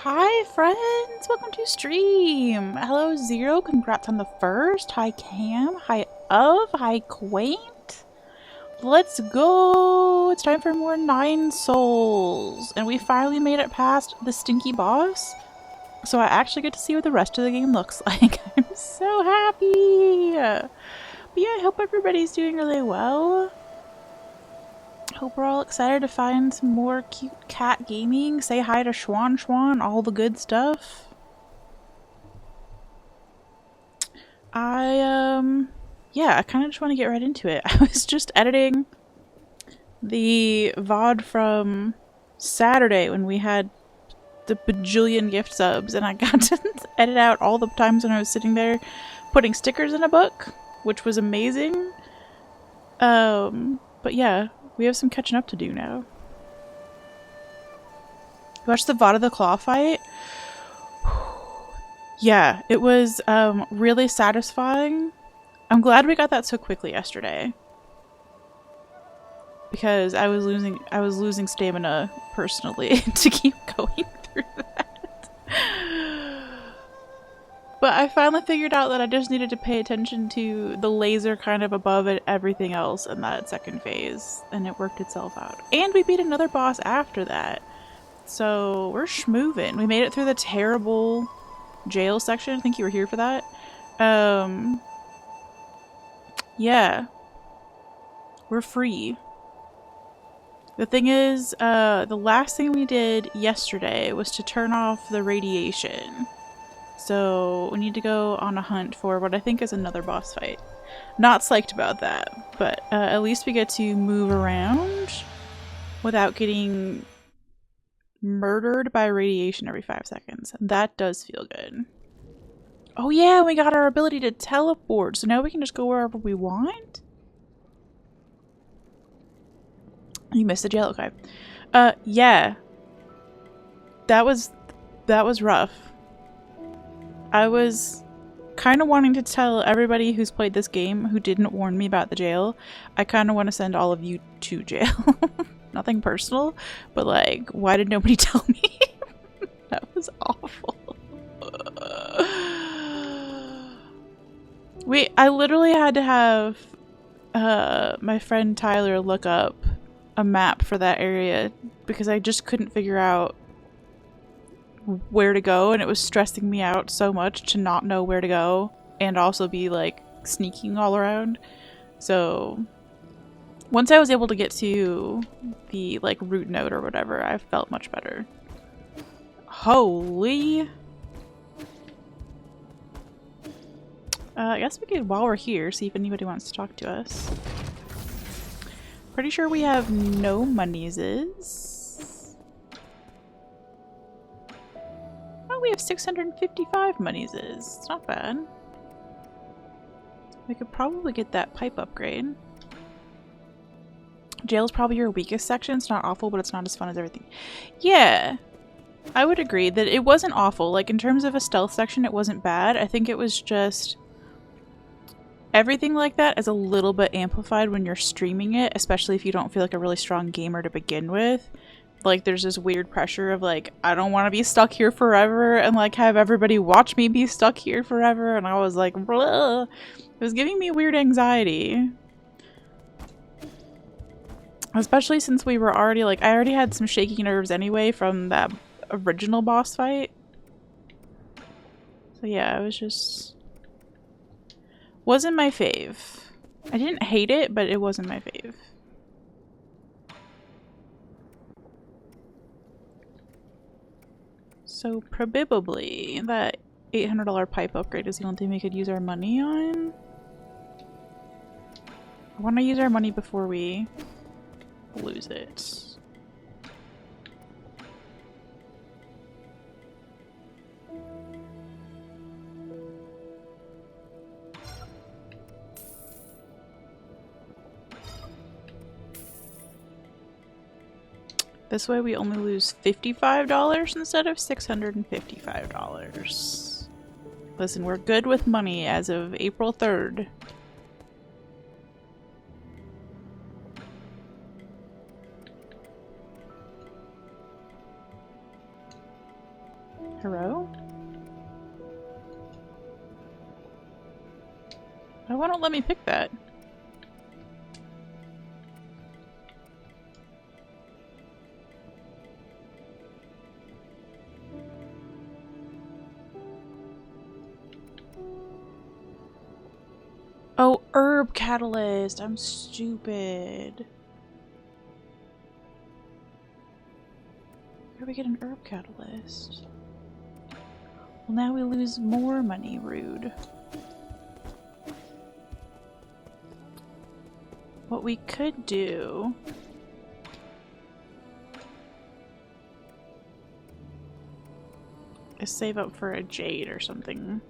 Hi friends, welcome to stream. Hello Zero, congrats on the first. Hi Cam, hi Of, hi Quaint. Let's go. It's time for more 9 souls. And we finally made it past the stinky boss. So I actually get to see what the rest of the game looks like. I'm so happy. But yeah, I hope everybody's doing really well. Hope we're all excited to find some more cute cat gaming. Say hi to Schwan Schwan, all the good stuff. Yeah, I kind of just want to get right into it. I was just editing the VOD from Saturday when we had the bajillion gift subs, and I got to edit out all the times when I was sitting there putting stickers in a book, which was amazing. But yeah, we have some catching up to do now. Watch the VOD of the claw fight. Yeah, it was really satisfying. I'm glad we got that so quickly yesterday, because I was losing stamina personally to keep going through that. But I finally figured out that I just needed to pay attention to the laser kind of above it, everything else in that second phase, and it worked itself out. And we beat another boss after that. So we're schmoovin'. We made it through the terrible jail section. I think you were here for that. Yeah. We're free. The thing is, the last thing we did yesterday was to turn off the radiation. So we need to go on a hunt for what I think is another boss fight. Not psyched about that, but at least we get to move around without getting murdered by radiation every 5 seconds. That does feel good. Oh yeah, we got our ability to teleport, so now we can just go wherever we want? You missed the jail, okay. Yeah. That was rough. I was kind of wanting to tell everybody who's played this game who didn't warn me about the jail, I kind of want to send all of you to jail. Nothing personal, but like, why did nobody tell me? That was awful. I literally had to have my friend Tyler look up a map for that area because I just couldn't figure out where to go, and it was stressing me out so much to not know where to go and also be like sneaking all around. So once I was able to get to the like root node or whatever, I felt much better. Holy. I guess we could, while we're here, see if anybody wants to talk to us. Pretty sure we have no monies. Oh, we have 655 monies. It's not bad. We could probably get that pipe upgrade. Jail's probably your weakest section. It's not awful, but it's not as fun as everything. Yeah, I would agree that it wasn't awful. Like, in terms of a stealth section, it wasn't bad. I think it was just... everything like that is a little bit amplified when you're streaming it, especially if you don't feel like a really strong gamer to begin with. Like, there's this weird pressure of like, I don't want to be stuck here forever and like have everybody watch me be stuck here forever, and I was like, bleh. It was giving me weird anxiety. Especially since we were already like, I already had some shaky nerves anyway from that original boss fight. So yeah, it was just... wasn't my fave. I didn't hate it, but it wasn't my fave. So probably that $800 pipe upgrade is the only thing we could use our money on. I want to use our money before we lose it. This way we only lose $55 instead of $655. Listen, we're good with money as of April 3rd. Hello? Why don't let me pick that? Oh, herb catalyst. I'm stupid. Where do we get an herb catalyst? Well, now we lose more money, rude. What we could do is save up for a jade or something.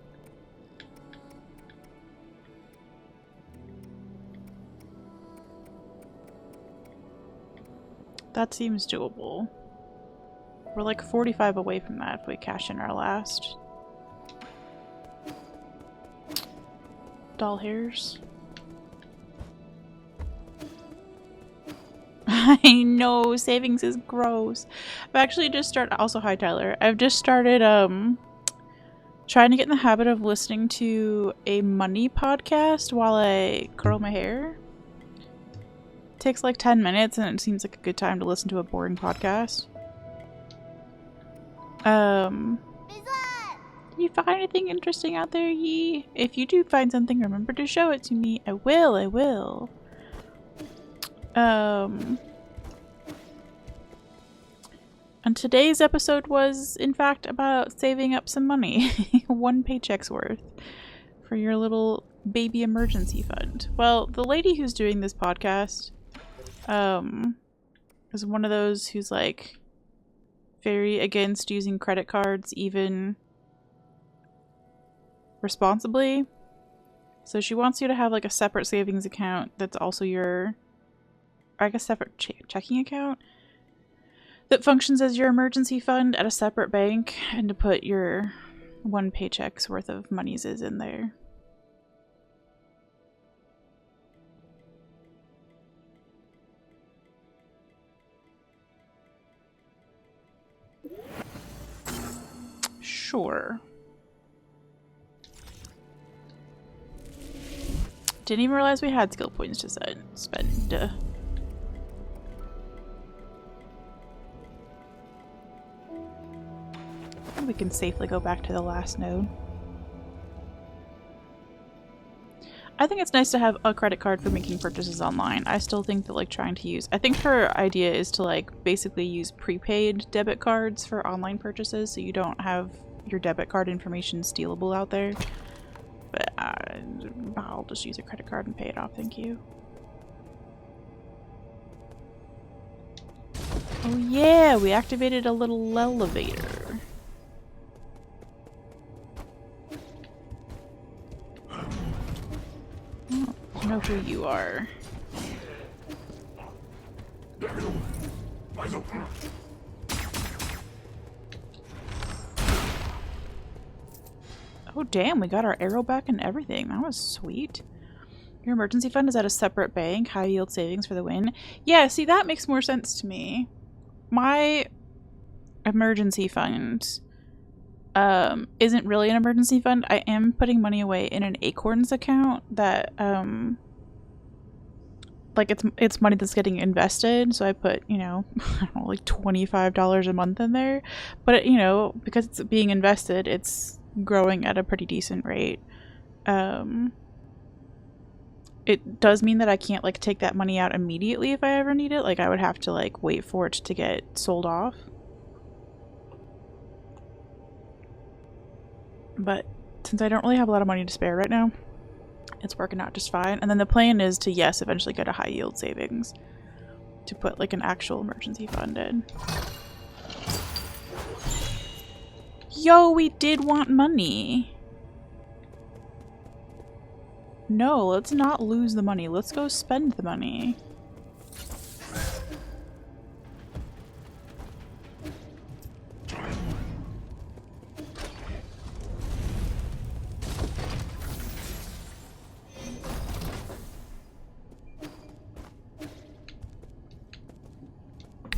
That seems doable. We're like 45 away from that if we cash in our last. Doll hairs. I know, savings is gross. I've actually just started, also hi Tyler, I've just started trying to get in the habit of listening to a money podcast while I curl my hair. It takes like 10 minutes and it seems like a good time to listen to a boring podcast. Did you find anything interesting out there, Yee? If you do find something, remember to show it to me. I will. And today's episode was, in fact, about saving up some money. 1 paycheck's worth for your little baby emergency fund. Well, the lady who's doing this podcast is one of those who's like very against using credit cards even responsibly. So she wants you to have like a separate savings account that's also your, I guess, separate checking account that functions as your emergency fund at a separate bank, and to put your 1 paycheck's worth of monies is in there. Sure. Didn't even realize we had skill points to spend. We can safely go back to the last node. I think it's nice to have a credit card for making purchases online. I still think that like trying to use, I think her idea is to like basically use prepaid debit cards for online purchases so you don't have your debit card information stealable out there. But I'll just use a credit card and pay it off, thank you. Oh yeah, we activated a little elevator. I know who you are. Oh damn, we got our arrow back and everything. That was sweet. Your emergency fund is at a separate bank. High yield savings for the win. Yeah, see, that makes more sense to me. My emergency fund isn't really an emergency fund. I am putting money away in an Acorns account that like it's money that's getting invested, so I put, you know, I don't know, like $25 a month in there. But it, you know, because it's being invested, it's growing at a pretty decent rate. It does mean that I can't like take that money out immediately if I ever need it. Like I would have to like wait for it to get sold off. But since I don't really have a lot of money to spare right now, it's working out just fine. And then the plan is to, yes, eventually get a high yield savings to put like an actual emergency fund in. Yo, we did want money. No, let's not lose the money. Let's go spend the money.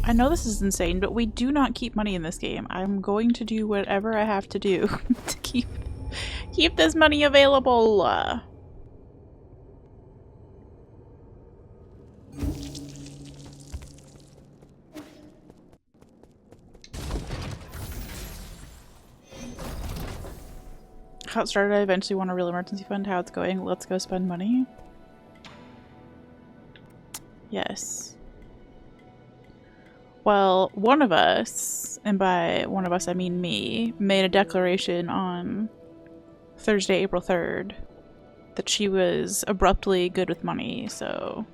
I know this is insane, but we do not keep money in this game. I'm going to do whatever I have to do to keep this money available. How it started, I eventually want a real emergency fund. How it's going, let's go spend money. Yes. Well, one of us, and by one of us I mean me, made a declaration on Thursday, April 3rd, that she was abruptly good with money, so...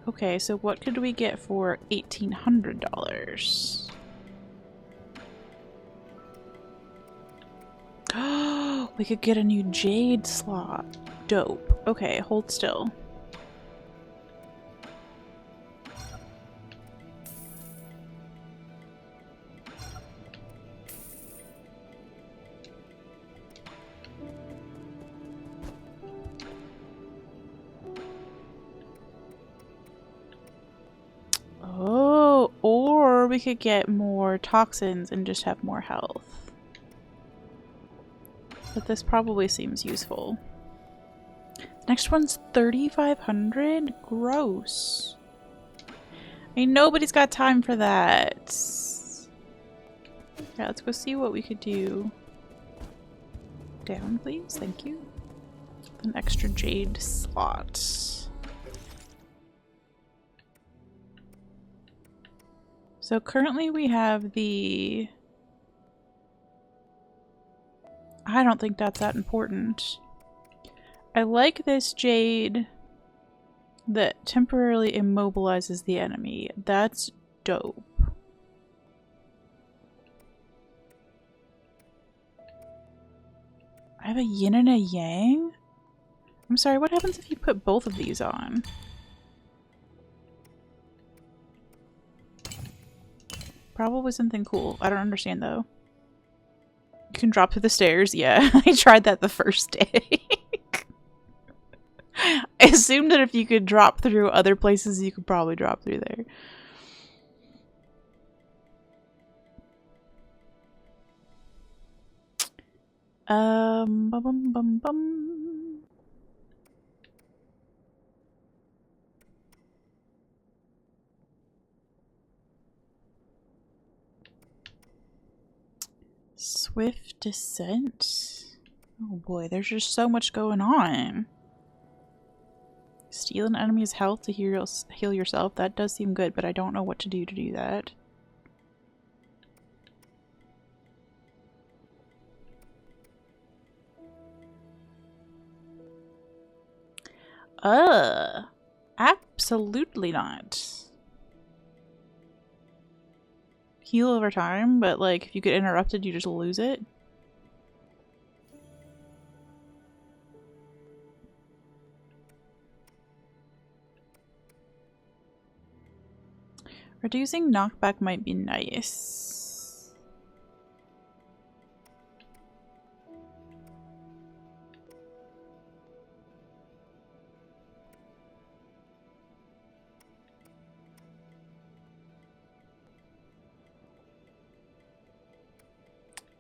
Okay, so what could we get for $1,800? Oh, we could get a new jade slot. Dope. Okay, hold still. Oh, or we could get more toxins and just have more health. But this probably seems useful. Next one's 3,500? Gross. I mean, nobody's got time for that. Yeah, let's go see what we could do. Down, please. Thank you. An extra jade slot. So currently we have the... I don't think that's that important. I like this jade that temporarily immobilizes the enemy. That's dope. I have a yin and a yang? I'm sorry, what happens if you put both of these on? Probably something cool. I don't understand though. You can drop through the stairs. Yeah, I tried that the first day. I assumed that if you could drop through other places, you could probably drop through there. Bum bum bum bum. Swift descent. Oh boy, there's just so much going on. Steal an enemy's health to heal yourself. That does seem good, but I don't know what to do that. Absolutely not. Heal over time, but like if you get interrupted, you just lose it. Reducing knockback might be nice.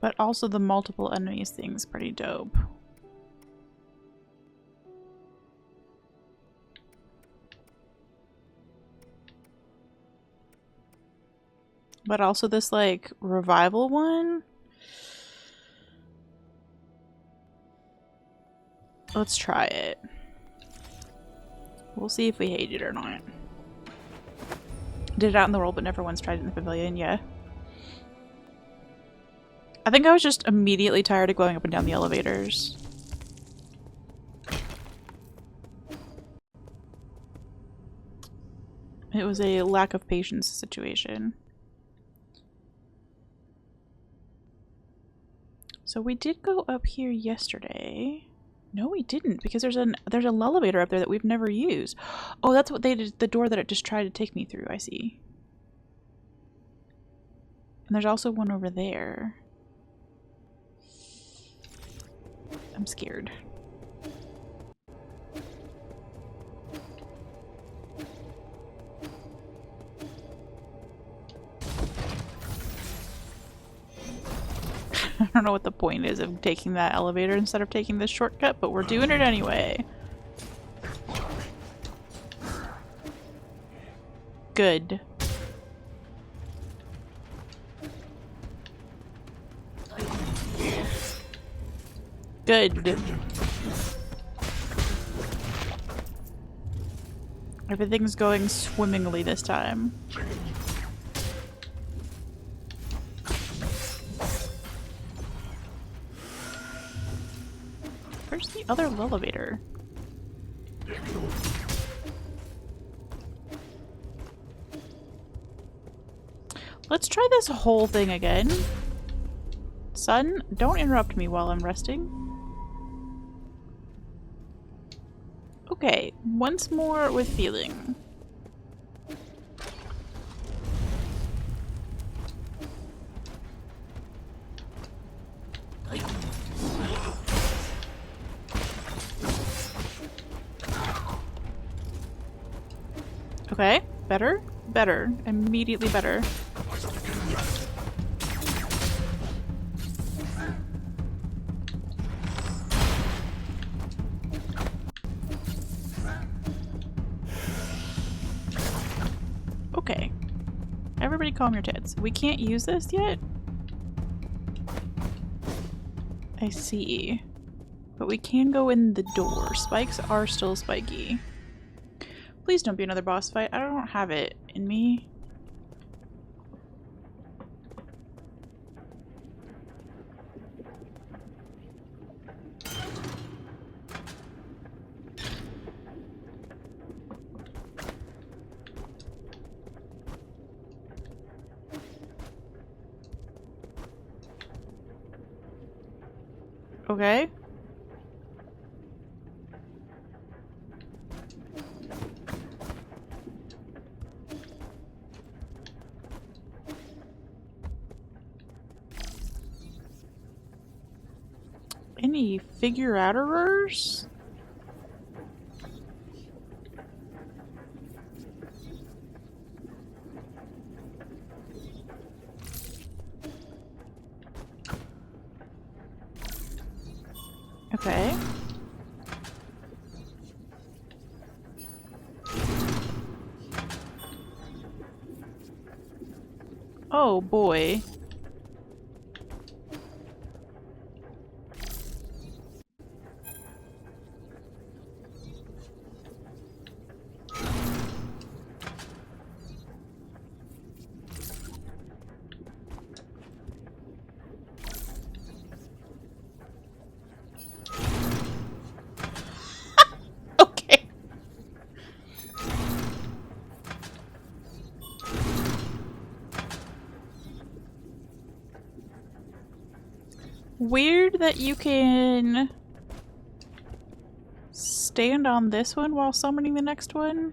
But also the multiple enemies thing's pretty dope. But also this, like, revival one? Let's try it. We'll see if we hate it or not. Did it out in the world, but never once tried it in the pavilion, yeah. I think I was just immediately tired of going up and down the elevators. It was a lack of patience situation. So we did go up here yesterday. No, we didn't, because there's an elevator up there that we've never used. Oh, that's what they did, the door that it just tried to take me through, I see. And there's also one over there. I'm scared. I don't know what the point is of taking that elevator instead of taking this shortcut, but we're doing it anyway. Good. Good. Everything's going swimmingly this time. Where's the other elevator? Let's try this whole thing again. Son, don't interrupt me while I'm resting. Okay, once more with feeling. Okay, better? Better. Immediately better. Okay. Everybody calm your tits. We can't use this yet? I see. But we can go in the door. Spikes are still spiky. Please don't be another boss fight. I don't have it in me. Okay. Any figure-outerers? Okay. Oh boy. Okay. Weird that you can stand on this one while summoning the next one.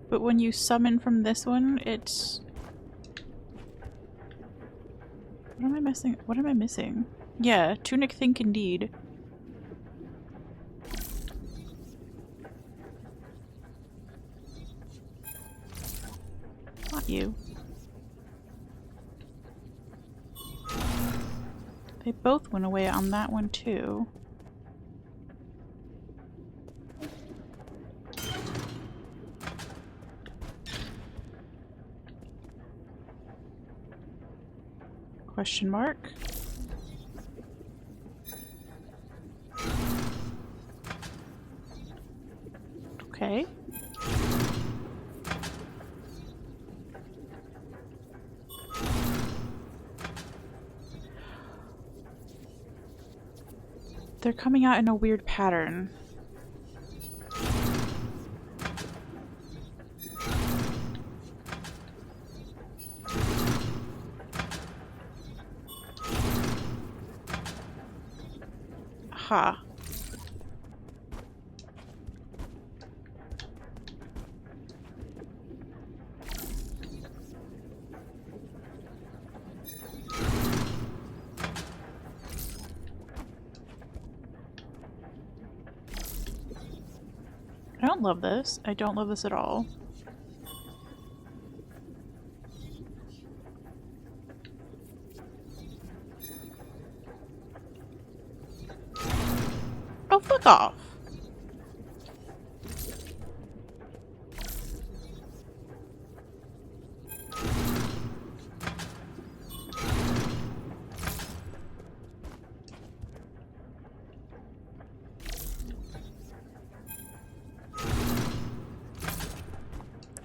But when you summon from this one, it's... What am I missing? What am I missing? Yeah, Tunic Think indeed. Not you. They both went away on that one too. Question mark. Okay. They're coming out in a weird pattern. Ha. don't love this. I don't love this at all. Oh, fuck off.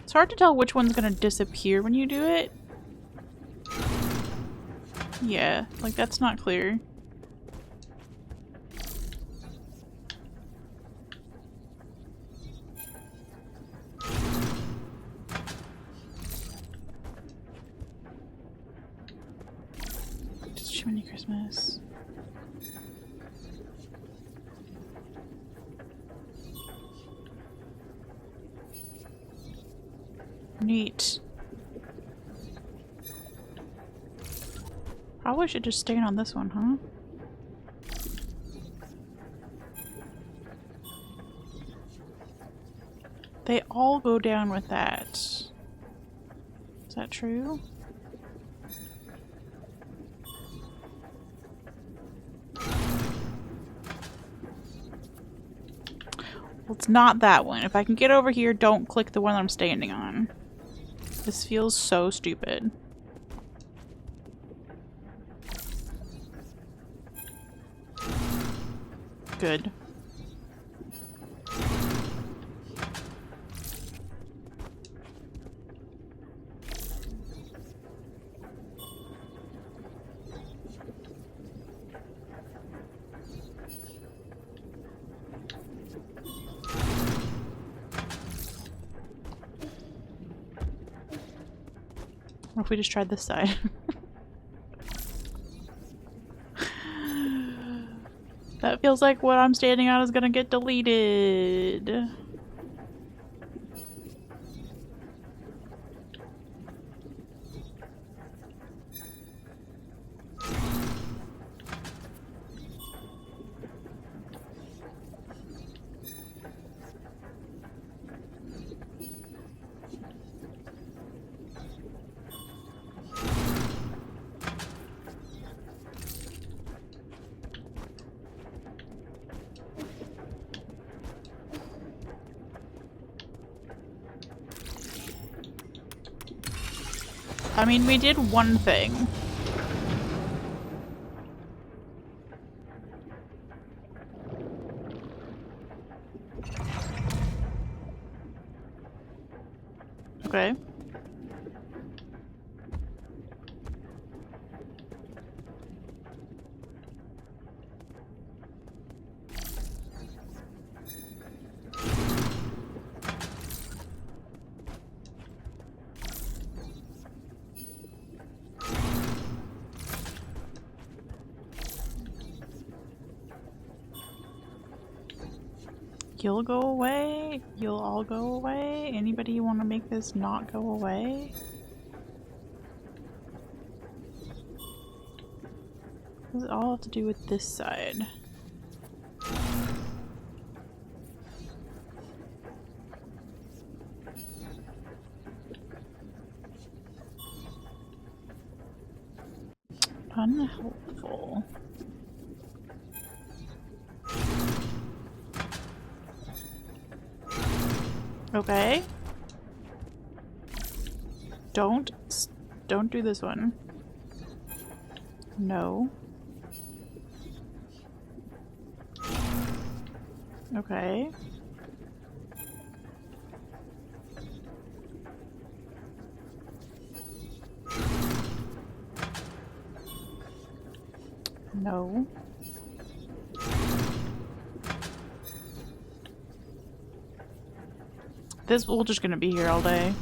It's hard to tell which one's gonna disappear when you do it. Yeah, like that's not clear. Just Chimney Christmas. Neat. Probably should just stand on this one, huh? They all go down with that. Is that true? Well, it's not that one. If I can get over here, don't click the one I'm standing on. This feels so stupid. Good. What if we just tried this side? That feels like what I'm standing on is gonna get deleted. I mean, we did one thing. Okay. You'll go away. You'll all go away. Anybody want to make this not go away? What does it all have to do with this side? Unhelpful. Okay. Don't do this one. No. Okay. No. This we're just gonna be here all day.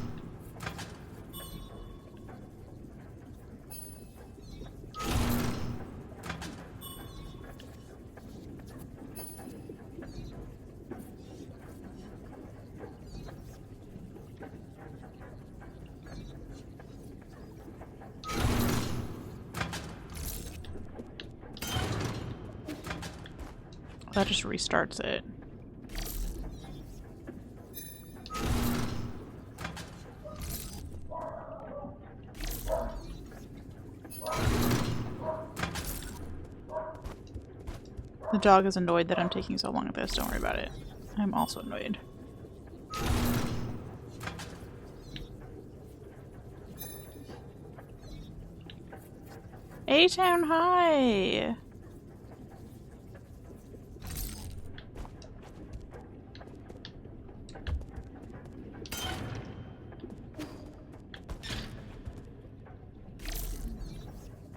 That just restarts it. The dog is annoyed that I'm taking so long at this. Don't worry about it. I'm also annoyed. A-Town, hi!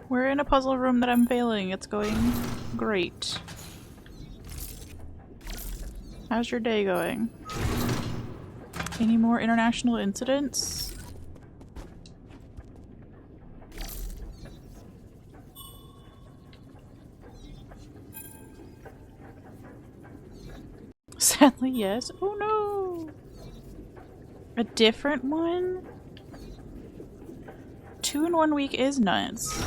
We're in a puzzle room that I'm failing. It's going great. How's your day going? Any more international incidents? Sadly, yes. Oh no! A different one? 2 in 1 week is nuts.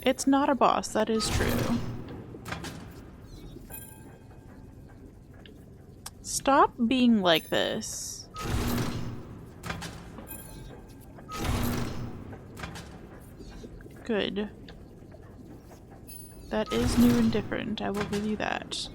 It's not a boss, that is true. Stop being like this. Good. That is new and different, I will give you that.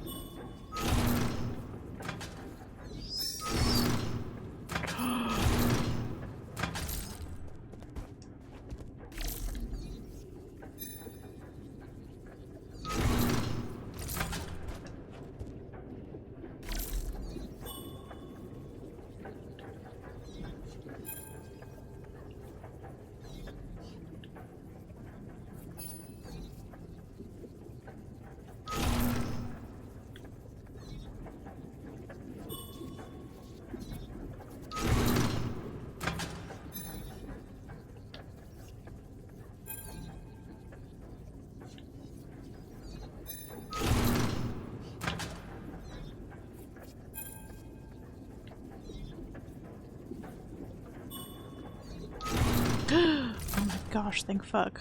Oh my gosh, thank fuck.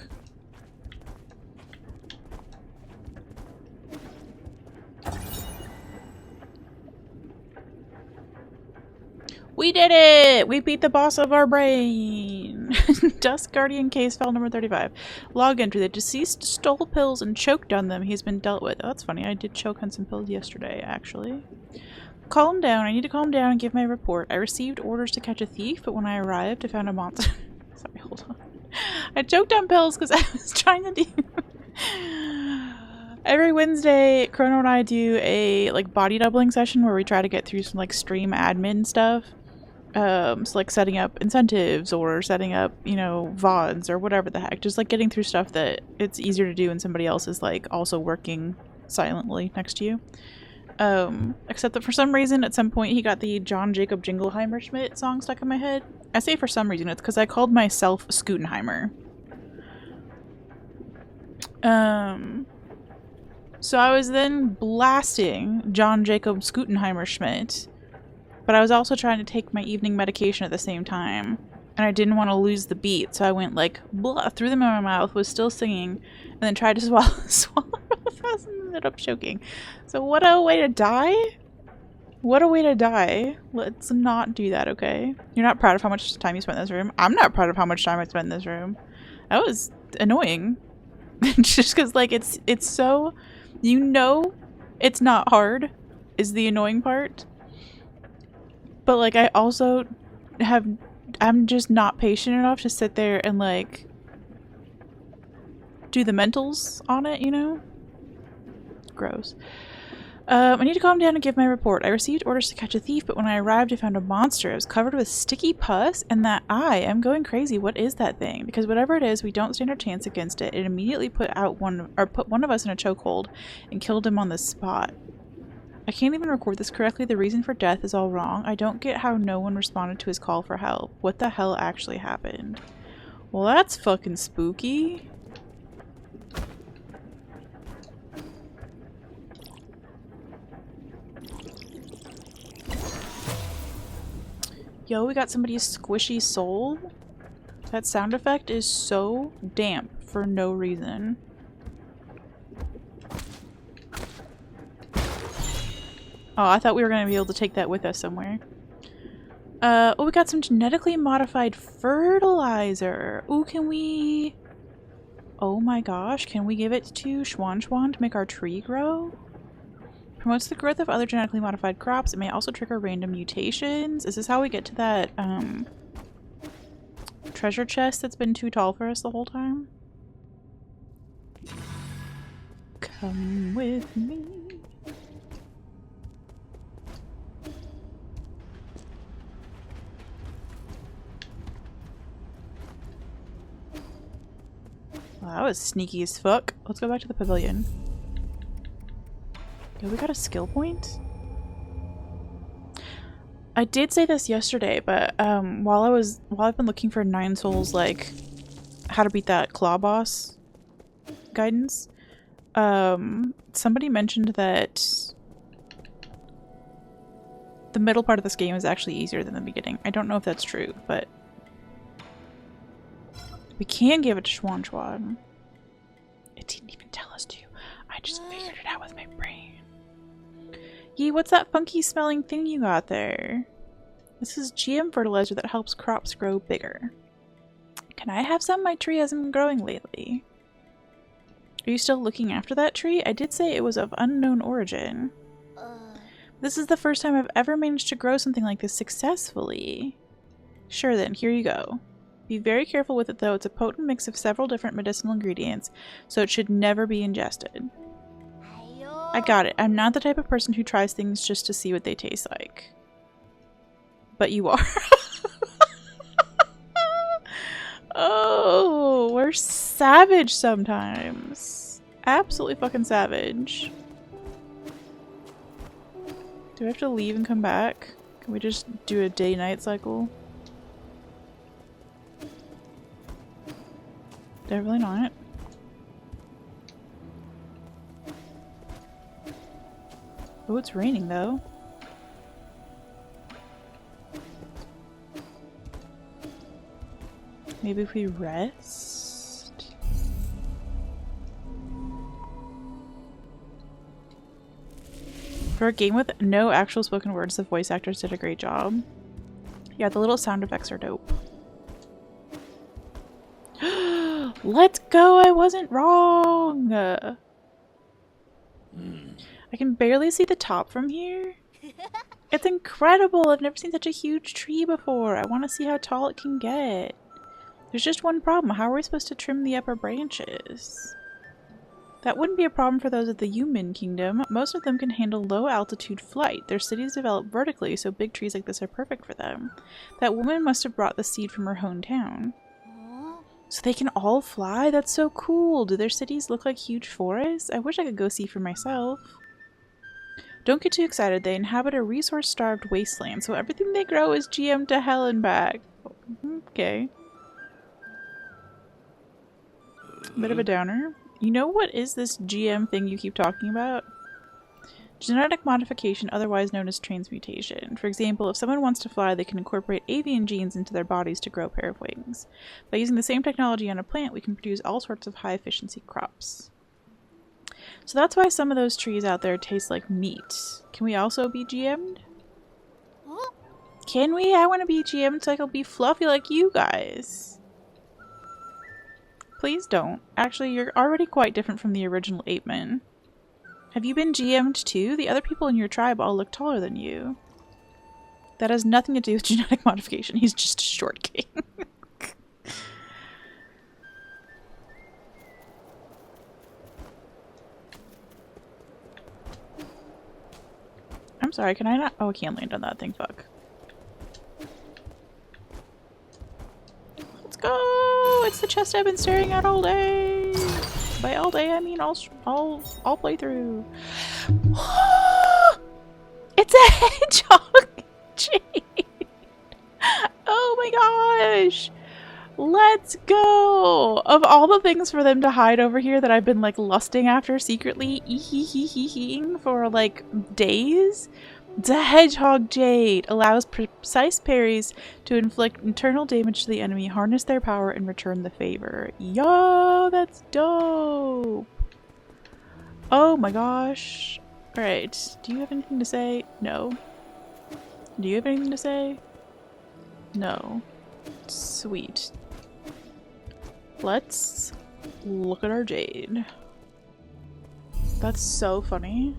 We did it! We beat the boss of our brain! Dust Guardian case file number 35. Log entry. The deceased stole pills and choked on them. He's been dealt with. Oh, that's funny. I did choke on some pills yesterday, actually. Calm down. I need to calm down and give my report. I received orders to catch a thief, but when I arrived, I found a monster. Sorry, hold on. I choked on pills because I was trying to do... Every Wednesday, Chrono and I do a like body doubling session where we try to get through some like stream admin stuff. So like setting up incentives or setting up, you know, VODs or whatever the heck. Just like getting through stuff that it's easier to do when somebody else is like also working silently next to you. Except that for some reason at some point he got the John Jacob Jingleheimer Schmidt song stuck in my head. I say for some reason, it's because I called myself Scootenheimer. So I was then blasting John Jacob Scootenheimer Schmidt, but I was also trying to take my evening medication at the same time, and I didn't want to lose the beat, so I went like, blah, threw them in my mouth, was still singing, and then tried to swallow really fast and ended up choking. So what a way to die? What a way to die. Let's not do that, okay? You're not proud of how much time you spent in this room? I'm not proud of how much time I spent in this room. That was annoying. Just because, like, it's so... You know it's not hard, is the annoying part. But, like, I also have... I'm just not patient enough to sit there and, like, do the mentals on it, you know? Gross. I need to calm down and give my report. I received orders to catch a thief, but when I arrived I found a monster. It was covered with sticky pus and that eye. I'm going crazy. What is that thing? Because whatever it is, we don't stand a chance against it. It immediately put one of us in a chokehold and killed him on the spot. I can't even record this correctly. The reason for death is all wrong. I don't get how no one responded to his call for help. What the hell actually happened? Well, that's fucking spooky. Yo, we got somebody's squishy soul. That sound effect is so damp for no reason. Oh, I thought we were going to be able to take that with us somewhere. Oh, we got some genetically modified fertilizer. Ooh, can we... Oh my gosh, can we give it to Schwan to make our tree grow? Promotes the growth of other genetically modified crops. It may also trigger random mutations. Is this how we get to that, treasure chest that's been too tall for us the whole time? Come with me. Well, that was sneaky as fuck. Let's go back to the pavilion. Yo, we got a skill point? I did say this yesterday, but while I've been looking for 9 souls, like how to beat that claw boss guidance, somebody mentioned that the middle part of this game is actually easier than the beginning. I don't know if that's true, but we can give it to Schwan. It didn't even tell us to. I just figured it out with my brain. Yee, what's that funky smelling thing you got there? This is GM fertilizer that helps crops grow bigger. Can I have some? My tree hasn't been growing lately. Are you still looking after that tree? I did say it was of unknown origin. This is the first time I've ever managed to grow something like this successfully. Sure then, here you go. Be very careful with it though. It's a potent mix of several different medicinal ingredients, so it should never be ingested. I got it. I'm not the type of person who tries things just to see what they taste like. But you are. Oh, we're savage sometimes. Absolutely fucking savage. Do we have to leave and come back? Can we just do a day-night cycle? Definitely not. Oh, it's raining though. Maybe if we rest? For a game with no actual spoken words, the voice actors did a great job. Yeah, the little sound effects are dope. Let's go! I wasn't wrong! I can barely see the top from here. It's incredible! I've never seen such a huge tree before. I want to see how tall it can get. There's just one problem. How are we supposed to trim the upper branches? That wouldn't be a problem for those of the human kingdom. Most of them can handle low altitude flight. Their cities develop vertically, so big trees like this are perfect for them. That woman must have brought the seed from her hometown. So they can all fly? That's so cool. Do their cities look like huge forests? I wish I could go see for myself. Don't get too excited. They inhabit a resource-starved wasteland, so everything they grow is GM to hell and back. Okay. Bit of a downer. You know what is this GM thing you keep talking about? Genetic modification, otherwise known as transmutation. For example, if someone wants to fly, they can incorporate avian genes into their bodies to grow a pair of wings. By using the same technology on a plant, we can produce all sorts of high-efficiency crops. So that's why some of those trees out there taste like meat. Can we also be GM'd? Can we? I want to be GM'd so I can be fluffy like you guys. Please don't. Actually, you're already quite different from the original apeman. Have you been GM'd too? The other people in your tribe all look taller than you. That has nothing to do with genetic modification. He's just a short king. I'm sorry, can I not? Oh, I can't land on that thing. Fuck. Let's go! It's the chest I've been staring at all day. By all day, I mean all playthrough. It's a hedgehog! Jade! Oh my gosh! Let's go! Of all the things for them to hide over here that I've been like lusting after secretly for like days, the hedgehog jade allows precise parries to inflict internal damage to the enemy, harness their power, and return the favor. Yo, that's dope! Oh my gosh. Alright, do you have anything to say? No. Do you have anything to say? No. Sweet. Let's look at our jade. That's so funny.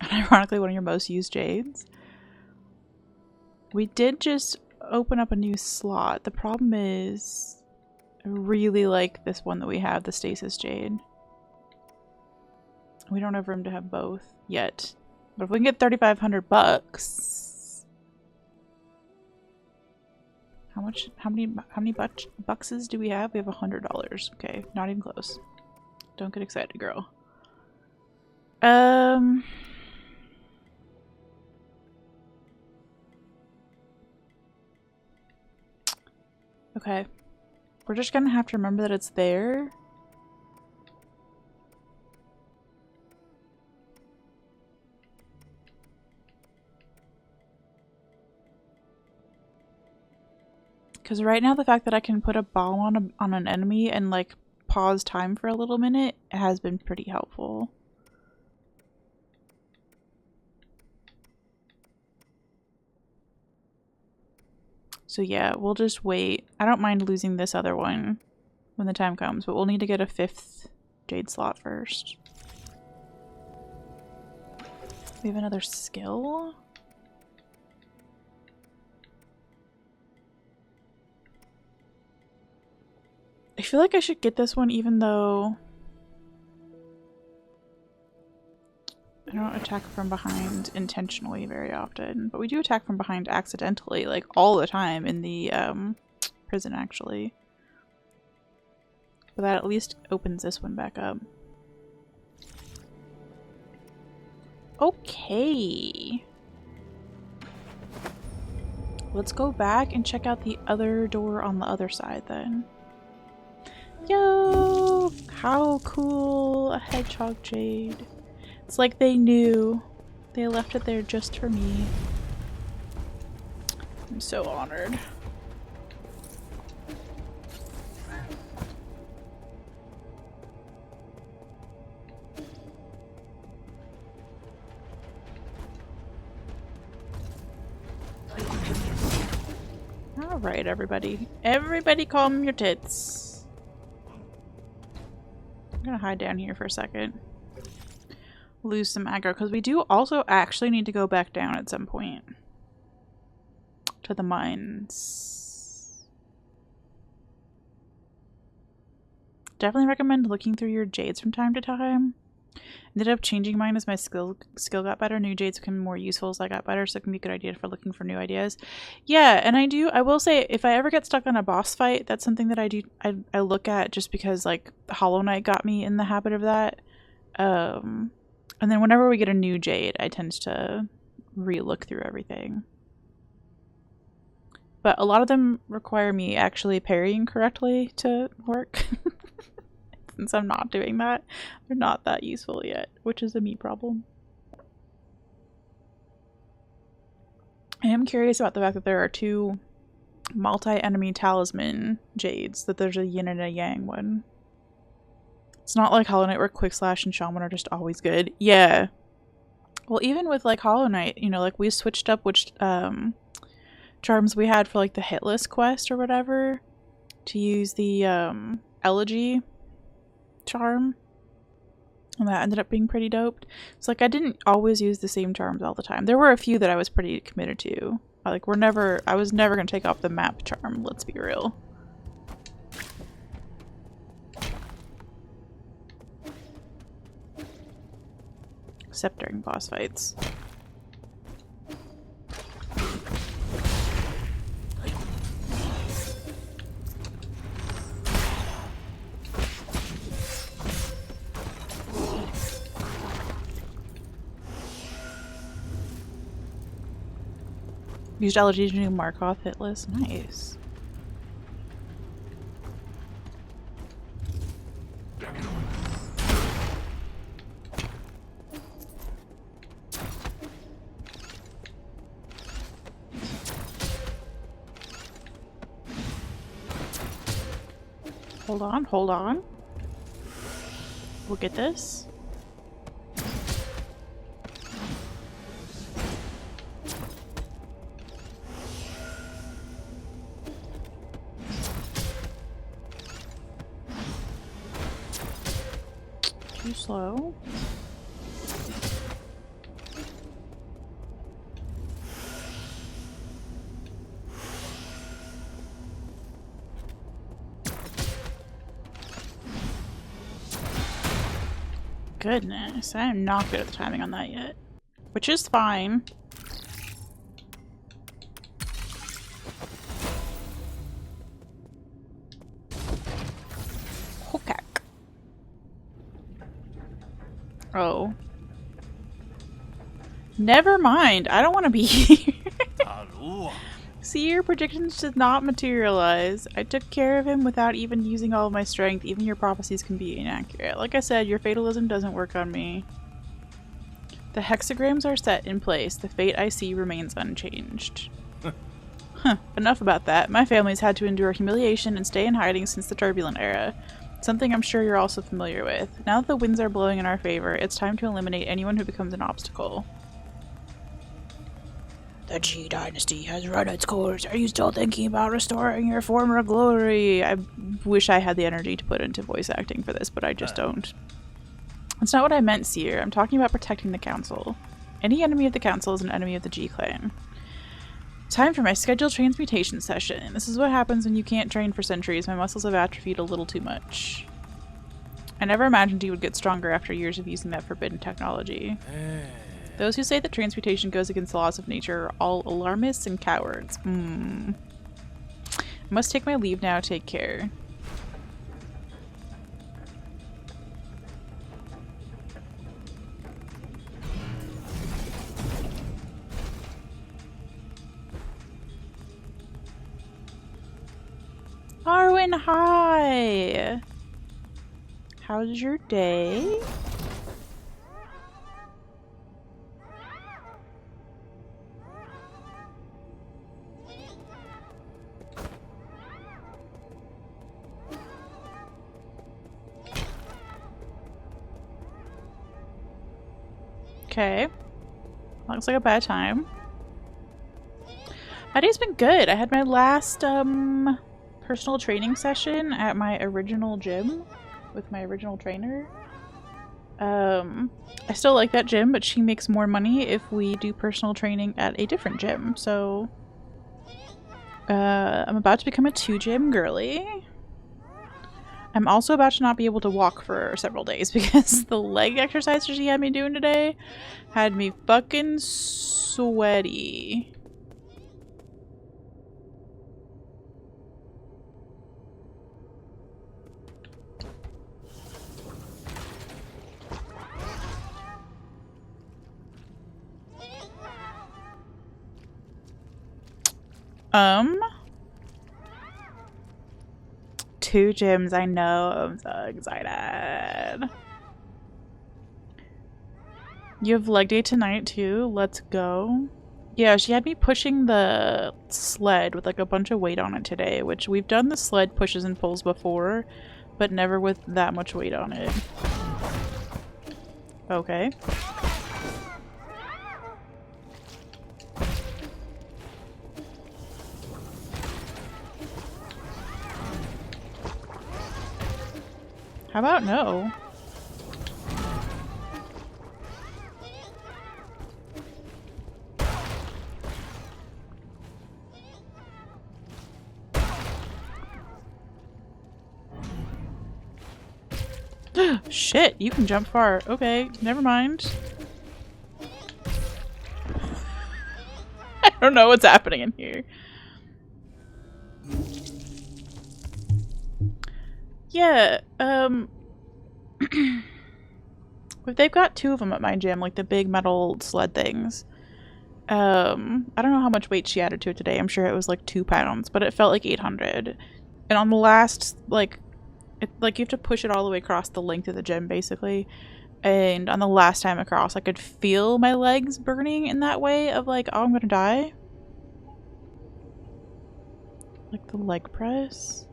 And ironically, one of your most used jades. We did just open up a new slot. The problem is, I really like this one that we have, the stasis jade. We don't have room to have both yet. But if we can get 3,500 bucks. How many buckses do we have? We have $100. Okay, not even close. Don't get excited, girl. Okay. We're just gonna have to remember that it's there. Because right now the fact that I can put a bomb on an enemy and like pause time for a little minute has been pretty helpful. So yeah, we'll just wait. I don't mind losing this other one when the time comes, but we'll need to get a 5th jade slot first. We have another skill. I feel like I should get this one even though I don't attack from behind intentionally very often, but we do attack from behind accidentally, like all the time in the prison actually. But that at least opens this one back up. Okay. Let's go back and check out the other door on the other side then. Yo! How cool! A hedgehog jade. It's like they knew. They left it there just for me. I'm so honored. Alright, everybody. Everybody calm your tits. I'm gonna hide down here for a second. Lose some aggro, because we do also actually need to go back down at some point. To the mines. Definitely recommend looking through your jades from time to time. Ended up changing mine as my skill got better. New jades become more useful as I got better, so it can be a good idea for looking for new ideas. Yeah, and I will say, if I ever get stuck on a boss fight, that's something that I look at just because, like, Hollow Knight got me in the habit of that. And then whenever we get a new jade, I tend to re-look through everything. But a lot of them require me actually parrying correctly to work. Since I'm not doing that, they're not that useful yet, which is a me problem. I am curious about the fact that there are 2 multi-enemy talisman jades, that there's a yin and a yang one. It's not like Hollow Knight where Quick Slash and Shaman are just always good. Yeah. Well, even with like Hollow Knight, you know, like we switched up which charms we had for like the hitless quest or whatever to use the elegy charm. And that ended up being pretty dope. It's like I didn't always use the same charms all the time. There were a few that I was pretty committed to. Like I was never gonna take off the map charm, let's be real. Except during boss fights. Used allergies to Markov hitless. Nice. Hold on. We'll get this. too slow. Goodness, I am not good at the timing on that yet. Which is fine. Hokak. Oh. Never mind. I don't want to be here. See, your predictions did not materialize. I took care of him without even using all of my strength. Even your prophecies can be inaccurate. Like I said, your fatalism doesn't work on me. The hexagrams are set in place. The fate I see remains unchanged. Huh. Enough about that. My family's had to endure humiliation and stay in hiding since the turbulent era. Something I'm sure you're also familiar with. Now that the winds are blowing in our favor, it's time to eliminate anyone who becomes an obstacle. The G Dynasty has run its course. Are you still thinking about restoring your former glory? I wish I had the energy to put into voice acting for this, but I just don't. That's not what I meant, Seer. I'm talking about protecting the council. Any enemy of the council is an enemy of the G clan. Time for my scheduled transmutation session. This is what happens when you can't train for centuries. My muscles have atrophied a little too much. I never imagined you would get stronger after years of using that forbidden technology. Those who say that transmutation goes against the laws of nature are all alarmists and cowards. I must take my leave now. Take care. Arwen, hi! How's your day? Okay. Looks like a bad time. My day's been good. I had my last personal training session at my original gym with my original trainer. I still like that gym, but she makes more money if we do personal training at a different gym. So I'm about to become a 2-gym girly. I'm also about to not be able to walk for several days because the leg exercises she had me doing today had me fucking sweaty. Two gyms, I know. I'm so excited. You have leg day tonight too? Let's go. Yeah, she had me pushing the sled with like a bunch of weight on it today, which we've done the sled pushes and pulls before, but never with that much weight on it. Okay. How about no? Shit, you can jump far. Okay, never mind. I don't know what's happening in here. Yeah, they've got 2 of them at my gym, like the big metal sled things. I don't know how much weight she added to it today. I'm sure it was like 2 pounds, but it felt like 800. And on the last, like, you have to push it all the way across the length of the gym, basically. And on the last time across, I could feel my legs burning in that way of like, oh, I'm gonna die. Like the leg press.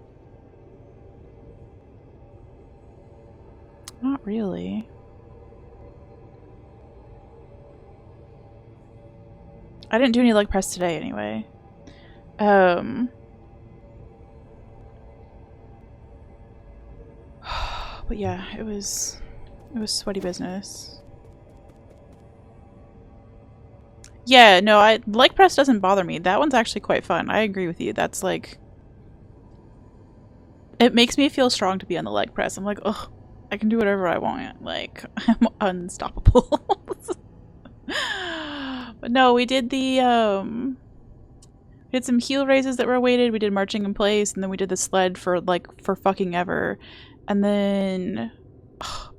Not really. I didn't do any leg press today anyway. But yeah, it was It was sweaty business. Yeah, no, leg press doesn't bother me. That one's actually quite fun. I agree with you. That's like... It makes me feel strong to be on the leg press. I'm like, ugh, I can do whatever I want. Like, I'm unstoppable. But no, we did the, we did some heel raises that were weighted. We did marching in place, and then we did the sled for, like, for fucking ever. And then...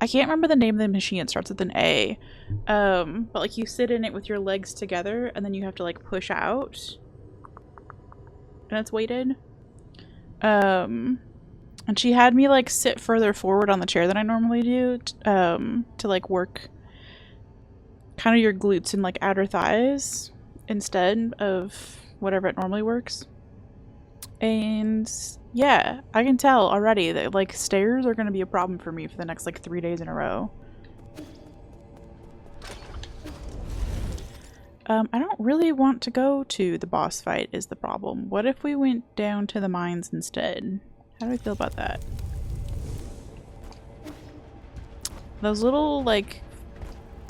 I can't remember the name of the machine. It starts with an A. But like you sit in it with your legs together and then you have to like push out. And it's weighted. And she had me like sit further forward on the chair than I normally do to like work kind of your glutes and like outer thighs instead of whatever it normally works. And yeah, I can tell already that like stairs are going to be a problem for me for the next like 3 days in a row. I don't really want to go to the boss fight is the problem. What if we went down to the mines instead? How do I feel about that? Those little like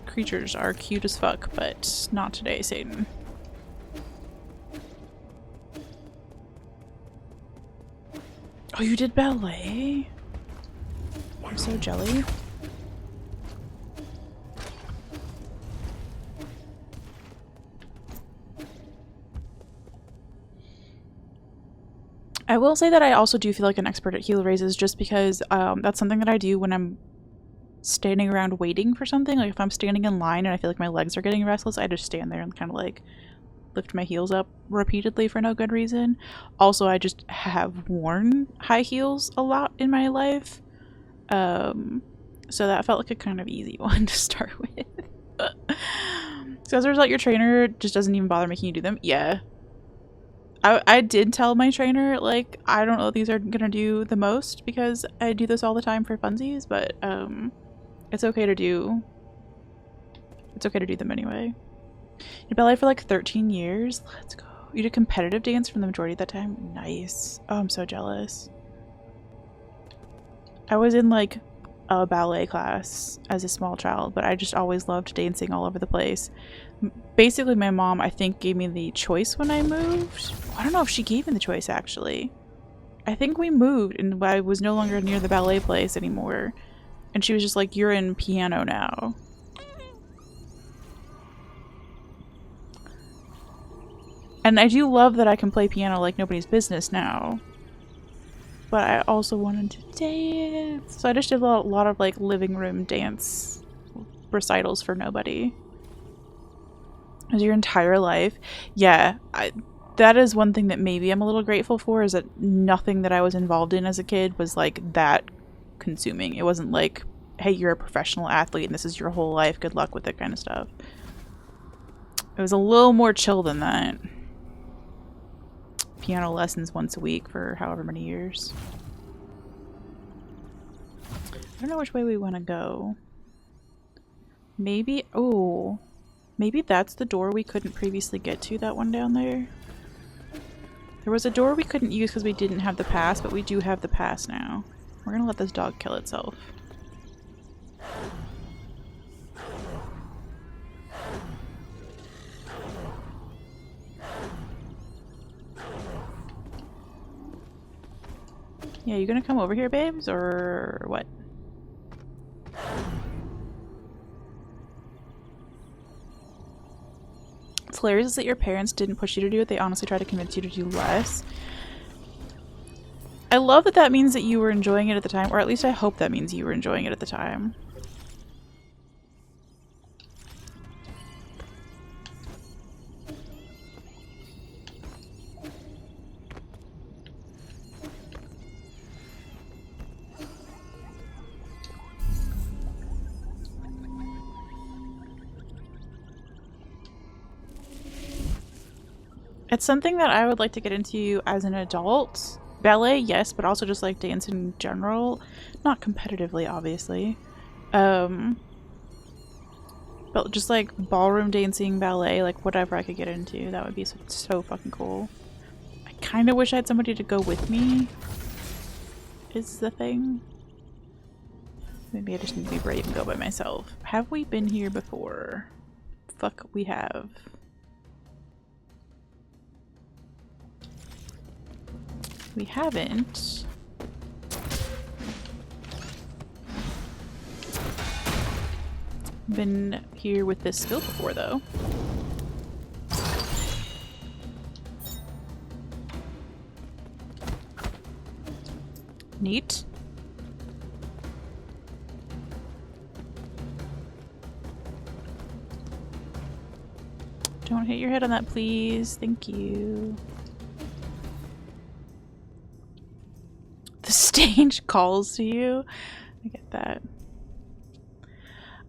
creatures are cute as fuck, but not today, Satan. Oh, you did ballet? I'm so jelly. I will say that I also do feel like an expert at heel raises just because that's something that I do when I'm standing around waiting for something. Like if I'm standing in line and I feel like my legs are getting restless, I just stand there and kind of like lift my heels up repeatedly for no good reason. Also, I just have worn high heels a lot in my life. So that felt like a kind of easy one to start with. So as a result, your trainer just doesn't even bother making you do them? Yeah. I did tell my trainer, like, I don't know if these are gonna do the most because I do this all the time for funsies, but it's okay to do. It's okay to do them anyway. You did ballet for like 13 years? Let's go. You did competitive dance for the majority of that time? Nice. Oh, I'm so jealous. I was in like a ballet class as a small child, but I just always loved dancing all over the place. Basically, my mom, I think, gave me the choice when I moved. I don't know if she gave me the choice, actually. I think we moved and I was no longer near the ballet place anymore. And she was just like, you're in piano now. And I do love that I can play piano like nobody's business now. But I also wanted to dance. So I just did a lot of like living room dance recitals for nobody. As your entire life. Yeah, that is one thing that maybe I'm a little grateful for, is that nothing that I was involved in as a kid was like that consuming. It wasn't like, hey, you're a professional athlete and this is your whole life. Good luck with it kind of stuff. It was a little more chill than that. Piano lessons once a week for however many years. I don't know which way we want to go. Maybe, oh, maybe that's the door we couldn't previously get to, that one down there. There was a door we couldn't use because we didn't have the pass, but we do have the pass now. We're gonna let this dog kill itself. Yeah, you gonna come over here, babes, or what? It's hilarious that your parents didn't push you to do it. They honestly tried to convince you to do less. I love that that means that you were enjoying it at the time, or at least I hope that means you were enjoying it at the time. It's something that I would like to get into as an adult. Ballet, yes, but also just like dance in general. Not competitively, obviously. But just like ballroom dancing, ballet, like whatever I could get into. That would be so fucking cool. I kind of wish I had somebody to go with me. Is the thing. Maybe I just need to be brave and go by myself. Have we been here before? Fuck, we have. We haven't. Been here with this skill before, though. Neat. Don't hit your head on that, please. Thank you. The stage calls to you. I get that.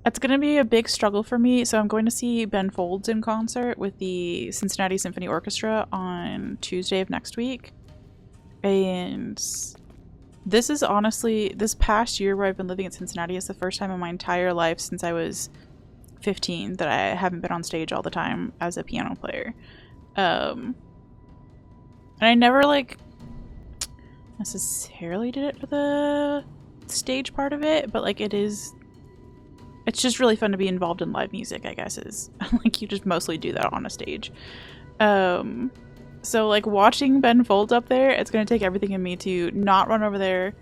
It's going to be a big struggle for me, so I'm going to see Ben Folds in concert with the Cincinnati Symphony Orchestra on Tuesday of next week. And this is honestly, this past year where I've been living in Cincinnati is the first time in my entire life since I was 15 that I haven't been on stage all the time as a piano player. And I never like necessarily did it for the stage part of it, but like it's just really fun to be involved in live music, I guess, is like you just mostly do that on a stage. So like watching Ben Folds up there, it's gonna take everything in me to not run over there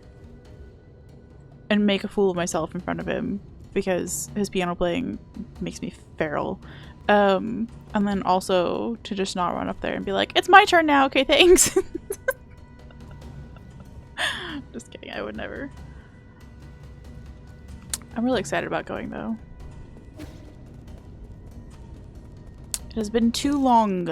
and make a fool of myself in front of him because his piano playing makes me feral. And then also to just not run up there and be like, it's my turn now, okay, thanks. Just kidding, I would never. I'm really excited about going, though. It has been too long.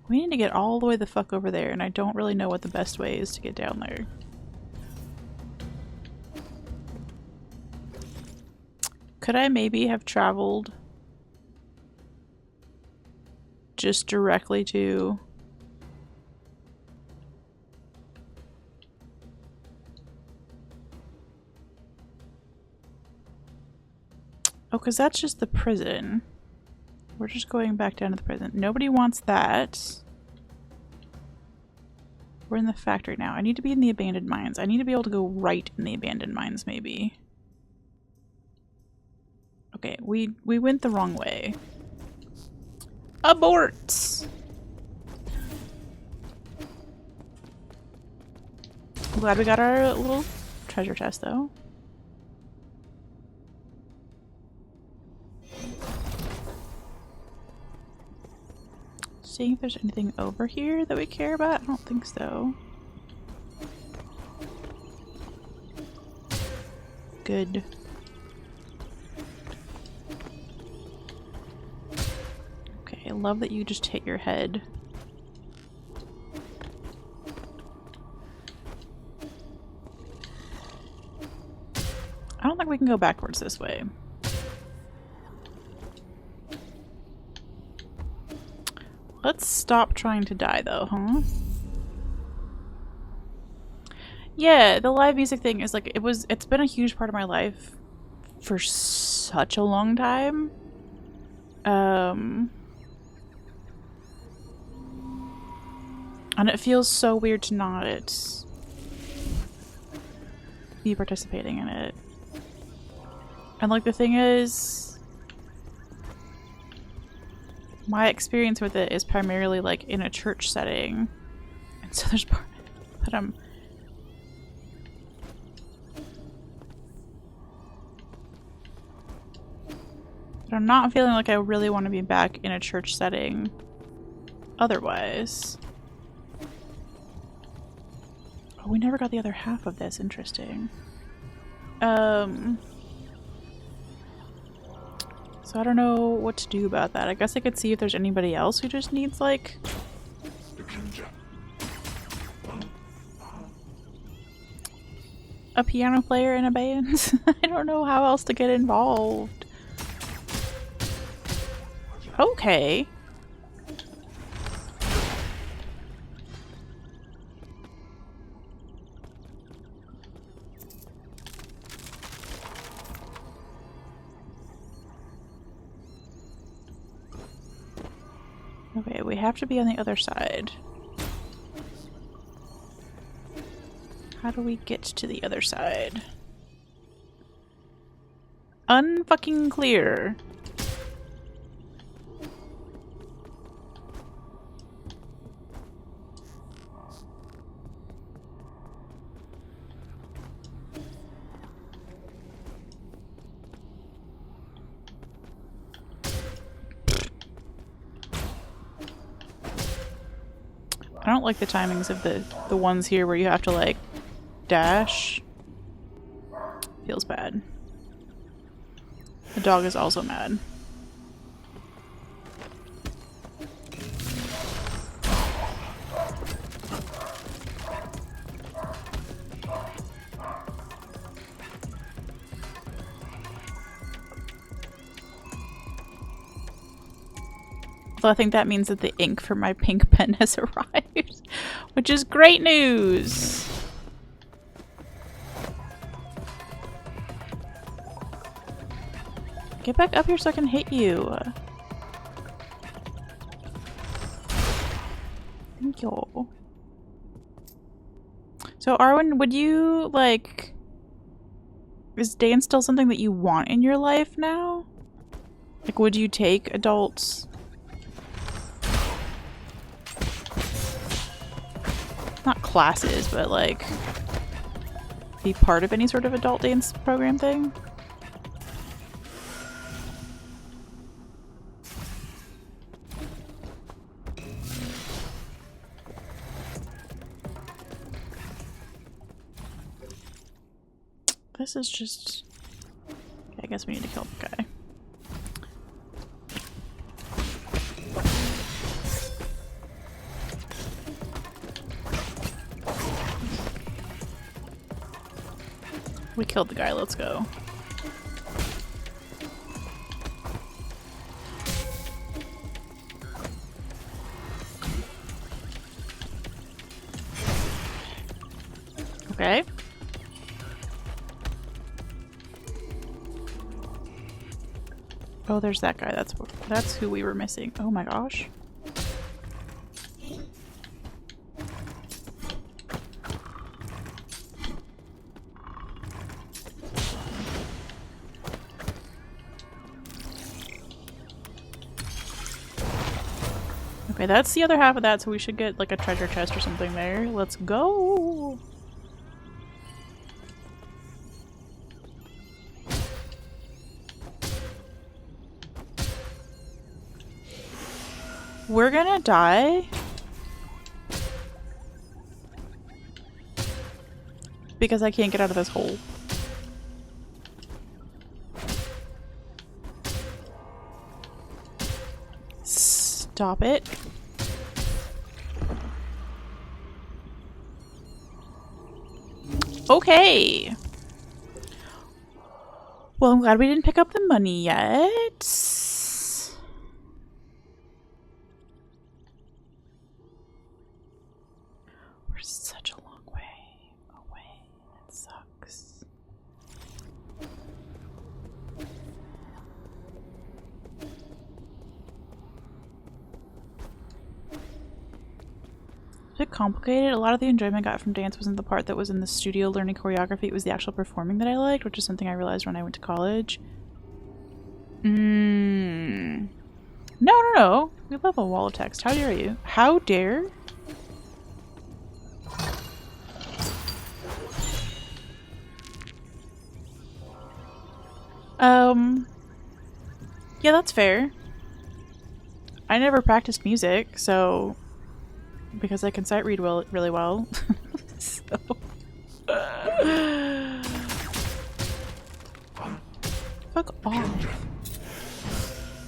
We need to get all the way the fuck over there, and I don't really know what the best way is to get down there. Could I maybe have traveled just directly to... Oh, because that's just the prison. We're just going back down to the prison. Nobody wants that. We're in the factory now. I need to be in the abandoned mines. I need to be able to go right in the abandoned mines, maybe. Okay, we went the wrong way. Abort! I'm glad we got our little treasure chest, though. Seeing if there's anything over here that we care about? I don't think so. Good. Okay, I love that you just hit your head. I don't think we can go backwards this way. Let's stop trying to die, though, huh? Yeah, the live music thing is like, it's been a huge part of my life for such a long time. And it feels so weird to not be participating in it. And like the thing is, my experience with it is primarily like in a church setting, and so there's part of it that I'm not feeling like I really want to be back in a church setting otherwise. Oh, we never got the other half of this. Interesting. So I don't know what to do about that. I guess I could see if there's anybody else who just needs, like... a piano player in a band? I don't know how else to get involved. Okay. Okay, we have to be on the other side. How do we get to the other side? Unfucking clear. I don't like the timings of the ones here where you have to like dash. Feels bad. The dog is also mad. Although I think that means that the ink for my pink pen has arrived, which is great news. Get back up here so I can hit you. Thank you. So Arwen, would you like... Is dance still something that you want in your life now? Like, would you take adults... Not classes, but like... be part of any sort of adult dance program thing? This is just... I guess we need to kill the guy. We killed the guy, let's go. Okay. Oh, there's that guy. That's who we were missing. Oh my gosh. Okay, that's the other half of that, so we should get like a treasure chest or something there. Let's go! We're gonna die because I can't get out of this hole. Stop it. Okay. Well, I'm glad we didn't pick up the money yet. We're such a long way away. It sucks. A bit complicated. A lot of the enjoyment I got from dance wasn't the part that was in the studio learning choreography. It was the actual performing that I liked, which is something I realized when I went to college. No. We love a wall of text. How dare you? How dare? Yeah, that's fair. I never practiced music, so... because I can sight read really well. So... Fuck off.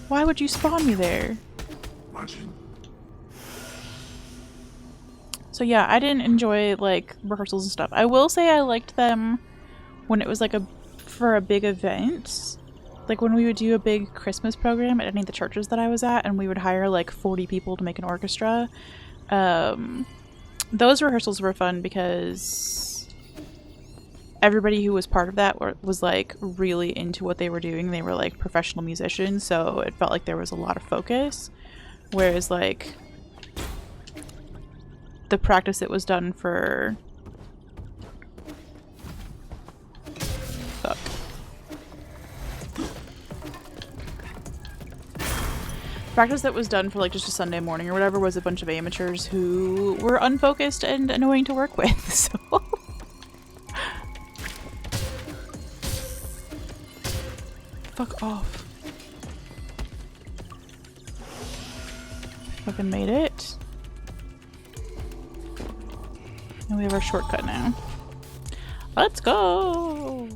Why would you spawn me there? So yeah, I didn't enjoy like rehearsals and stuff. I will say I liked them when it was like for a big event. Like when we would do a big Christmas program at any of the churches that I was at, and we would hire like 40 people to make an orchestra. Those rehearsals were fun because everybody who was part of that was like really into what they were doing. They were like professional musicians, so it felt like there was a lot of focus. Whereas like the practice that was done for practice that was done for like just a Sunday morning or whatever was a bunch of amateurs who were unfocused and annoying to work with, so... Fuck off. Fucking made it. And we have our shortcut now. Let's go!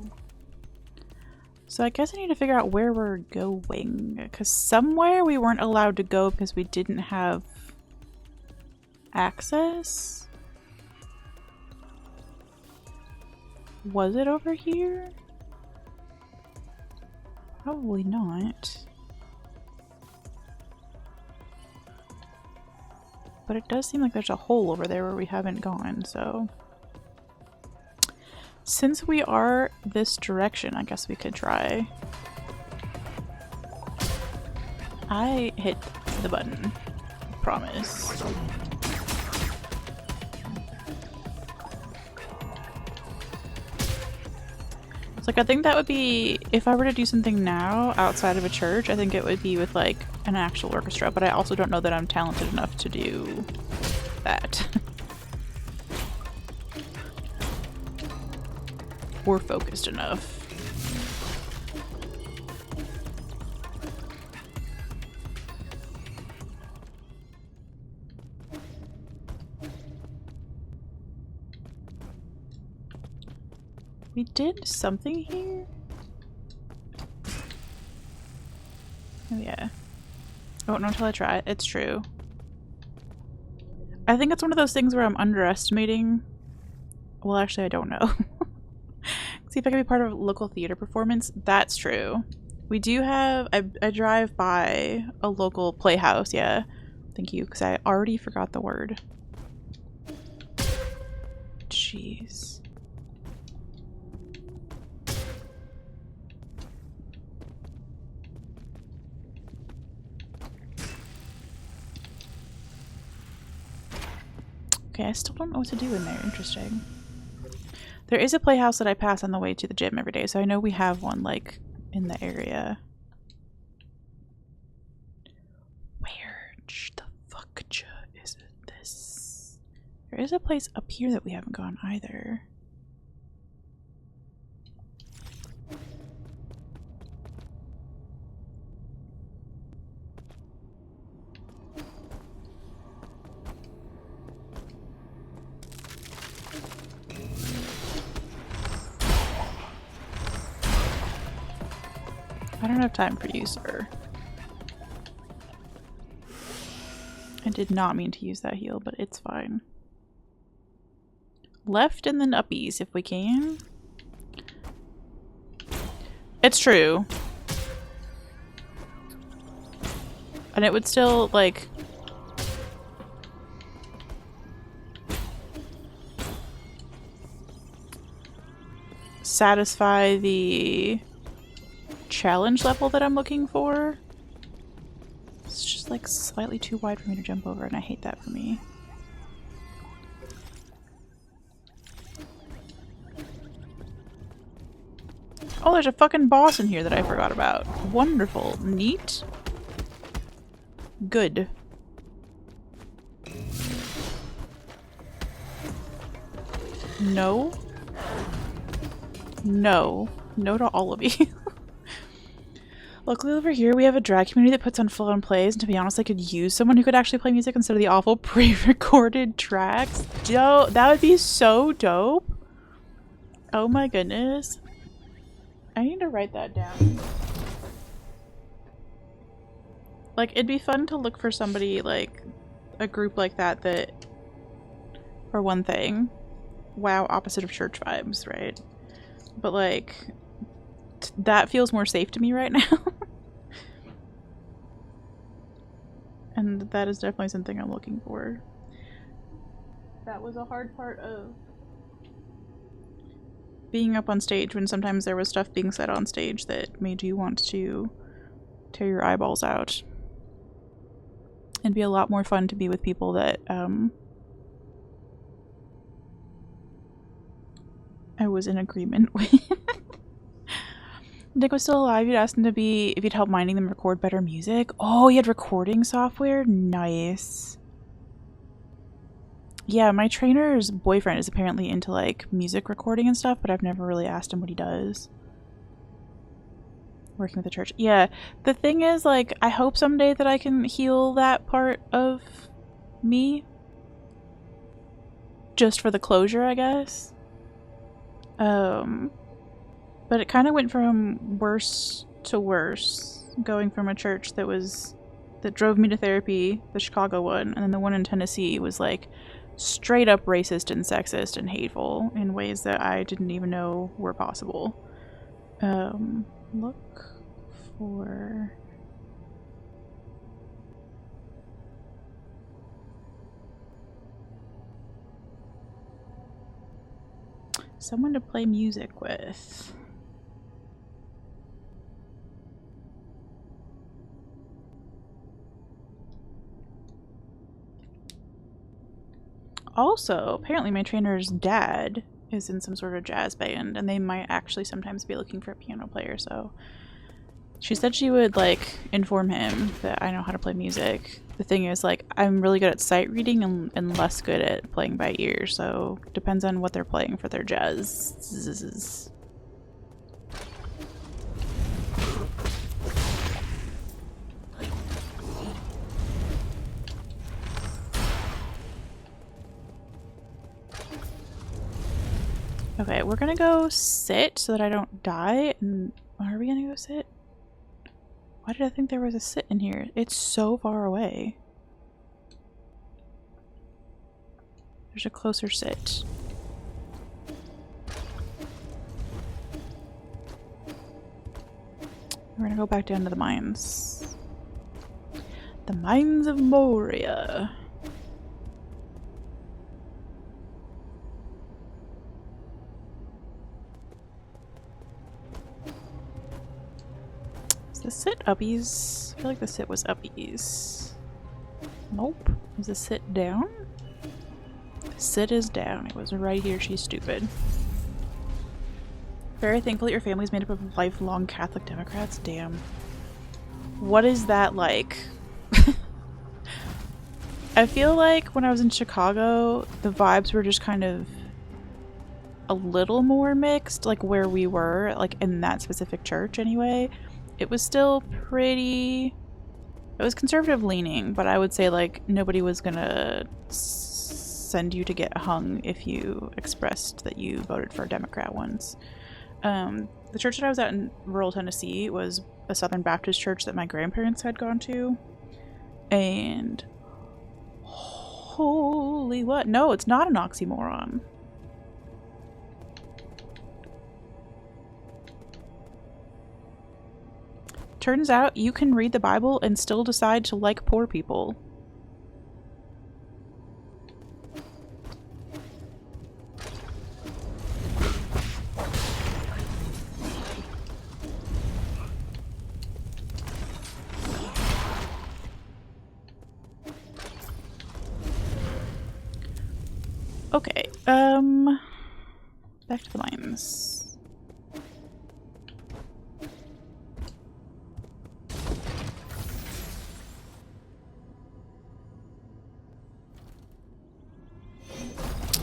So I guess I need to figure out where we're going. Because somewhere we weren't allowed to go because we didn't have access? Was it over here? Probably not. But it does seem like there's a hole over there where we haven't gone, so... Since we are this direction, I guess we could try. I hit the button. Promise. It's like, I think that would be, if I were to do something now outside of a church, I think it would be with like an actual orchestra, but I also don't know that I'm talented enough to do that. Or focused enough. We did something here? Oh yeah. Oh, not until I try it. It's true. I think it's one of those things where I'm underestimating. Well, actually, I don't know. See if I can be part of a local theater performance. That's true. We do have... I drive by a local playhouse, yeah. Thank you, because I already forgot the word. Jeez. Okay, I still don't know what to do in there. Interesting. There is a playhouse that I pass on the way to the gym every day, so I know we have one, like, in the area. Where the fuck is this? There is a place up here that we haven't gone either. I don't have time for you, sir. I did not mean to use that heal, but it's fine. Left and then uppies if we can. It's true. And it would still, like... satisfy the... challenge level that I'm looking for. It's just like slightly too wide for me to jump over, and I hate that for me. Oh, there's a fucking boss in here that I forgot about. Wonderful. Neat. Good. No. No. No to all of you. Luckily over here we have a drag community that puts on full-on plays, and to be honest I could use someone who could actually play music instead of the awful pre-recorded tracks. Dope! That would be so dope! Oh my goodness. I need to write that down. Like, it'd be fun to look for somebody, like, a group like that that, for one thing, wow, opposite of church vibes, right? But like... that feels more safe to me right now. And that is definitely something I'm looking for. That was a hard part of being up on stage, when sometimes there was stuff being said on stage that made you want to tear your eyeballs out. It'd be a lot more fun to be with people that I was in agreement with. Nick was still alive, you'd ask him to be, if you'd help minding them record better music. Oh, he had recording software? Nice. Yeah, my trainer's boyfriend is apparently into like music recording and stuff, but I've never really asked him what he does. Working with the church. Yeah, the thing is, like, I hope someday that I can heal that part of me. Just for the closure, I guess. But it kind of went from worse to worse, going from a church that drove me to therapy, the Chicago one, and then the one in Tennessee was like straight up racist and sexist and hateful in ways that I didn't even know were possible. Look for someone to play music with. Also, apparently my trainer's dad is in some sort of jazz band, and they might actually sometimes be looking for a piano player, so she said she would, like, inform him that I know how to play music. The thing is, like, I'm really good at sight reading and less good at playing by ear, so depends on what they're playing for their jazz. Okay, we're gonna go sit so that I don't die. And are we gonna go sit? Why did I think there was a sit in here? It's so far away. There's a closer sit. We're gonna go back down to the mines. The mines of Moria. The sit uppies? I feel like the sit was uppies. Nope. Is the sit down? The sit is down. It was right here. She's stupid. Very thankful that your family's made up of lifelong Catholic Democrats. Damn. What is that like? I feel like when I was in Chicago, the vibes were just kind of a little more mixed, like where we were, like in that specific church anyway. It was still pretty... It was conservative leaning, but I would say, like, nobody was gonna send you to get hung if you expressed that you voted for a Democrat once. The church that I was at in rural Tennessee was a Southern Baptist church that my grandparents had gone to. And... holy what? No, it's not an oxymoron. Turns out you can read the Bible and still decide to like poor people. Okay, back to the mines.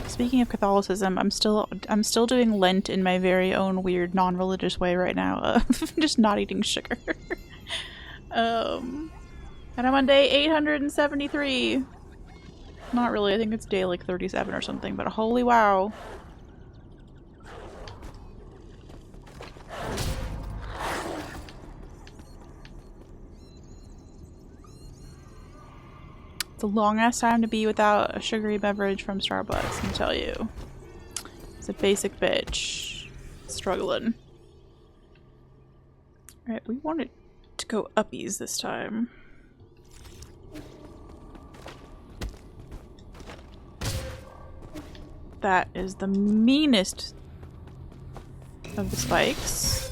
Speaking of Catholicism, I'm still doing Lent in my very own weird non-religious way right now. Just not eating sugar. And I'm on day 873. Not really, I think it's day like 37 or something, but holy wow. It's a long ass time to be without a sugary beverage from Starbucks, let me tell you. It's a basic bitch. Struggling. Alright, we wanted to go uppies this time. That is the meanest of the spikes.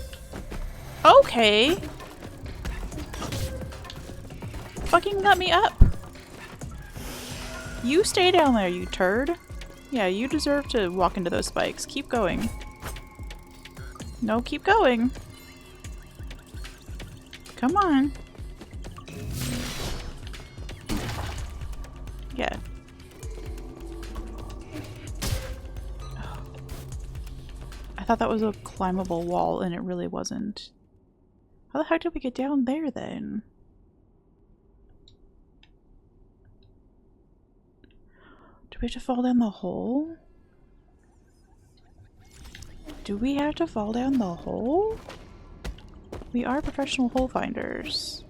Okay! Fucking let me up! You stay down there, you turd. Yeah, you deserve to walk into those spikes. Keep going. No, keep going. Come on. Yeah. I thought that was a climbable wall, and it really wasn't. How the heck did we get down there, then? Do we have to fall down the hole? Do we have to fall down the hole? We are professional hole finders.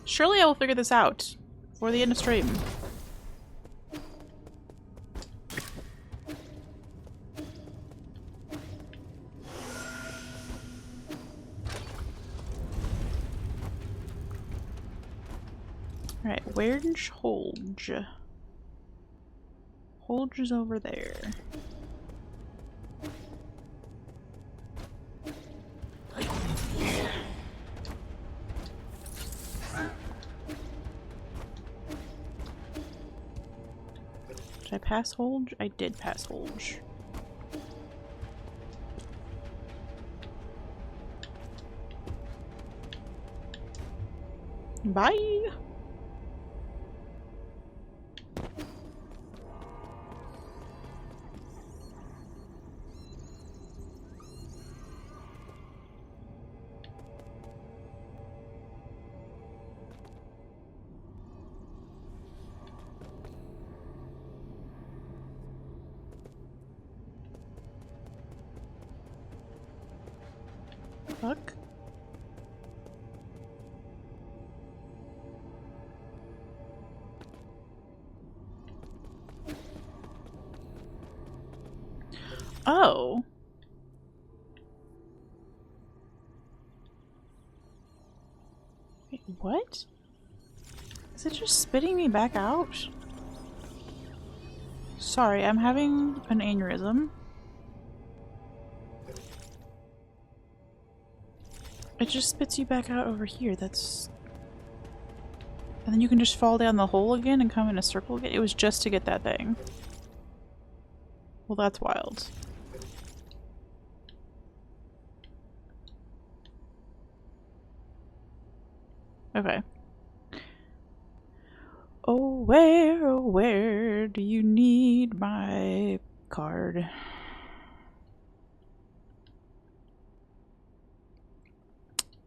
Surely I will figure this out before the end of stream. Alright, where's Holge? Holge is over there. Did I pass Holge? I did pass Holge. Bye! Fuck. Oh. Wait, what? Is it just spitting me back out? Sorry, I'm having an aneurysm. It just spits you back out over here. That's... And then you can just fall down the hole again and come in a circle again? It was just to get that thing. Well, that's wild. Okay. Oh, where do you need my card?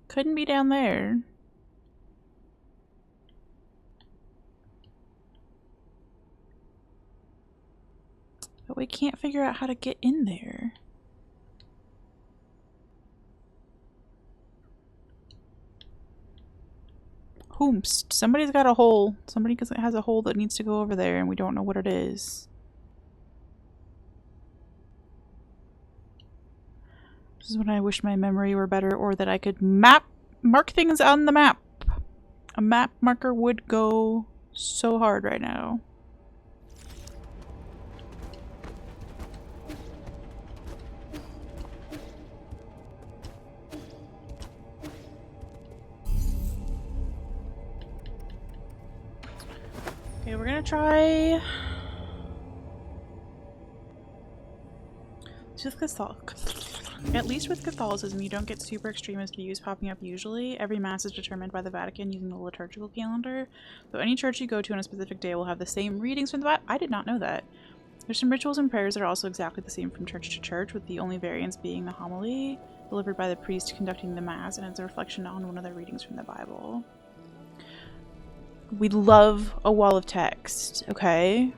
Couldn't be down there. But we can't figure out how to get in there. Hoomst. Somebody's got a hole. Somebody has a hole that needs to go over there and we don't know what it is. This is when I wish my memory were better or that I could mark things on the map. A map marker would go so hard right now. Okay, we're gonna try... At least with Catholicism, you don't get super extremist views popping up usually. Every mass is determined by the Vatican using the liturgical calendar. So any church you go to on a specific day will have the same readings from the Bible. I did not know that. There's some rituals and prayers that are also exactly the same from church to church, with the only variance being the homily delivered by the priest conducting the mass, and it's a reflection on one of the readings from the Bible. We love a wall of text, okay?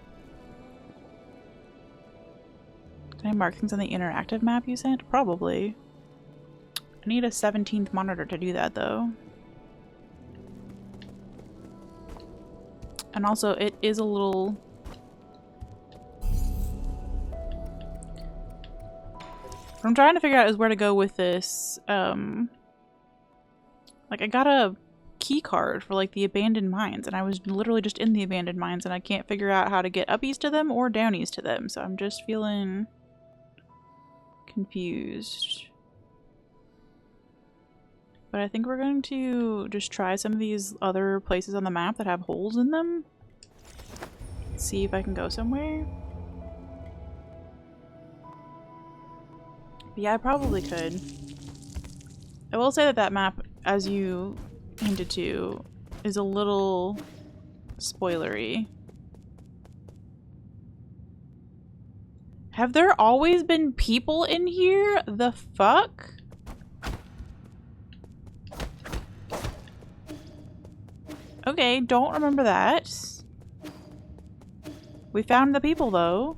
Can I mark things on the interactive map you sent? Probably. I need a 17th monitor to do that, though. And also, it is a little... What I'm trying to figure out is where to go with this. Like, I got a key card for, like, the abandoned mines, and I was literally just in the abandoned mines, and I can't figure out how to get up east of them or down east of them, so I'm just feeling... confused. But I think we're going to just try some of these other places on the map that have holes in them. See if I can go somewhere. But yeah, I probably could. I will say that that map, as you hinted to, is a little spoilery. Have there always been people in here? The fuck? Okay, don't remember that. We found the people though.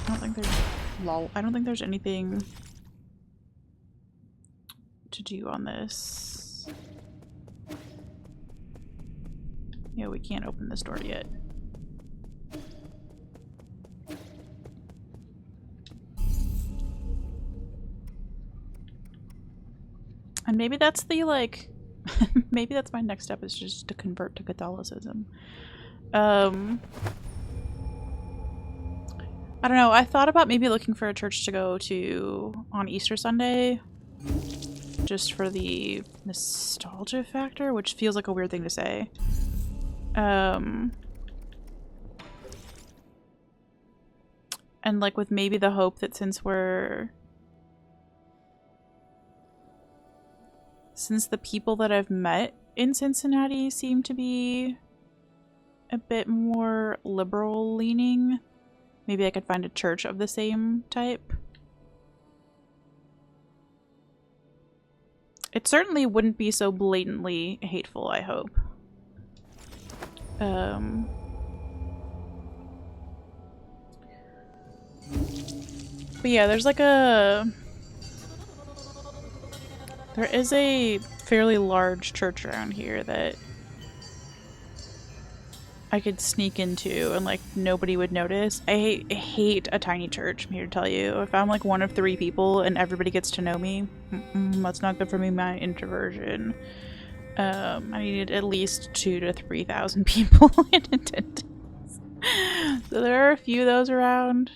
I don't think there's... lol. I don't think there's anything to do on this. Yeah, we can't open this door yet. And maybe that's the, like... maybe that's my next step, is just to convert to Catholicism. I don't know, I thought about maybe looking for a church to go to on Easter Sunday. Just for the nostalgia factor, which feels like a weird thing to say. And like with maybe the hope that since the people that I've met in Cincinnati seem to be a bit more liberal leaning, maybe I could find a church of the same type. It certainly wouldn't be so blatantly hateful, I hope. But yeah, there's like there is a fairly large church around here that I could sneak into and like nobody would notice. I hate a tiny church, I'm here to tell you. If I'm like one of 3 people and everybody gets to know me, that's not good for me, my introversion. I needed at least 2,000 to 3,000 people in attendance. So there are a few of those around.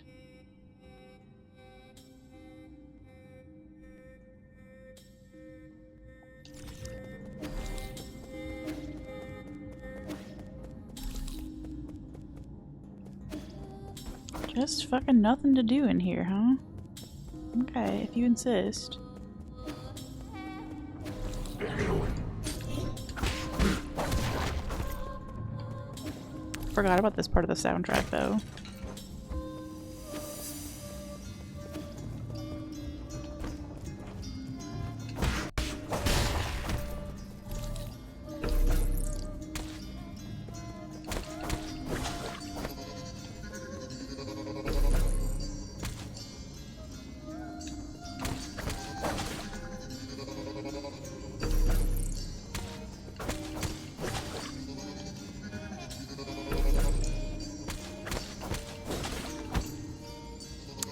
Just fucking nothing to do in here, huh? Okay, if you insist. Forgot about this part of the soundtrack, though.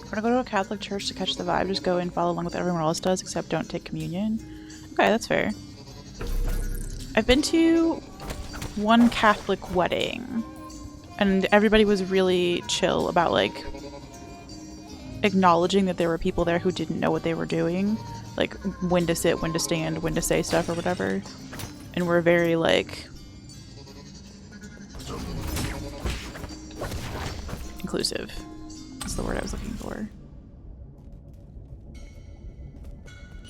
If we're gonna go to a Catholic church to catch the vibe, just go and follow along with everyone else does, except don't take communion. Okay, that's fair. I've been to one Catholic wedding, and everybody was really chill about, like, acknowledging that there were people there who didn't know what they were doing. Like, when to sit, when to stand, when to say stuff or whatever. And we're very, like, inclusive. That's the word I was looking for.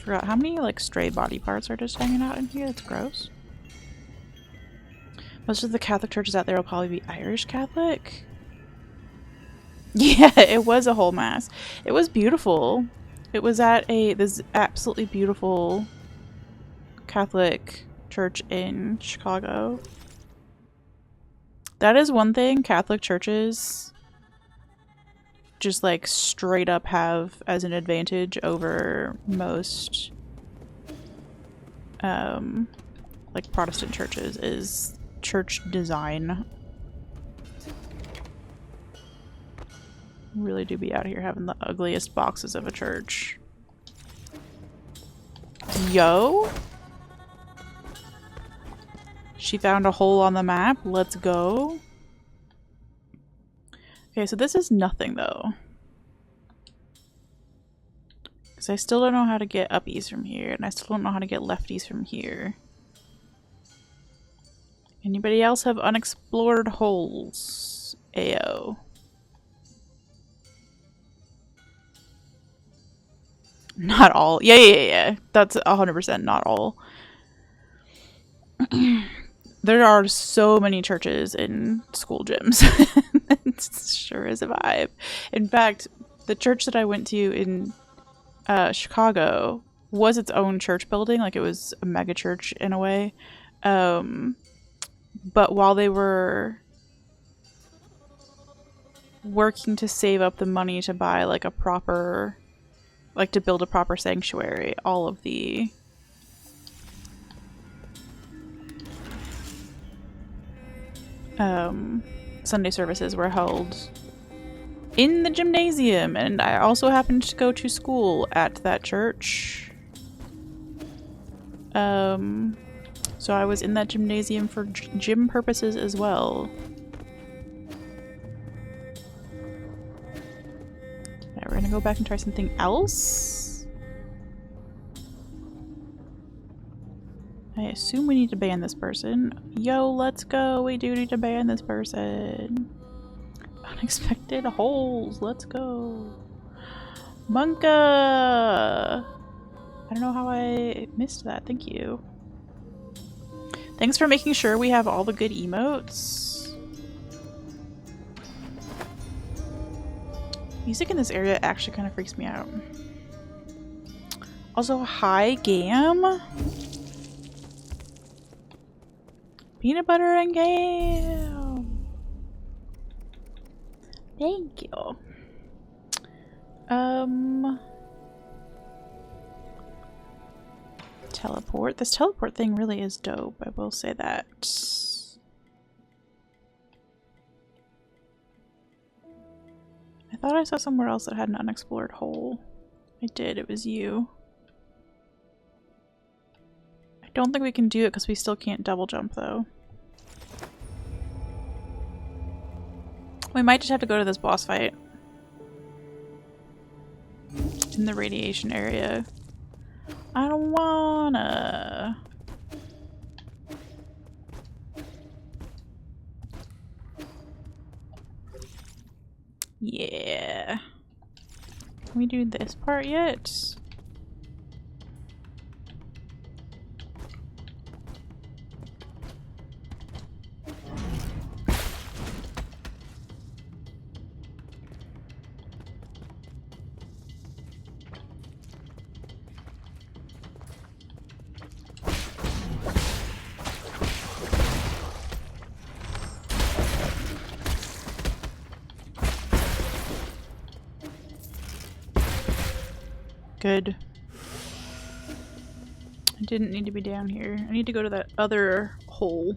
Forgot how many, like, stray body parts are just hanging out in here. That's gross. Most of the Catholic churches out there will probably be Irish Catholic. Yeah, it was a whole mass. It was beautiful. It was at this absolutely beautiful Catholic church in Chicago. That is one thing Catholic churches just like straight up have as an advantage over most like Protestant churches is church design. Really do be out here having the ugliest boxes of a church. Yo! She found a hole on the map. Let's go. Okay, so this is nothing though. Because I still don't know how to get uppies from here, and I still don't know how to get lefties from here. Anybody else have unexplored holes? Ayo. Not all. Yeah. That's 100% not all. There are so many churches in school gyms. It sure is a vibe. In fact, the church that I went to in Chicago was its own church building. Like, it was a mega church in a way. But while they were working to save up the money to buy like a proper, like to build a proper sanctuary, all of the Sunday services were held in the gymnasium, and I also happened to go to school at that church. So I was in that gymnasium for gym purposes as well. Yeah, we're gonna go back and try something else. I assume we need to ban this person. Yo, let's go. We do need to ban this person. Unexpected holes. Let's go. Monka! I don't know how I missed that. Thank you. Thanks for making sure we have all the good emotes. Music in this area actually kind of freaks me out. Also, hi, Gam. Peanut butter and Gam. Thank you. Teleport. This teleport thing really is dope. I will say that. I thought I saw somewhere else that had an unexplored hole. I did. It was you. I don't think we can do it because we still can't double jump though. We might just have to go to this boss fight in the radiation area. I don't wanna. Yeah. Can we do this part yet? Good. I didn't need to be down here. I need to go to that other hole.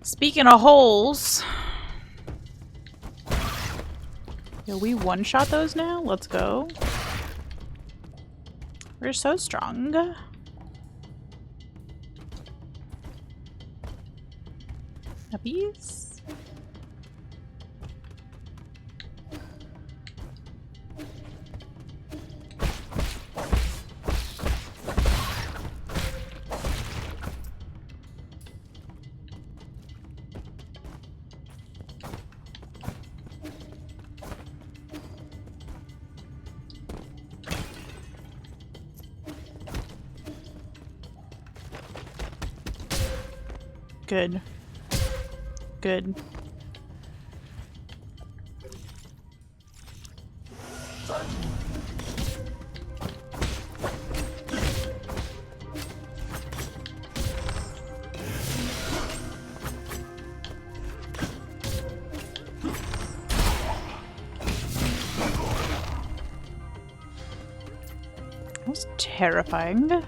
Speaking of holes. Yo, we one-shot those now? Let's go. We're so strong. Puppies? Good. Good. That was terrifying.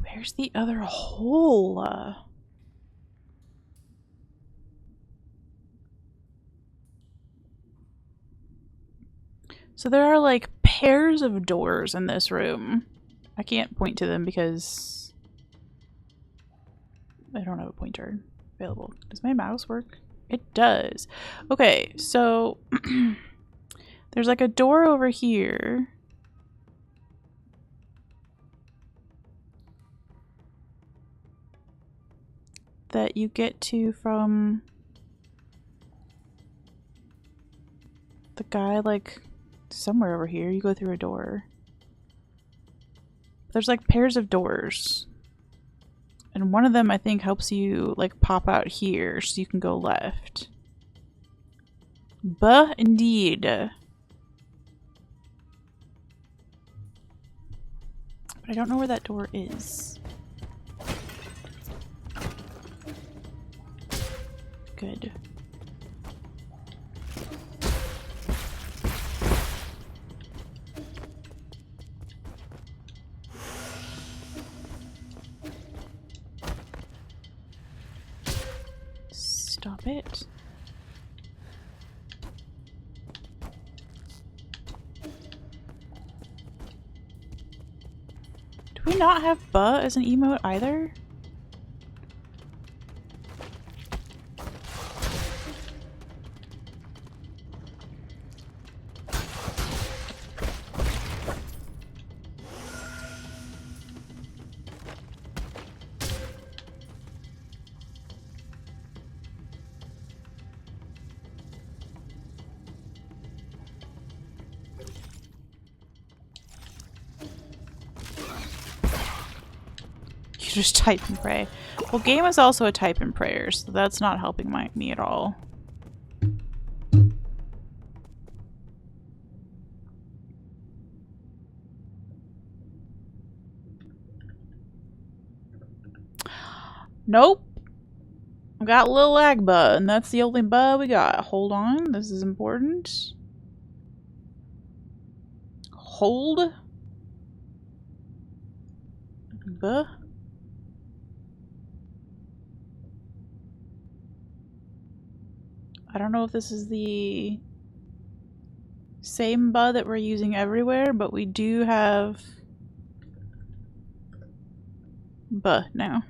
Where's the other hole? So there are like pairs of doors in this room. I can't point to them because I don't have a pointer available. Does my mouse work? It does. Okay, so there's like a door over here. That you get to from the guy, like, somewhere over here. You go through a door. There's, like, pairs of doors. And one of them, I think, helps you, like, pop out here so you can go left. But indeed. But I don't know where that door is. Good. Stop it. Do we not have "buh" as an emote either? You just type and pray. Well, game is also a type and prayer, so that's not helping me at all. Nope. We got a little lag buh, and that's the only buh we got. Hold on, this is important. Hold. Buh. I don't know if this is the same buh that we're using everywhere, but we do have buh now.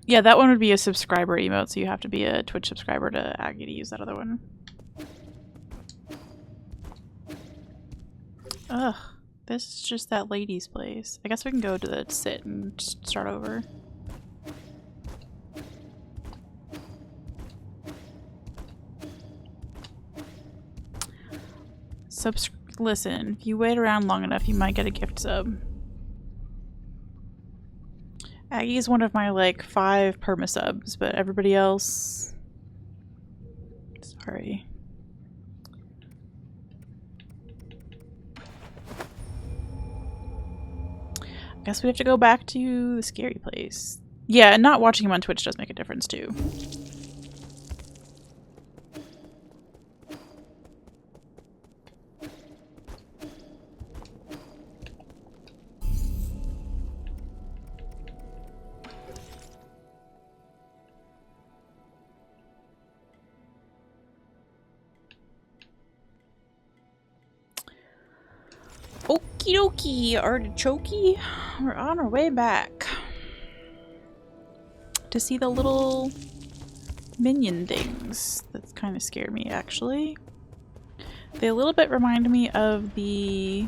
Yeah, that one would be a subscriber emote, so you have to be a Twitch subscriber to Aggie to use that other one. Ugh, this is just that lady's place. I guess we can go to the sit and just start over. Listen, if you wait around long enough, you might get a gift sub. Aggie is one of my, like, 5 perma-subs, but everybody else... Sorry. Guess we have to go back to the scary place. Yeah, and not watching him on Twitch does make a difference, too. Okie dokie, artichokey. We're on our way back to see the little minion things. That kind of scared me, actually. They a little bit remind me of the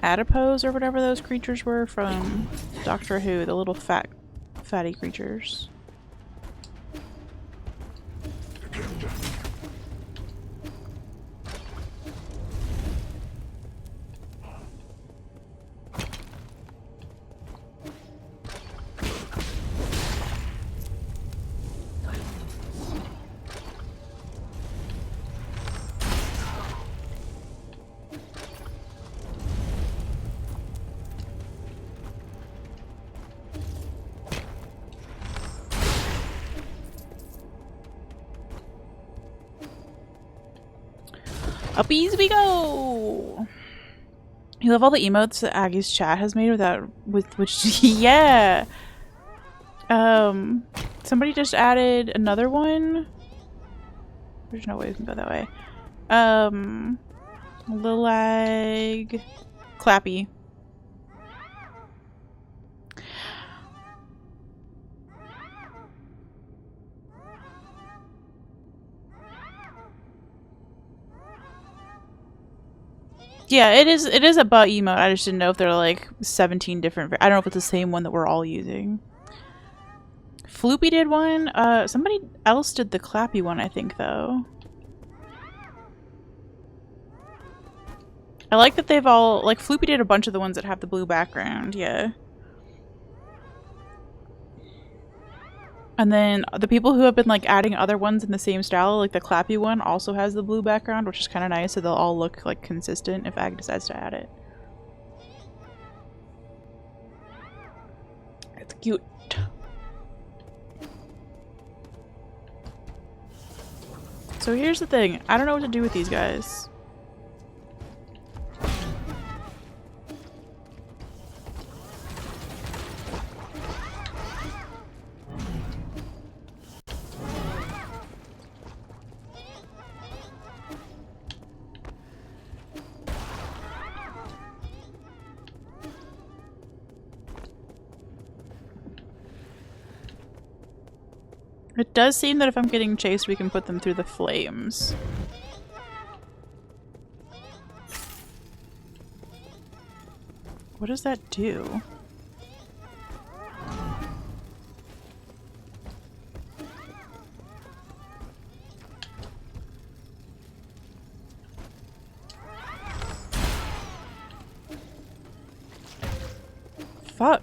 adipose or whatever those creatures were from Doctor Who, the little fatty creatures. Uppies we go! You love all the emotes that Aggie's chat has made which yeah! Somebody just added another one. There's no way we can go that way. Lilag Clappy. Yeah, it is a butt emote. I just didn't know if there are like 17 different. I don't know if it's the same one that we're all using. Floopy did one. Somebody else did the clappy one, I think, though. I like that they've all, like, Floopy did a bunch of the ones that have the blue background, yeah. And then the people who have been, like, adding other ones in the same style, like the clappy one also has the blue background, which is kind of nice, so they'll all look, like, consistent if Ag decides to add it. It's cute. So here's the thing. I don't know what to do with these guys. It does seem that if I'm getting chased, we can put them through the flames. What does that do? Fuck.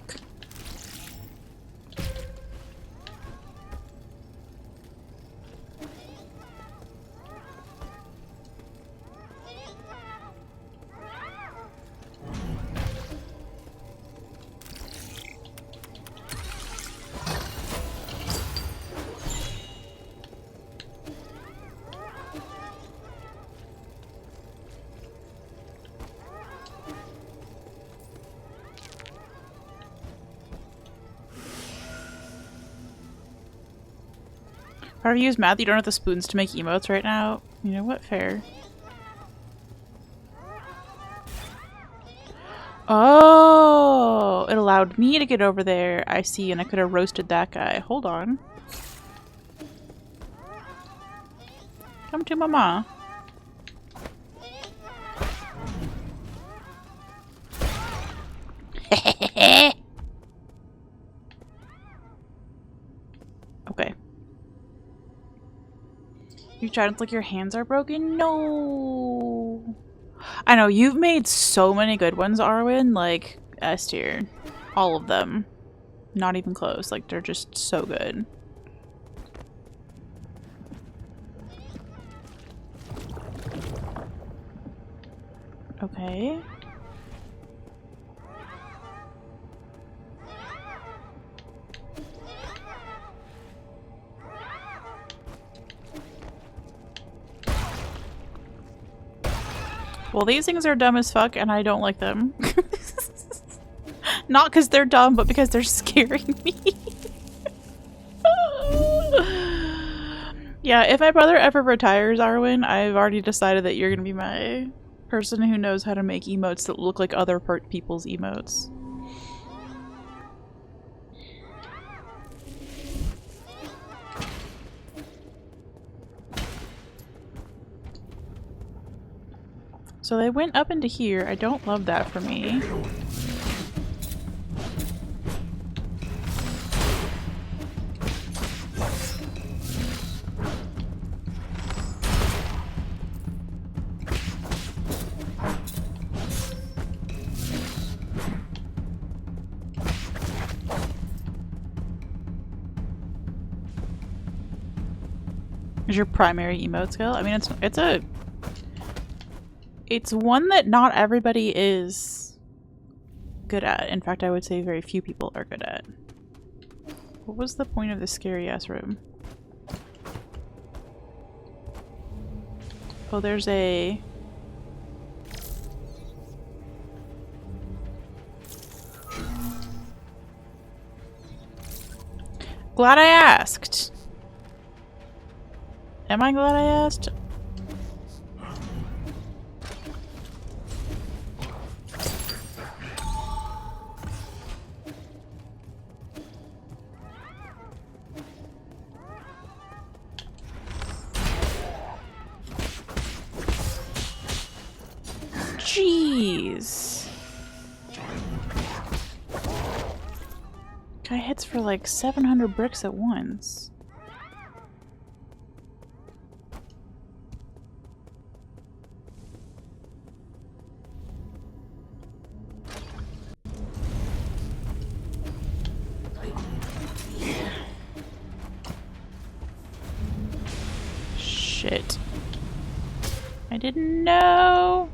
However you use math, you don't have the spoons to make emotes right now. You know what? Fair. Oh! It allowed me to get over there. I see, and I could have roasted that guy. Hold on. Come to mama. Okay. You tried to like your hands are broken? No. I know, you've made so many good ones, Arwen. Like, S tier. All of them. Not even close. Like, they're just so good. Okay. Well, these things are dumb as fuck, and I don't like them. Not because they're dumb, but because they're scaring me. Yeah, if my brother ever retires, Arwen, I've already decided that you're gonna be my person who knows how to make emotes that look like other people's emotes. So they went up into here. I don't love that for me. Is your primary emote skill? I mean, it's one that not everybody is good at. In fact, I would say very few people are good at. What was the point of this scary ass room? Oh, there's a... Glad I asked. Am I glad I asked? hits for like 700 bricks at once. Shit. I didn't know.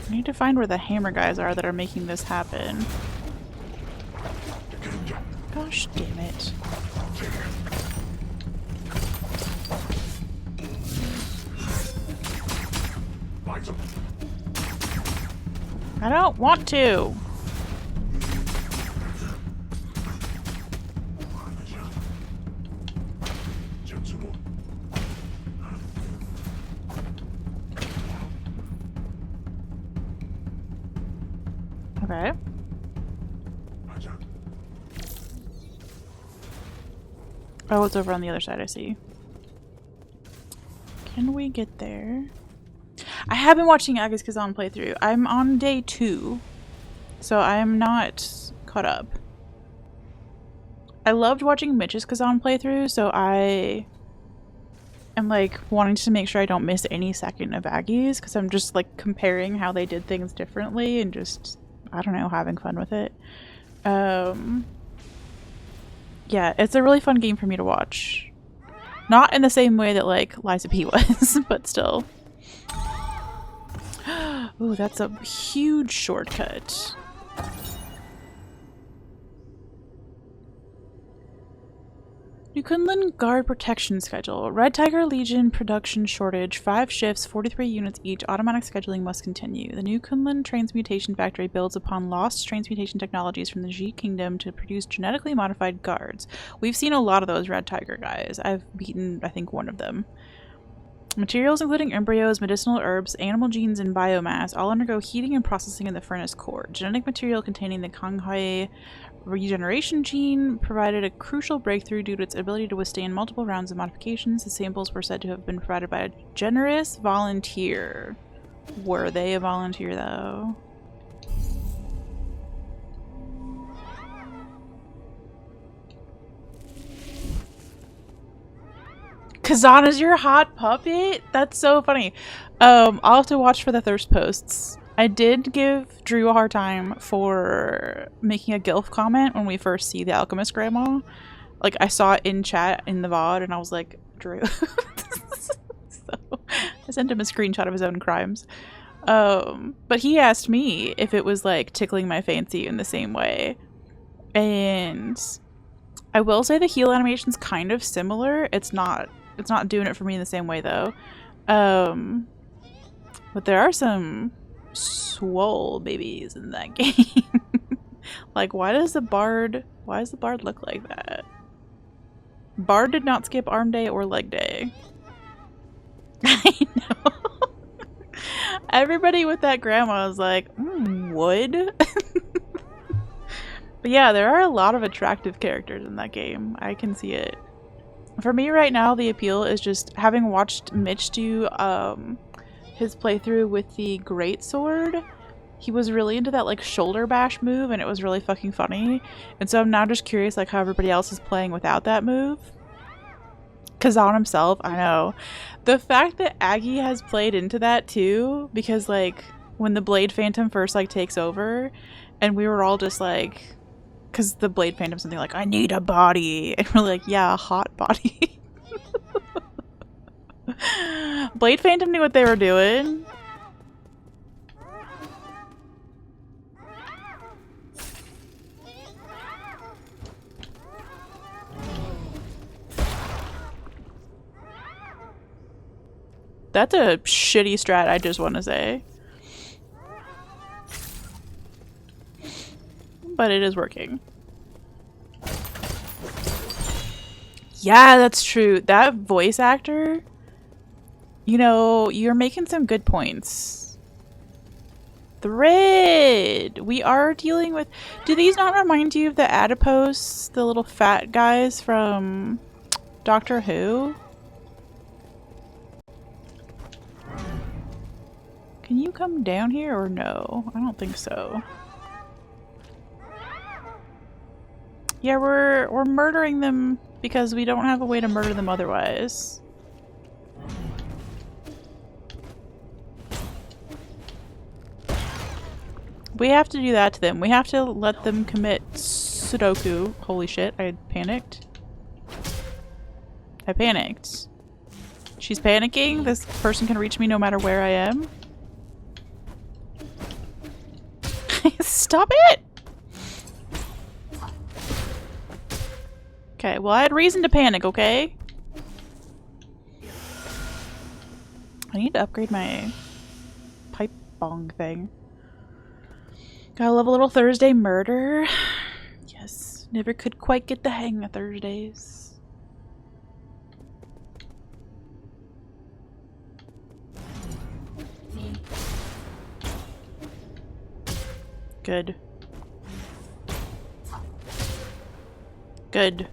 I need to find where the hammer guys are that are making this happen. Gosh damn it. I don't want to. Okay. Oh, it's over on the other side, I see. Can we get there? I have been watching Aga's Kazan playthrough. I'm on day 2, so I am not caught up. I loved watching Mitch's Kazan playthrough, so I am like wanting to make sure I don't miss any second of Aggie's, because I'm just like comparing how they did things differently and just, I don't know, having fun with it. Yeah, it's a really fun game for me to watch. Not in the same way that like Liza P was, but still. Ooh, that's a huge shortcut. New Kunlun Guard Protection Schedule. Red Tiger Legion production shortage. 5 shifts, 43 units each. Automatic scheduling must continue. The New Kunlun Transmutation Factory builds upon lost transmutation technologies from the Ji Kingdom to produce genetically modified guards. We've seen a lot of those Red Tiger guys. I've beaten, I think, one of them. Materials including embryos, medicinal herbs, animal genes, and biomass all undergo heating and processing in the furnace core. Genetic material containing the Kanghae regeneration gene provided a crucial breakthrough due to its ability to withstand multiple rounds of modifications. The samples were said to have been provided by a generous volunteer. Were they a volunteer, though? Kazan is your hot puppet? That's so funny. I'll have to watch for the thirst posts. I did give Drew a hard time for making a GILF comment when we first see the alchemist grandma. Like, I saw it in chat in the VOD and I was like, Drew. So I sent him a screenshot of his own crimes. But he asked me if it was like tickling my fancy in the same way. And I will say the heal animation's kind of similar. It's not doing it for me in the same way though. But there are some swole babies in that game. Like, why does the bard look like that? Bard did not skip arm day or leg day. I know. Everybody with that grandma is like, wood. But yeah, there are a lot of attractive characters in that game. I can see it. For me right now, the appeal is just having watched Mitch do his playthrough with the greatsword. He was really into that like shoulder bash move and it was really fucking funny. And so I'm now just curious like how everybody else is playing without that move. Kazan himself, I know. The fact that Aggie has played into that too, because like when the Blade Phantom first like takes over and we were all just like, because the Blade Phantom's something like, I need a body. And we're like, yeah, a hot body. Blade Phantom knew what they were doing. That's a shitty strat, I just want to say. But it is working. Yeah, that's true. That voice actor, you know, you're making some good points. Thread! We are dealing with... Do these not remind you of the adipose, the little fat guys from Doctor Who? Can you come down here or no? I don't think so. Yeah, we're murdering them because we don't have a way to murder them otherwise. We have to do that to them. We have to let them commit Sudoku. Holy shit, I panicked. I panicked. She's panicking? This person can reach me no matter where I am? Stop it! Okay, well I had reason to panic, okay? I need to upgrade my pipe bong thing. Gotta love a little Thursday murder. Yes, never could quite get the hang of Thursdays. Good. Good.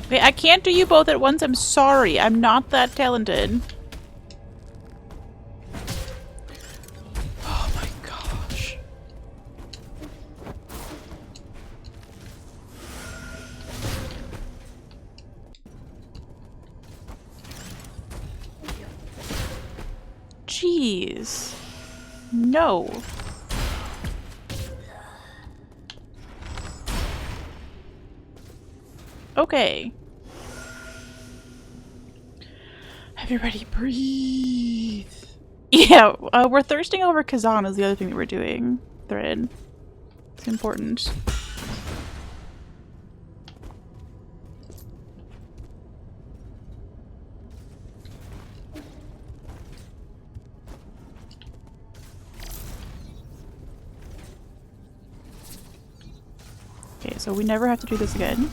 Okay, I can't do you both at once. I'm sorry. I'm not that talented. Oh my gosh. Jeez. No. Okay. Everybody breathe. Yeah, we're thirsting over Kazan is the other thing that we're doing. Thread. It's important. Okay, so we never have to do this again.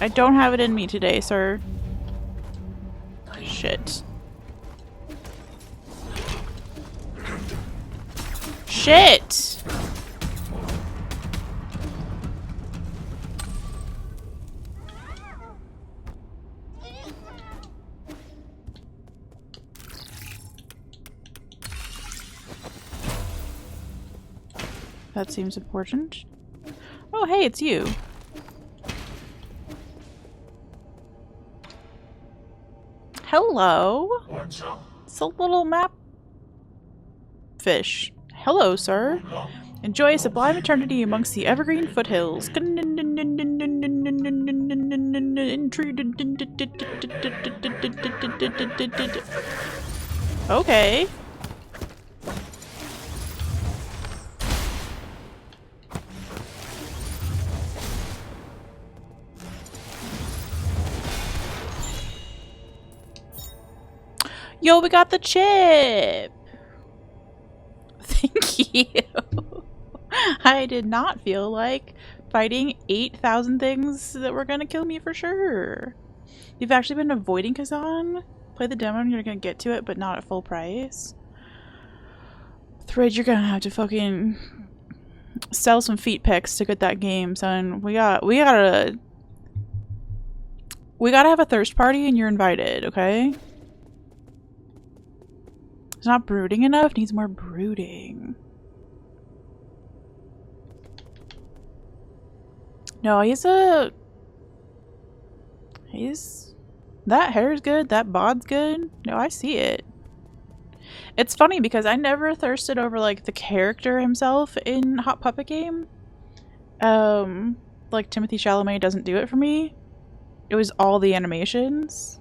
I don't have it in me today, sir. Shit. Shit! That seems important. Oh, hey, it's you. Hello. It's a little map fish. Hello, sir. Enjoy a sublime eternity amongst the evergreen foothills. Okay. Yo, we got the chip! Thank you! I did not feel like fighting 8,000 things that were gonna kill me for sure. You've actually been avoiding Kazan? Play the demo and you're gonna get to it, but not at full price. Thread, you're gonna have to fucking sell some feet pics to get that game, son. We gotta have a thirst party and you're invited, okay? It's not brooding enough, needs more brooding. No, that hair's good, that bod's good. No, I see it. It's funny because I never thirsted over like the character himself in Hot Puppet Game. Like Timothée Chalamet doesn't do it for me. It was all the animations.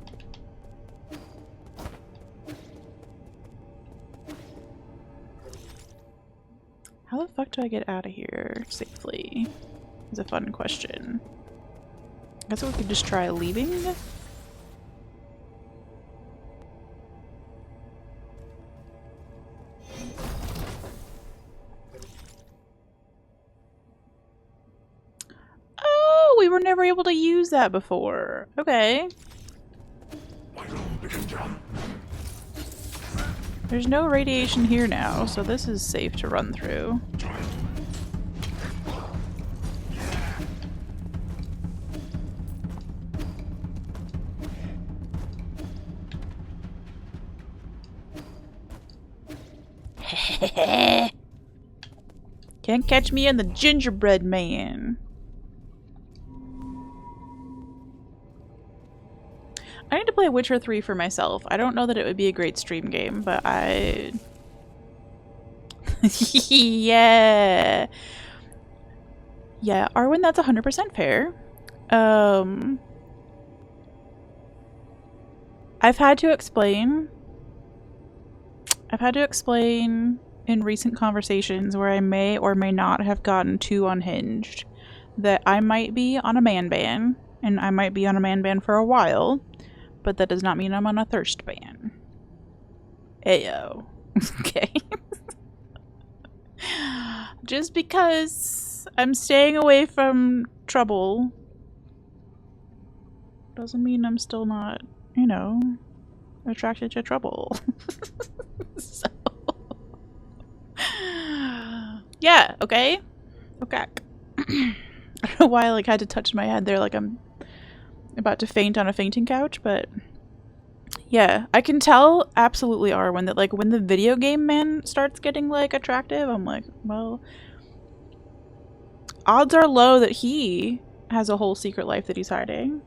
How the fuck do I get out of here safely? is a fun question. I guess we could just try leaving. Oh, we were never able to use that before. Okay. There's no radiation here now, so this is safe to run through. Can't catch me in the gingerbread man. I need to play Witcher 3 for myself. I don't know that it would be a great stream game, but I... Yeah! Yeah, Arwen, that's 100% fair. I've had to explain in recent conversations where I may or may not have gotten too unhinged that I might be on a man ban, and I might be on a man ban for a while, but that does not mean I'm on a thirst ban. Ayo. Okay. Just because I'm staying away from trouble doesn't mean I'm still not, you know, attracted to trouble. So... Yeah, okay? Okay. I don't know why I like had to touch my head there like I'm about to faint on a fainting couch, but yeah, I can tell absolutely Arwen that like when the video game man starts getting like attractive, I'm like, well, odds are low that he has a whole secret life that he's hiding.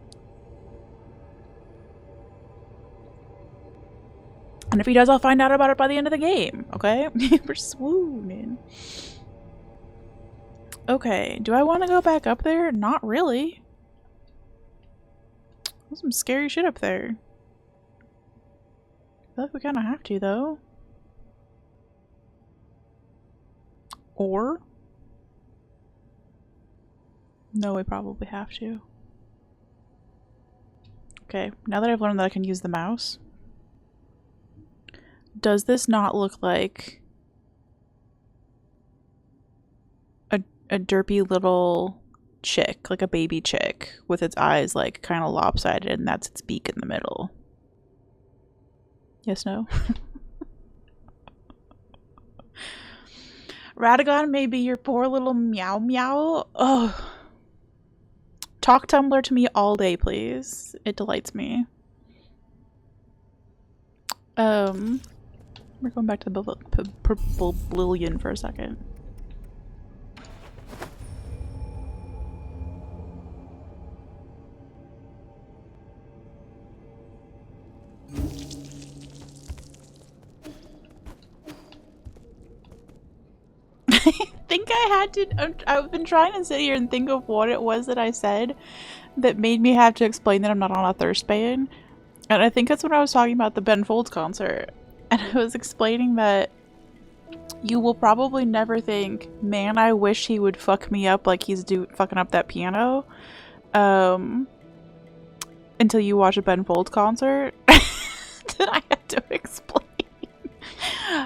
And if he does, I'll find out about it by the end of the game, okay? We're swooning. Okay, do I want to go back up there? Not really. There's some scary shit up there. I feel like we kind of have to, though. Or... no, we probably have to. Okay, now that I've learned that I can use the mouse... does this not look like a derpy little chick, like a baby chick, with its eyes like kind of lopsided and that's its beak in the middle? Yes, no? Radagon may be your poor little meow meow. Oh. Talk Tumblr to me all day, please. It delights me. We're going back to the purple Lillian for a second. I think I had to... I've been trying to sit here and think of what it was that I said that made me have to explain that I'm not on a thirst ban. And I think that's when I was talking about the Ben Folds concert. And I was explaining that you will probably never think, man, I wish he would fuck me up like he's fucking up that piano. Until you watch a Ben Folds concert. Then I had to explain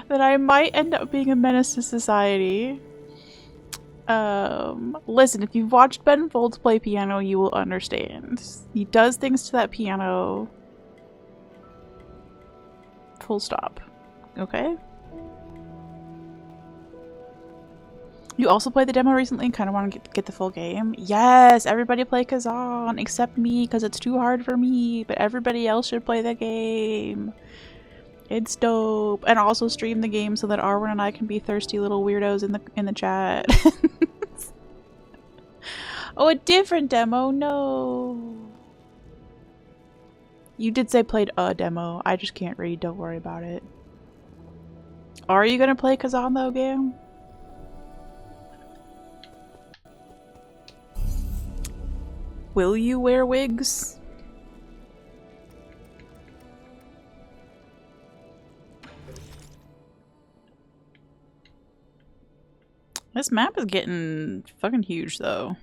that I might end up being a menace to society. Listen, if you've watched Ben Folds play piano, you will understand. He does things to that piano. Full stop. Okay? You also played the demo recently and kind of want to get the full game? Yes! Everybody play Kazan except me because it's too hard for me, but everybody else should play the game. It's dope. And also stream the game so that Arwen and I can be thirsty little weirdos in the chat. Oh, a different demo? No. You did say played a demo. I just can't read. Don't worry about it. Are you gonna play Kazan though, game? Will you wear wigs? This map is getting fucking huge though.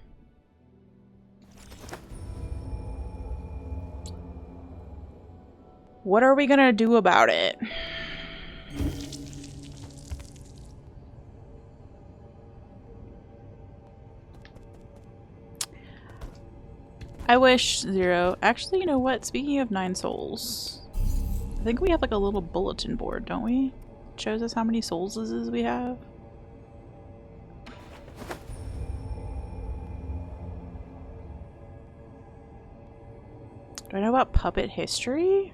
What are we gonna do about it? I wish Zero. Actually, you know what? Speaking of 9 souls, I think we have like a little bulletin board, don't we? It shows us how many souls we have. Do I know about puppet history?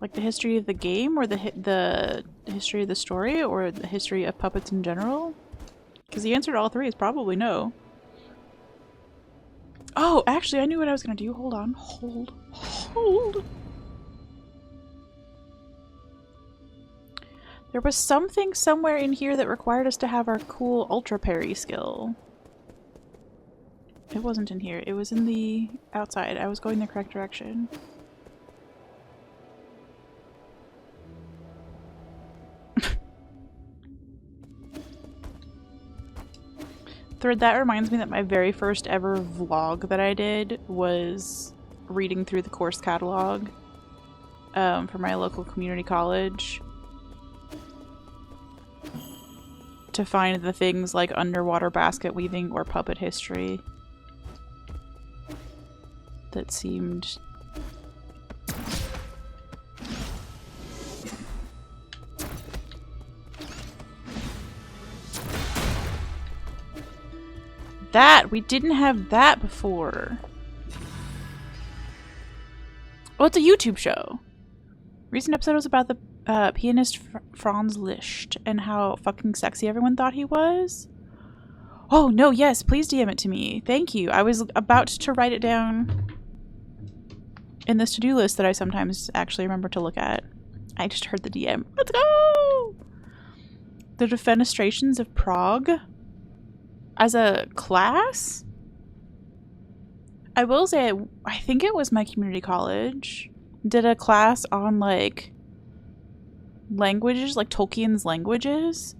Like the history of the game, or the history of the story, or the history of puppets in general? Because the answer to all 3 is probably no. Oh, actually, I knew what I was gonna do. Hold on. Hold. There was something somewhere in here that required us to have our cool ultra parry skill. It wasn't in here. It was in the outside. I was going the correct direction. Thread, that reminds me that my very first ever vlog that I did was reading through the course catalog for my local community college to find the things like underwater basket weaving or puppet history that seemed that we didn't have that before. Oh, it's a YouTube show. Recent episode was about the pianist Franz Liszt and how fucking sexy everyone thought he was. Oh no, yes, please DM it to me. Thank you. I was about to write it down in this to-do list that I sometimes actually remember to look at. I just heard the DM. Let's go! The Defenestrations of Prague as a class? I will say, I think it was my community college did a class on like languages, like Tolkien's languages.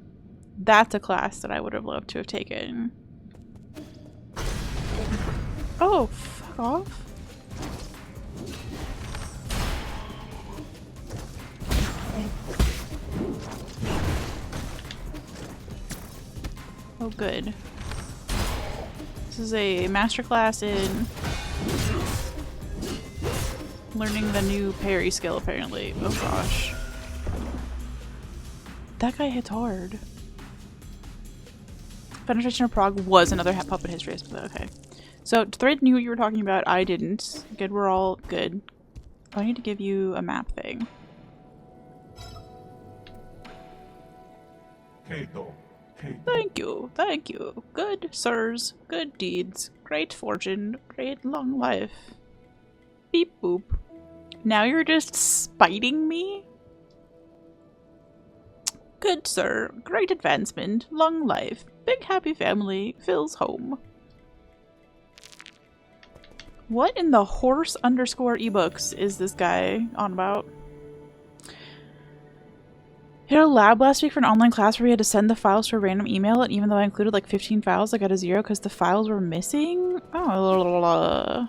That's a class that I would have loved to have taken. Oh, fuck off. Oh, good. This is a masterclass in learning the new parry skill, apparently. Oh gosh. That guy hits hard. Penetration of Prague was another puppet history, but okay. So, Thread knew what you were talking about. I didn't. Good, we're all good. I need to give you a map thing. Thank you, thank you. Good sirs, good deeds, great fortune, great long life. Beep boop. Now you're just spiting me? Good sir, great advancement, long life, big happy family, fills home. What in the horse underscore ebooks is this guy on about? I had a lab last week for an online class where we had to send the files to a random email, and even though I included like 15 files, I got a 0 because the files were missing? Oh,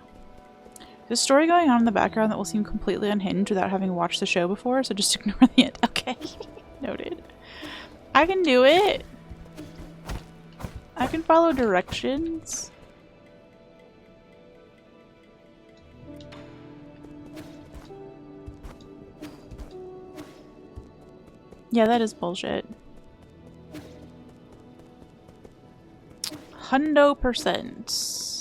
there's a story going on in the background that will seem completely unhinged without having watched the show before, so just ignore the end. Okay. Noted. I can do it. I can follow directions. Yeah, that is bullshit. 100%.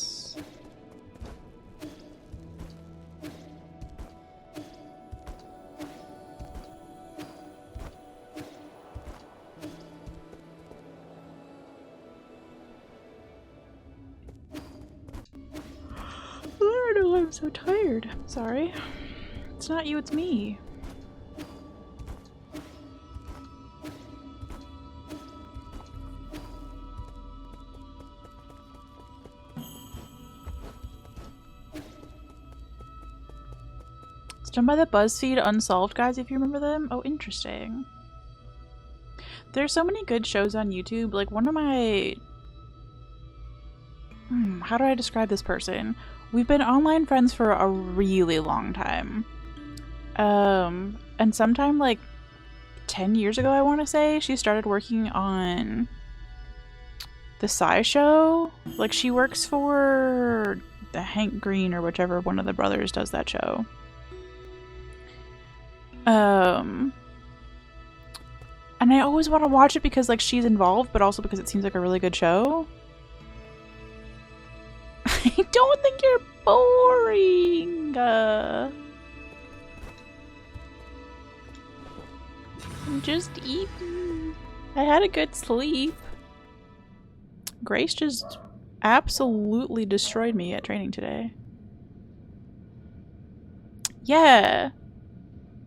I don't know, I'm so tired. Sorry. It's not you, it's me. Done by the BuzzFeed Unsolved guys, if you remember them. Oh, interesting. There's so many good shows on YouTube. Like, one of my... How do I describe this person? We've been online friends for a really long time. And sometime like 10 years ago, I want to say, she started working on the Sci Show. Like, she works for the Hank Green or whichever one of the brothers does that show. And I always want to watch it because, like, she's involved, but also because it seems like a really good show. I don't think you're boring. I'm just eating. I had a good sleep. Grace just absolutely destroyed me at training today. Yeah.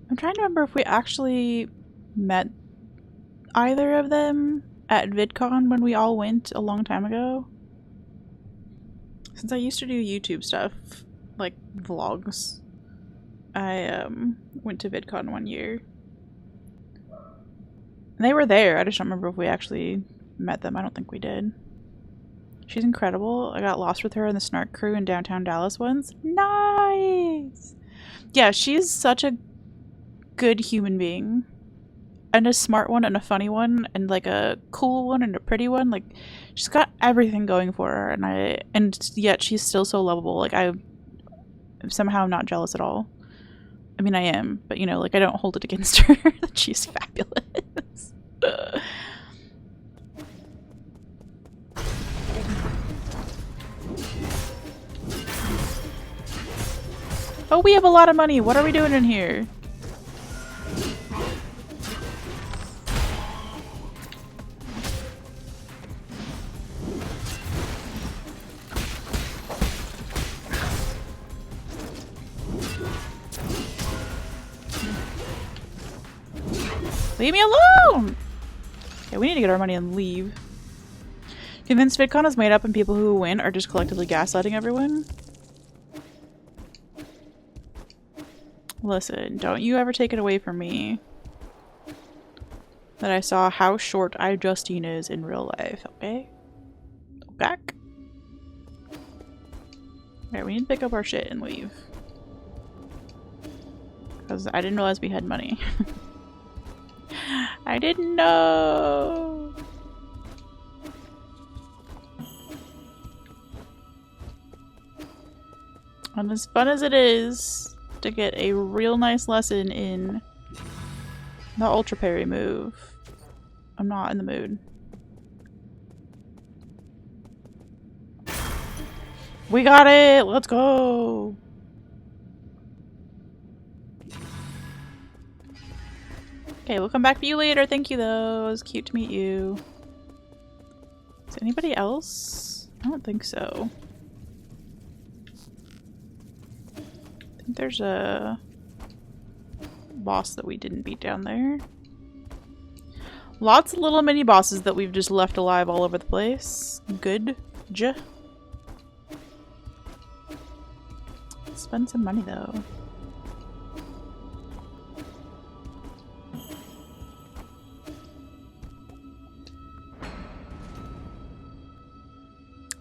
I'm trying to remember if we actually met either of them at VidCon when we all went a long time ago. Since I used to do YouTube stuff, like vlogs, I went to VidCon one year. And they were there, I just don't remember if we actually met them. I don't think we did. She's incredible. I got lost with her in the Snark crew in downtown Dallas once. Nice! Yeah, she's such a good human being. And a smart one and a funny one and like a cool one and a pretty one. Like, she's got everything going for her, and yet she's still so lovable. Like, I'm somehow not jealous at all. I mean, I am, but you know, like, I don't hold it against her that she's fabulous. Oh, we have a lot of money. What are we doing in here? Leave me alone! Okay, we need to get our money and leave. Convinced VidCon is made up and people who win are just collectively gaslighting everyone? Listen, don't you ever take it away from me that I saw how short Justine is in real life, okay? Back. Alright, we need to pick up our shit and leave. Because I didn't realize we had money. I didn't know! And as fun as it is to get a real nice lesson in the ultra parry move, I'm not in the mood. We got it! Let's go! Okay, we'll come back for you later. Thank you though. It was cute to meet you. Is anybody else? I don't think so. I think there's a boss that we didn't beat down there. Lots of little mini bosses that we've just left alive all over the place. Good. Spend some money though.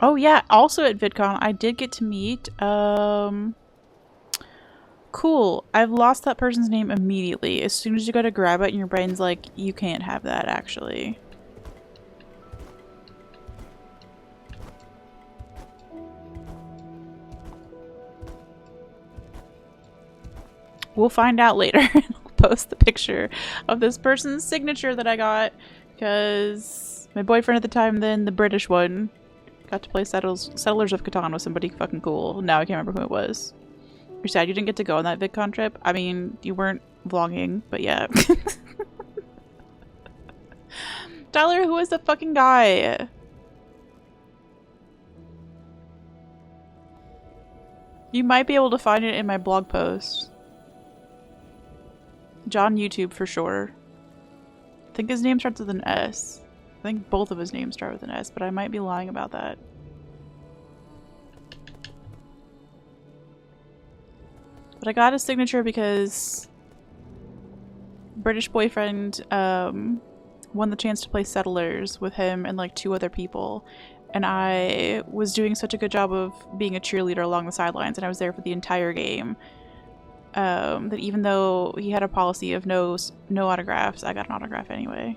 Oh yeah, also at VidCon I did get to meet cool. I've lost that person's name immediately. As soon as you go to grab it and your brain's like, you can't have that actually. We'll find out later. I'll post the picture of this person's signature that I got because my boyfriend at the time, then the British one, got to play Settlers of Catan with somebody fucking cool. Now I can't remember who it was. You're sad you didn't get to go on that VidCon trip? I mean, you weren't vlogging, but yeah. Tyler, who is the fucking guy? You might be able to find it in my blog post. John YouTube for sure. I think his name starts with an S. I think both of his names start with an S, but I might be lying about that. But I got his signature because British boyfriend won the chance to play Settlers with him and like 2 other people. And I was doing such a good job of being a cheerleader along the sidelines, and I was there for the entire game, that even though he had a policy of no autographs, I got an autograph anyway.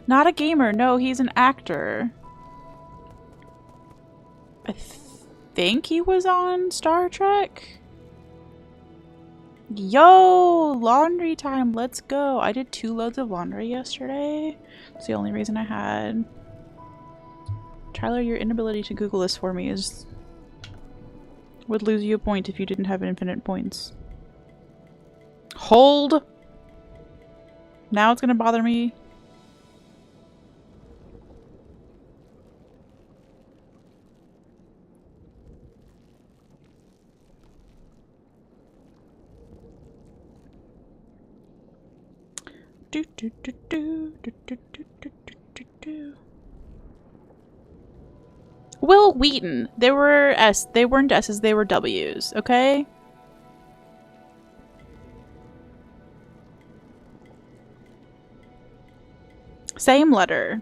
Not a gamer, no, he's an actor. I think he was on Star Trek. Yo, laundry time, let's go. I did 2 loads of laundry yesterday. It's the only reason I had. Tyler, your inability to Google this for me would lose you a point if you didn't have infinite points. Hold! Now it's gonna bother me. Will Wheaton. They were they weren't S's, they were W's, okay? Same letter.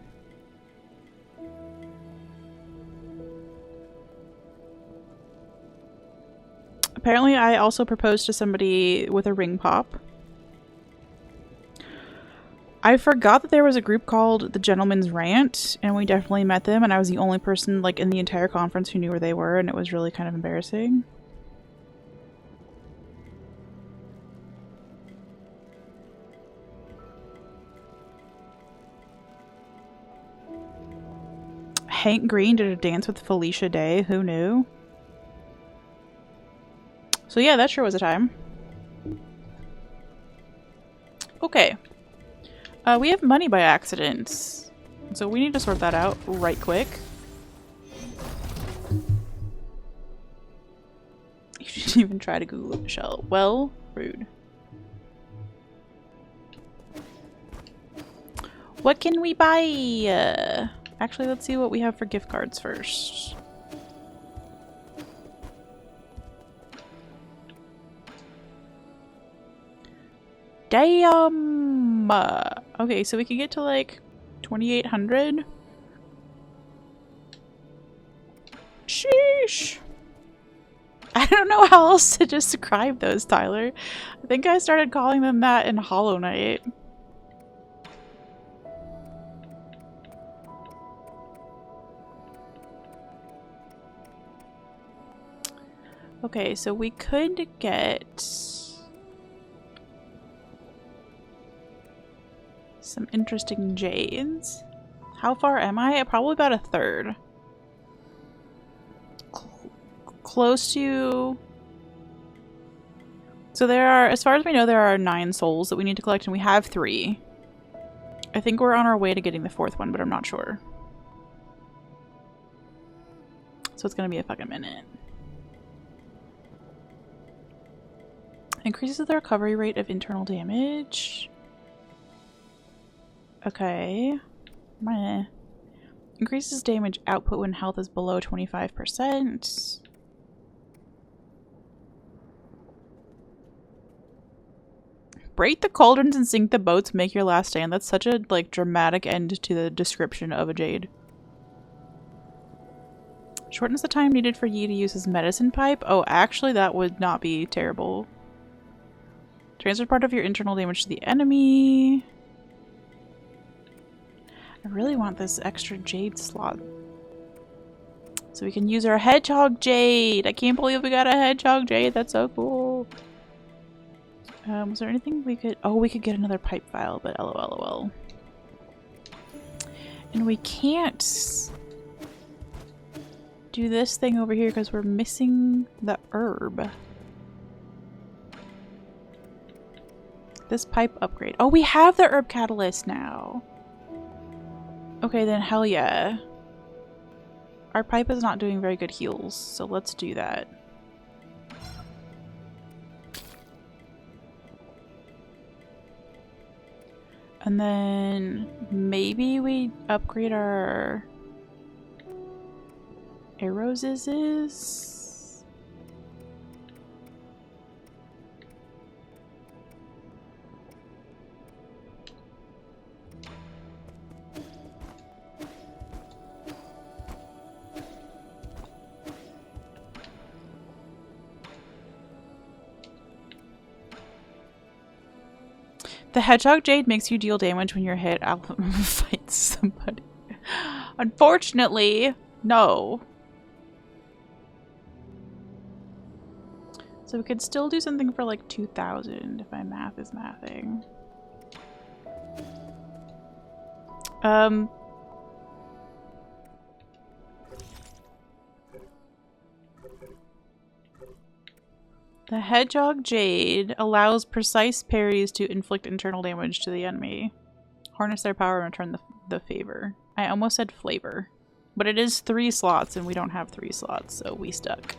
Apparently I also proposed to somebody with a ring pop. I forgot that there was a group called the Gentleman's Rant, and we definitely met them, and I was the only person like in the entire conference who knew where they were, and it was really kind of embarrassing. Hank Green did a dance with Felicia Day, who knew? So yeah, that sure was a time. Okay. We have money by accident, so we need to sort that out right quick. You didn't even try to Google it, Michelle. Well, rude. What can we buy? Actually, let's see what we have for gift cards first. Damn! Okay, so we can get to like 2,800. Sheesh! I don't know how else to describe those, Tyler. I think I started calling them that in Hollow Knight. Okay, so we could get some interesting jades. How far am I? Probably about a third. Close to... So there are, as far as we know, there are 9 souls that we need to collect, and we have 3. I think we're on our way to getting the 4th one, but I'm not sure. So it's gonna be a fucking minute. Increases the recovery rate of internal damage. Okay. Meh. Increases damage output when health is below 25%. Break the cauldrons and sink the boats, make your last stand. That's such a, like, dramatic end to the description of a jade. Shortens the time needed for Yi to use his medicine pipe. Oh, actually, that would not be terrible. Transfer part of your internal damage to the enemy. I really want this extra jade slot. So we can use our hedgehog jade. I can't believe we got a hedgehog jade. That's so cool. Was there anything we could... Oh, we could get another pipe file, but lol. And we can't do this thing over here because we're missing the herb. This pipe upgrade. Oh, we have the herb catalyst now. Okay, then hell yeah. Our pipe is not doing very good heals, so let's do that. And then maybe we upgrade our arrows is. The hedgehog jade makes you deal damage when you're hit. I'll fight somebody. Unfortunately, no. So we could still do something for like 2,000 if my math is mathing. The hedgehog jade allows precise parries to inflict internal damage to the enemy. Harness their power and return the favor. I almost said flavor. But it is 3 slots and we don't have 3 slots, so we stuck.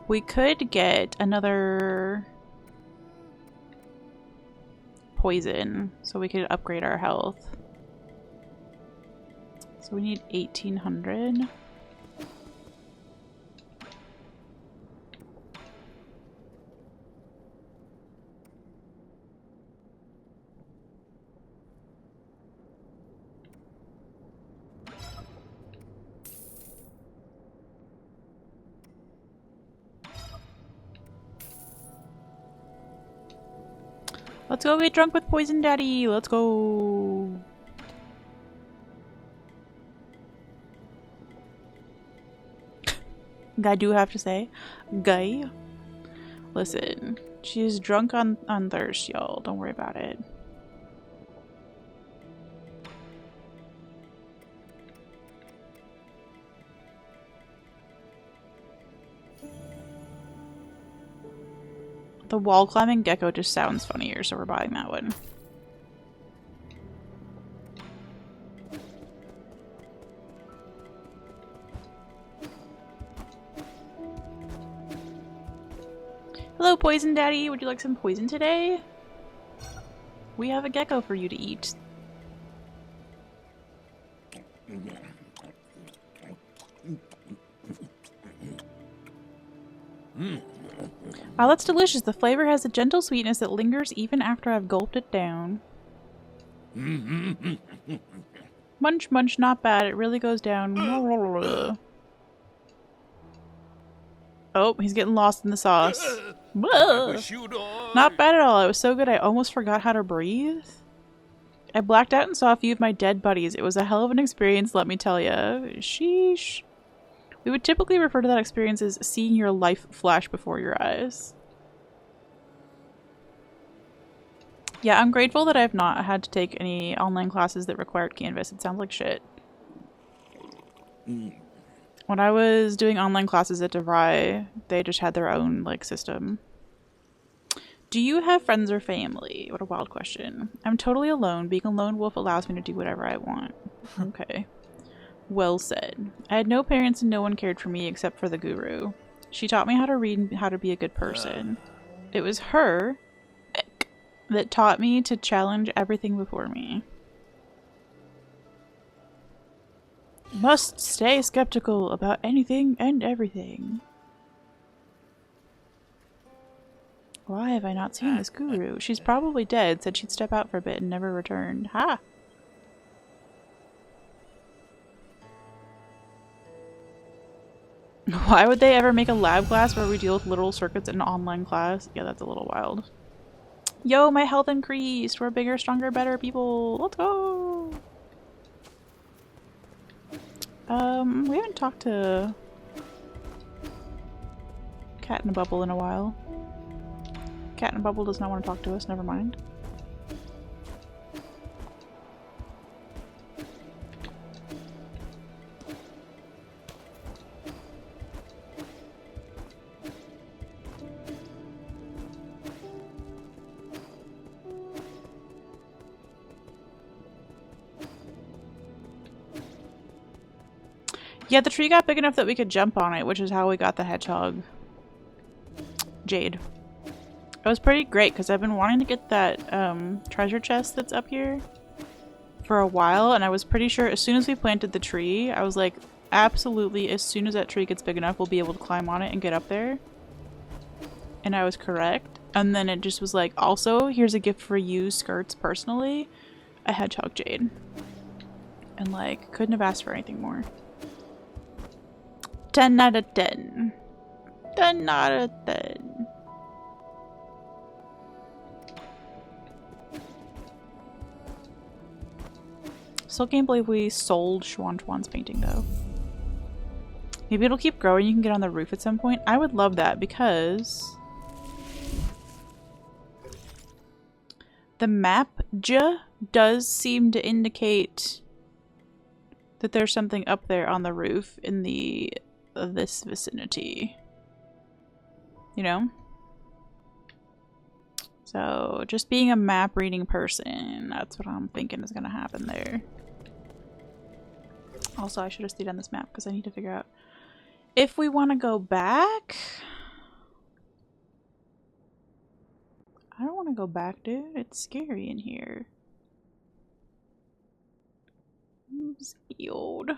We could get another poison so we could upgrade our health. So we need 1,800. Let's go get drunk with Poison Daddy. Let's go. I do have to say, guy. Listen, she's drunk on thirst, y'all. Don't worry about it. The wall climbing gecko just sounds funnier, so we're buying that one. Hello, Poison Daddy. Would you like some poison today? We have a gecko for you to eat. Wow, that's delicious. The flavor has a gentle sweetness that lingers even after I've gulped it down. Munch, munch, not bad. It really goes down. Oh, he's getting lost in the sauce. Not bad at all. It was so good I almost forgot how to breathe. I blacked out and saw a few of my dead buddies. It was a hell of an experience, let me tell ya. Sheesh. We would typically refer to that experience as seeing your life flash before your eyes. Yeah, I'm grateful that I've not had to take any online classes that required Canvas. It sounds like shit. When I was doing online classes at DeVry, they just had their own, like, system. Do you have friends or family? What a wild question. I'm totally alone. Being a lone wolf allows me to do whatever I want. Okay. Well said. I had no parents and no one cared for me except for the guru. She taught me how to read and how to be a good person. It was her that taught me to challenge everything before me. Must stay skeptical about anything and everything. Why have I not seen this guru? She's probably dead. Said she'd step out for a bit and never returned. Ha! Why would they ever make a lab class where we deal with literal circuits in an online class? Yeah, that's a little wild. Yo, my health increased. We're bigger, stronger, better people. Let's go. We haven't talked to Cat in a Bubble in a while. Cat in a Bubble does not want to talk to us. Never mind. Yeah, the tree got big enough that we could jump on it, which is how we got the hedgehog jade. It was pretty great because I've been wanting to get that treasure chest that's up here for a while, and I was pretty sure as soon as we planted the tree, I was like, absolutely, as soon as that tree gets big enough, we'll be able to climb on it and get up there. And I was correct. And then it just was like, also, here's a gift for you, Skirts, personally, a hedgehog jade. And like, couldn't have asked for anything more. 10 out of 10. 10 out of 10. Still can't believe we sold Xuan painting though. Maybe it'll keep growing. You can get on the roof at some point. I would love that because the map does seem to indicate that there's something up there on the roof in this vicinity. You know? So just being a map reading person, that's what I'm thinking is gonna happen there. Also, I should have stayed on this map because I need to figure out if we want to go back. I don't want to go back, dude. It's scary in here. I'm scared.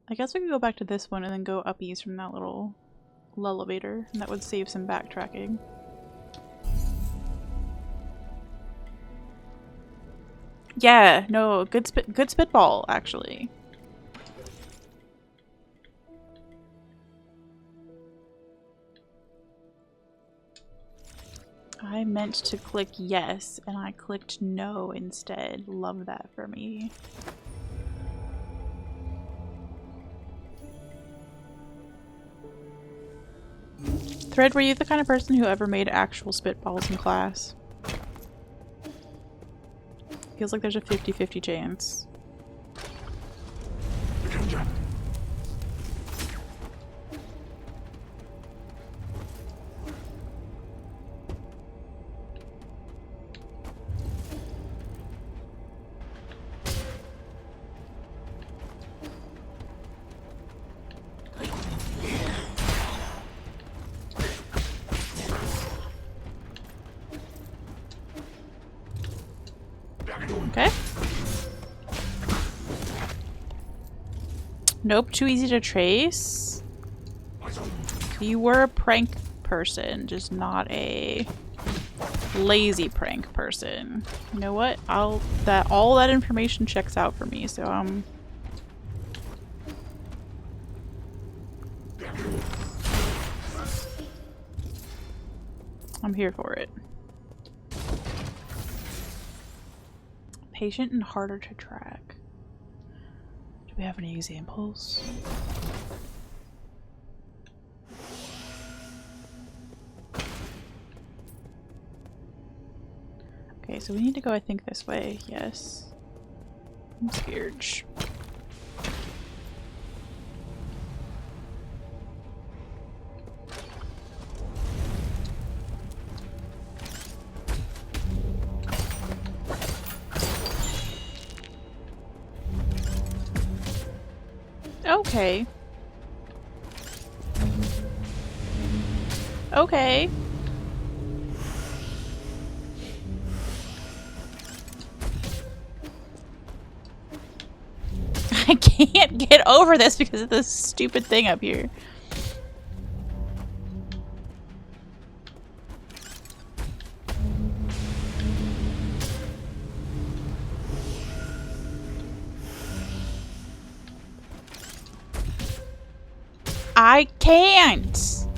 I guess we could go back to this one and then go up east from that little elevator, and that would save some backtracking. Yeah, no, good spitball, actually. I meant to click yes, and I clicked no instead. Love that for me. Thread, were you the kind of person who ever made actual spitballs in class? Feels like there's a 50-50 chance. Okay. Nope, too easy to trace. You were a prank person, just not a lazy prank person. You know what? All that information checks out for me, so I'm here for it. Patient and harder to track. Do we have any examples? Okay, so we need to go, I think, this way. Yes. I'm scared. Okay. Okay. I can't get over this because of this stupid thing up here. I can't! This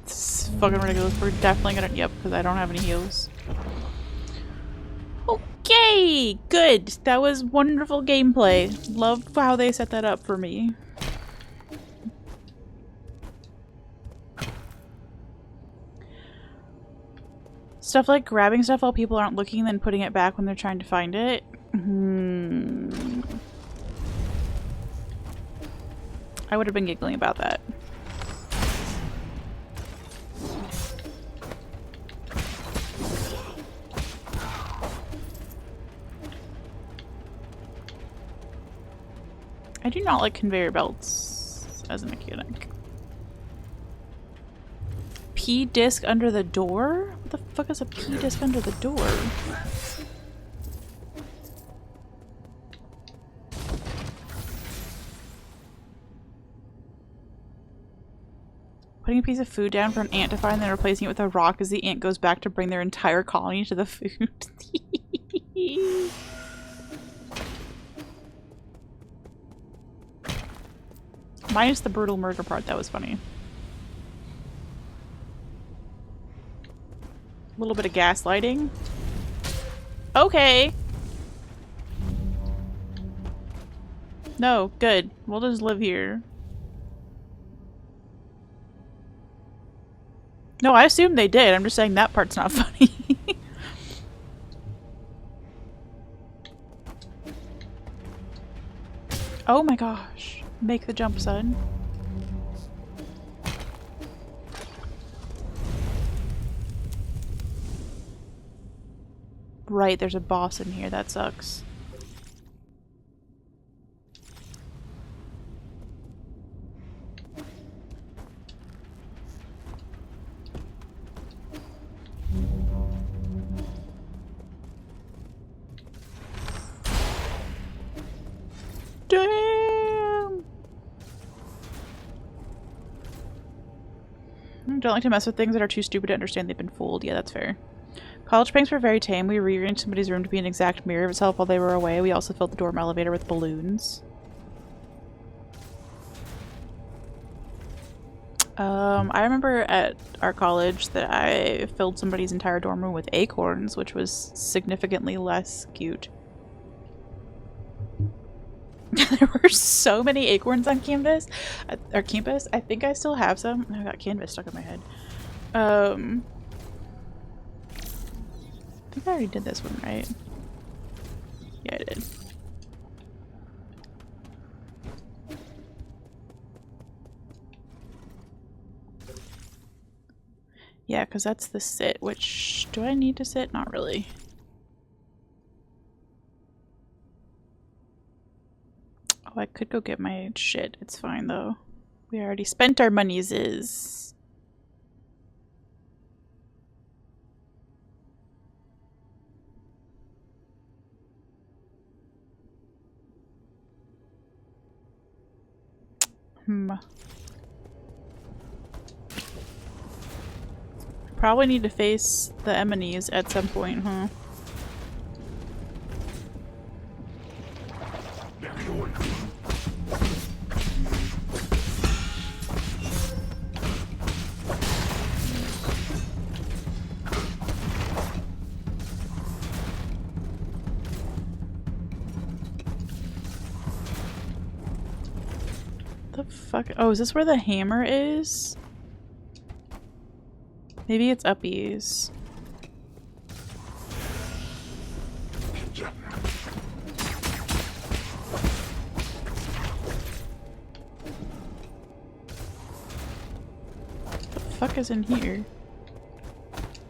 is fucking ridiculous. We're definitely gonna- yep, because I don't have any heals. Okay! Good! That was wonderful gameplay. Love how they set that up for me. Stuff like grabbing stuff while people aren't looking and then putting it back when they're trying to find it. I would have been giggling about that. I do not like conveyor belts as a mechanic. P-disc under the door? What the fuck is a P-disc under the door? Putting a piece of food down for an ant to find, then replacing it with a rock as the ant goes back to bring their entire colony to the food. Minus the brutal murder part, that was funny. A little bit of gaslighting. Okay. No, good. We'll just live here. No, I assume they did. I'm just saying that part's not funny. Oh my gosh. Make the jump, son. Right, there's a boss in here. That sucks. Damn! Don't like to mess with things that are too stupid to understand they've been fooled. Yeah, that's fair. College pranks were very tame. We rearranged somebody's room to be an exact mirror of itself while they were away. We also filled the dorm elevator with balloons. I remember at our college that I filled somebody's entire dorm room with acorns, which was significantly less cute. There were so many acorns on campus. Our campus. I think I still have some. I got canvas stuck in my head. I think I already did this one, right? Yeah, I did. Yeah, because that's the sit, which... Do I need to sit? Not really. Oh, I could go get my shit. It's fine, though. We already spent our monies. Probably need to face the enemies at some point, huh? The fuck? Oh, is this where the hammer is? Maybe it's uppies. What the fuck is in here?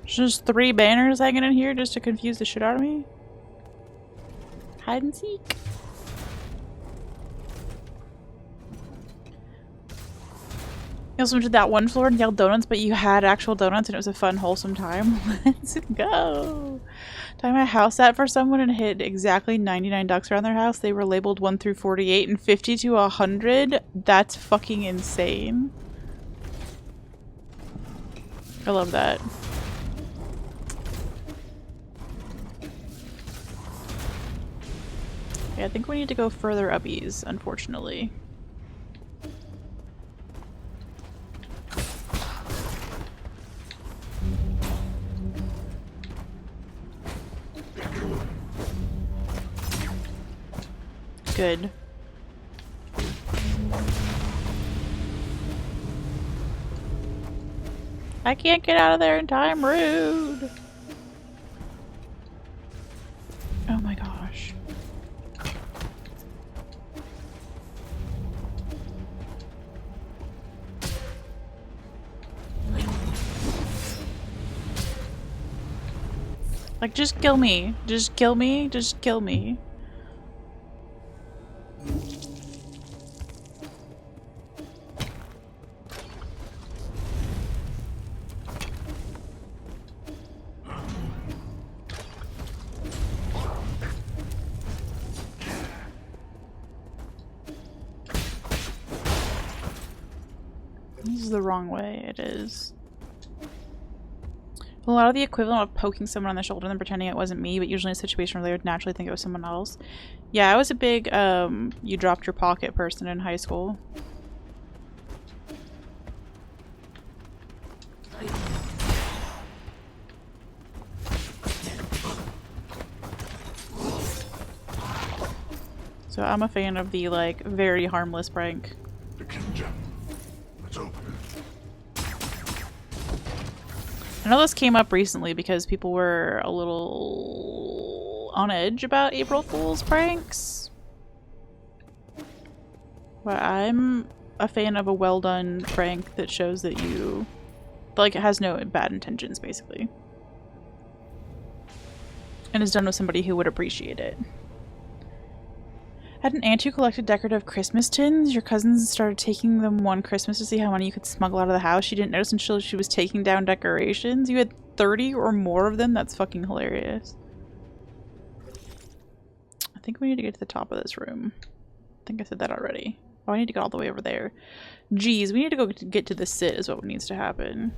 There's just 3 banners hanging in here just to confuse the shit out of me? Hide and seek. You also went to that one floor and yelled donuts, but you had actual donuts and it was a fun, wholesome time. Let's go! Time I house sat for someone and hid exactly 99 ducks around their house. They were labeled 1 through 48 and 50 to 100. That's fucking insane. I love that. Yeah, I think we need to go further uppies, unfortunately. Good. I can't get out of there in time, rude! Oh my gosh. Like, just kill me. Just kill me. Just kill me. This is the wrong way. It is. A lot of the equivalent of poking someone on the shoulder and then pretending it wasn't me, but usually in a situation where they would naturally think it was someone else. Yeah, I was a big, you dropped your pocket person in high school. So I'm a fan of the, like, very harmless prank. The gem. Let's open it. I know this came up recently because people were a little on edge about April Fool's pranks. But I'm a fan of a well-done prank that shows that you, like, it has no bad intentions, basically. And is done with somebody who would appreciate it. Had an aunt who collected decorative Christmas tins. Your cousins started taking them one Christmas to see how many you could smuggle out of the house. She didn't notice until she was taking down decorations. You had 30 or more of them? That's fucking hilarious. I think we need to get to the top of this room. I think I said that already. Oh, I need to get all the way over there. Jeez, we need to go get to the sit is what needs to happen.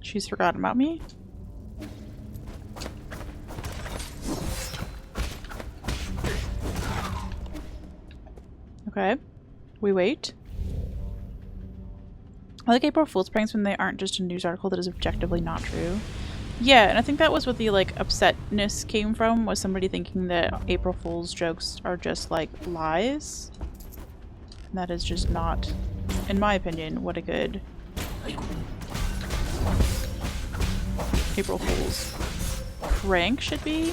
She's forgotten about me? Okay. We wait. I like April Fool's pranks when they aren't just a news article that is objectively not true. Yeah, and I think that was what the, like, upsetness came from, was somebody thinking that April Fool's jokes are just, like, lies. And that is just not, in my opinion, what a good April Fool's prank should be.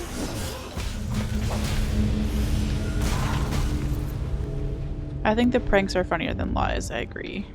I think the pranks are funnier than lies, I agree.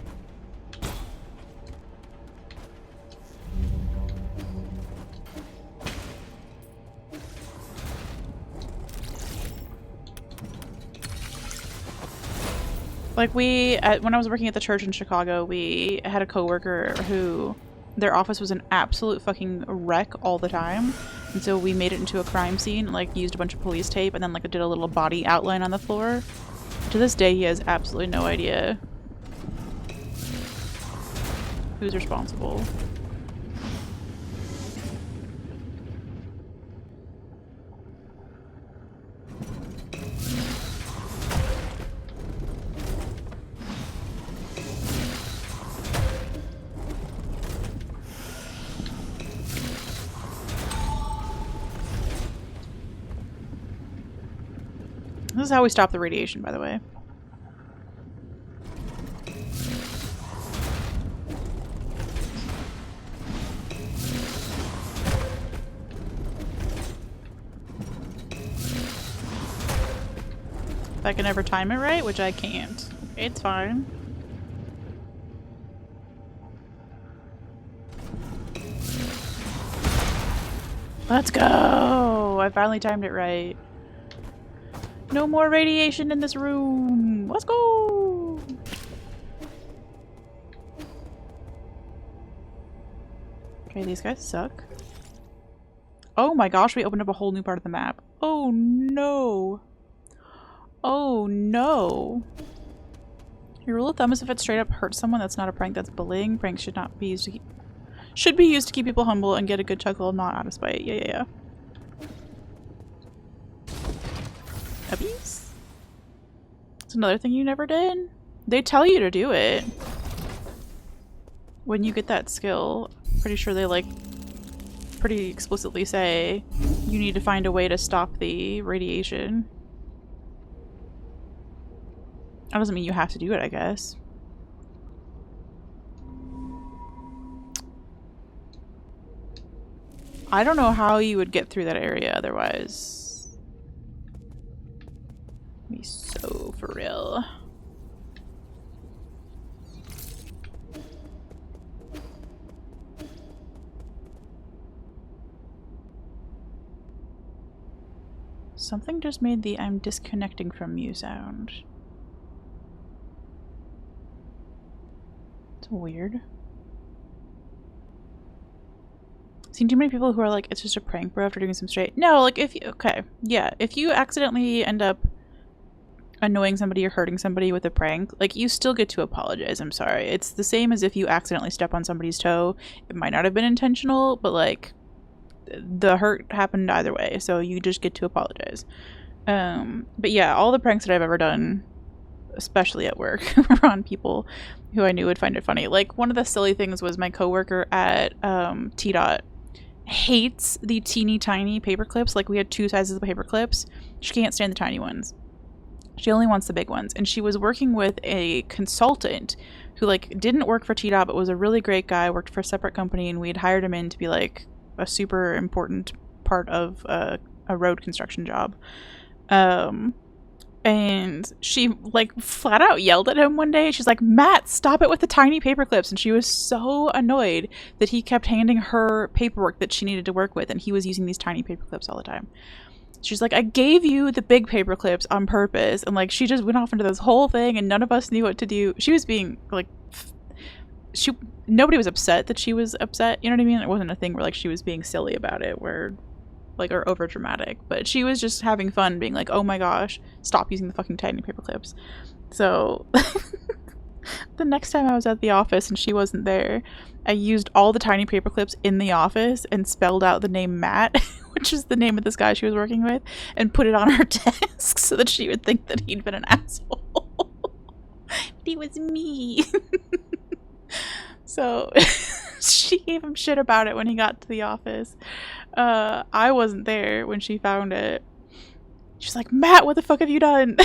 Like when I was working at the church in Chicago, we had a coworker who their office was an absolute fucking wreck all the time. And so we made it into a crime scene, like used a bunch of police tape and then like did a little body outline on the floor. To this day, he has absolutely no idea who's responsible. This is how we stop the radiation, by the way. If I can ever time it right, which I can't. It's fine. Let's go! I finally timed it right. No more radiation in this room! Let's go! Okay, these guys suck. Oh my gosh, we opened up a whole new part of the map. Oh no! Oh no! Your rule of thumb is if it straight up hurts someone, that's not a prank, that's bullying. Pranks should not be used to keep... should be used to keep people humble and get a good chuckle, not out of spite. Yeah. Puppies? It's another thing you never did. They tell you to do it. When you get that skill, pretty sure they like pretty explicitly say you need to find a way to stop the radiation. That doesn't mean you have to do it, I guess. I don't know how you would get through that area otherwise. Be so for real. Something just made the I'm disconnecting from you sound. It's weird. Seen too many people who are like, it's just a prank, bro, after doing some straight. No, like if you, okay, yeah, if you accidentally end up annoying somebody or hurting somebody with a prank, like you still get to apologize. I'm sorry. It's the same as if you accidentally step on somebody's toe. It might not have been intentional, but like the hurt happened either way, so you just get to apologize. But yeah, all the pranks that I've ever done, especially at work, were on people who I knew would find it funny. Like one of the silly things was my coworker at T-Dot hates the teeny tiny paper clips. Like we had 2 sizes of paper clips. She can't stand the tiny ones. She only wants the big ones. And she was working with a consultant who like didn't work for T-Dot but was a really great guy, worked for a separate company, and we'd hired him in to be like a super important part of a road construction job. And she like flat out yelled at him one day. She's like, Matt, stop it with the tiny paper clips. And she was so annoyed that he kept handing her paperwork that she needed to work with, and he was using these tiny paper clips all the time. She's like, I gave you the big paper clips on purpose. And like she just went off into this whole thing and none of us knew what to do. She was being like, nobody was upset that she was upset, you know what I mean? It wasn't a thing where like she was being silly about it, where like, or over dramatic, but she was just having fun being like, oh my gosh, stop using the fucking tiny paper clips. So the next time I was at the office and she wasn't there, I used all the tiny paper clips in the office and spelled out the name Matt, which is the name of this guy she was working with, and put it on her desk so that she would think that he'd been an asshole. But it was me. So she gave him shit about it when he got to the office. I wasn't there when she found it. She's like, Matt, what the fuck have you done?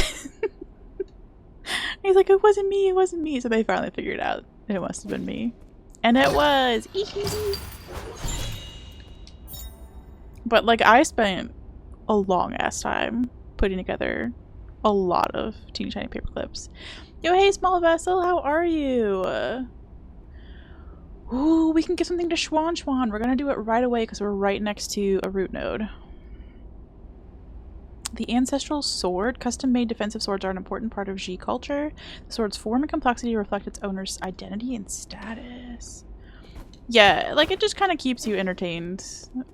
He's like, it wasn't me, it wasn't me. So they finally figured out it must have been me. And it was. But like I spent a long ass time putting together a lot of teeny tiny paper clips. Yo, hey small vessel, how are you? Ooh, we can give something to Schwan Schwan. We're gonna do it right away because we're right next to a root node. The ancestral sword. Custom-made defensive swords are an important part of G culture. The sword's form and complexity reflect its owner's identity and status. Yeah, like it just kind of keeps you entertained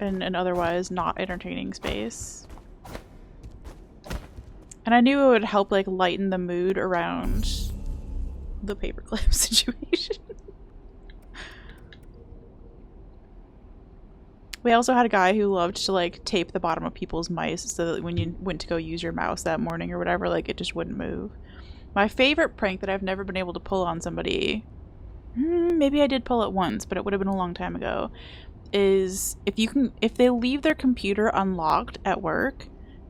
in an otherwise not entertaining space. And I knew it would help like lighten the mood around the paperclip situation. We also had a guy who loved to like tape the bottom of people's mice so that when you went to go use your mouse that morning or whatever, like it just wouldn't move. My favorite prank that I've never been able to pull on somebody, maybe I did pull it once, but it would have been a long time ago, is if they leave their computer unlocked at work,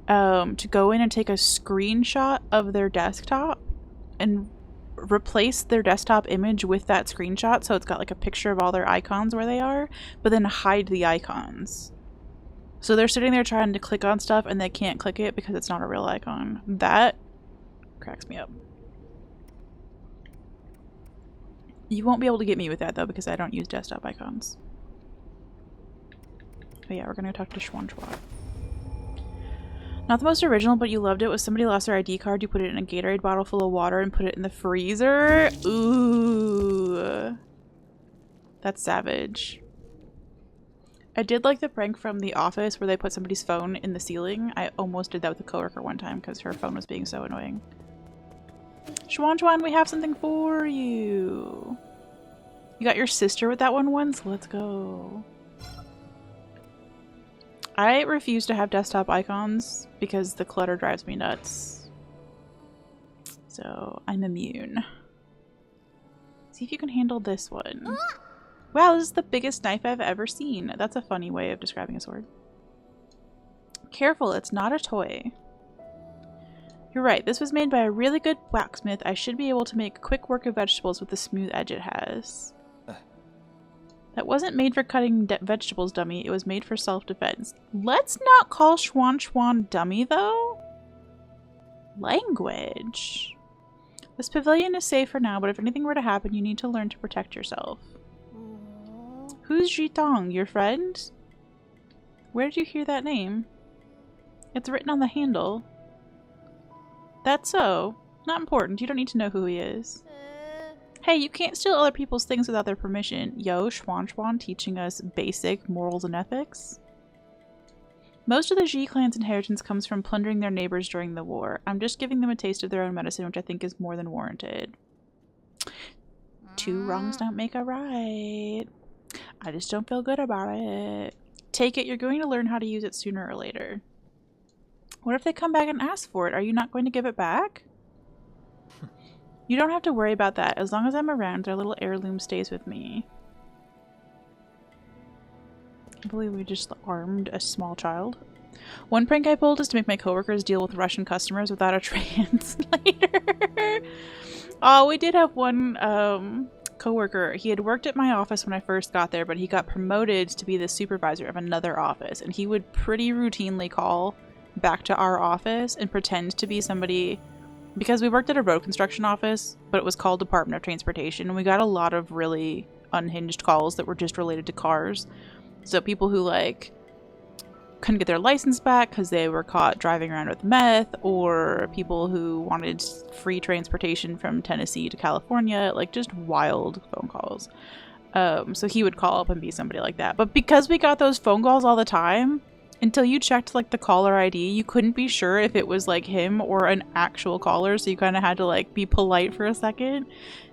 to go in and take a screenshot of their desktop and replace their desktop image with that screenshot so it's got like a picture of all their icons where they are, but then hide the icons. So they're sitting there trying to click on stuff and they can't click it because it's not a real icon. That cracks me up. You won't be able to get me with that though because I don't use desktop icons. But yeah, we're gonna talk to Schwan Schwan. Not the most original, but you loved it. Was somebody lost their ID card, you put it in a Gatorade bottle full of water and put it in the freezer? Ooh. That's savage. I did like the prank from The Office where they put somebody's phone in the ceiling. I almost did that with a coworker one time because her phone was being so annoying. Schwan Schwan, we have something for you. You got your sister with that one once? Let's go. I refuse to have desktop icons because the clutter drives me nuts. So I'm immune. See if you can handle this one. Wow, this is the biggest knife I've ever seen. That's a funny way of describing a sword. Careful, it's not a toy. You're right, this was made by a really good blacksmith. I should be able to make quick work of vegetables with the smooth edge it has. That wasn't made for cutting vegetables, dummy. It was made for self-defense. Let's not call Schwan Schwan dummy, though. Language. This pavilion is safe for now, but if anything were to happen, you need to learn to protect yourself. Who's Jitong? Your friend? Where did you hear that name? It's written on the handle. That's so. Not important. You don't need to know who he is. Hey, you can't steal other people's things without their permission. Yo, Schwan Schwan teaching us basic morals and ethics. Most of the G clan's inheritance comes from plundering their neighbors during the war. I'm just giving them a taste of their own medicine, which I think is more than warranted. 2 wrongs don't make a right. I just don't feel good about it. Take it, you're going to learn how to use it sooner or later. What if they come back and ask for it? Are you not going to give it back? You don't have to worry about that. As long as I'm around, their little heirloom stays with me. I believe we just armed a small child. One prank I pulled is to make my coworkers deal with Russian customers without a translator. Oh, we did have one coworker. He had worked at my office when I first got there, but he got promoted to be the supervisor of another office, and he would pretty routinely call back to our office and pretend to be somebody, because we worked at a road construction office, but it was called Department of Transportation, and we got a lot of really unhinged calls that were just related to cars. So people who like couldn't get their license back because they were caught driving around with meth, or people who wanted free transportation from Tennessee to California, like just wild phone calls. So he would call up and be somebody like that. But because we got those phone calls all the time, until you checked like the caller ID, you couldn't be sure if it was like him or an actual caller, so you kind of had to like be polite for a second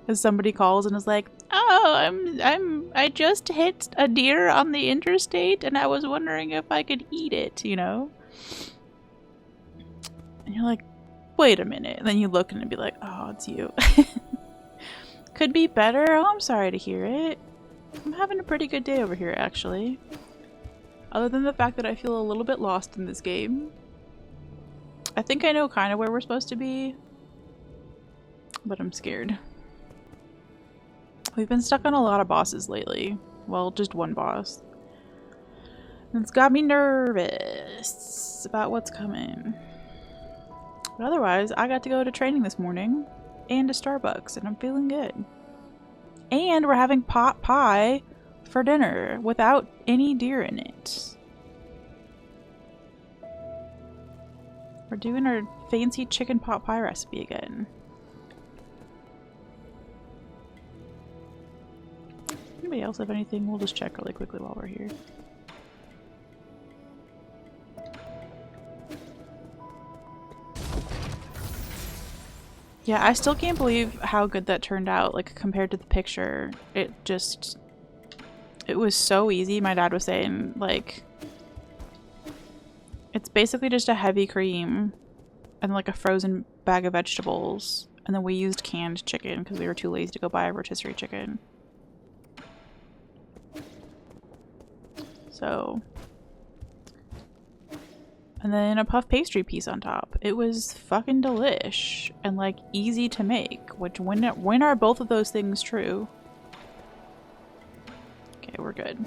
as somebody calls and is like, oh, I just hit a deer on the interstate and I was wondering if I could eat it, you know? And you're like, wait a minute. And then you look and it'd be like, oh, it's you. Could be better. Oh, I'm sorry to hear it. I'm having a pretty good day over here, actually. Other than the fact that I feel a little bit lost in this game. I think I know kind of where we're supposed to be, but I'm scared. We've been stuck on a lot of bosses lately. Well, just one boss. And it's got me nervous about what's coming. But otherwise, I got to go to training this morning and to Starbucks, and I'm feeling good. And we're having pot pie for dinner without any deer in it. We're doing our fancy chicken pot pie recipe again. Anybody else have anything? We'll just check really quickly while we're here. Yeah, I still can't believe how good that turned out, like, compared to the picture. It was so easy. My dad was saying, like, it's basically just a heavy cream and, like, a frozen bag of vegetables. And then we used canned chicken because we were too lazy to go buy a rotisserie chicken. So, and then a puff pastry piece on top. It was fucking delish and like easy to make, which when are both of those things true? Okay, we're good.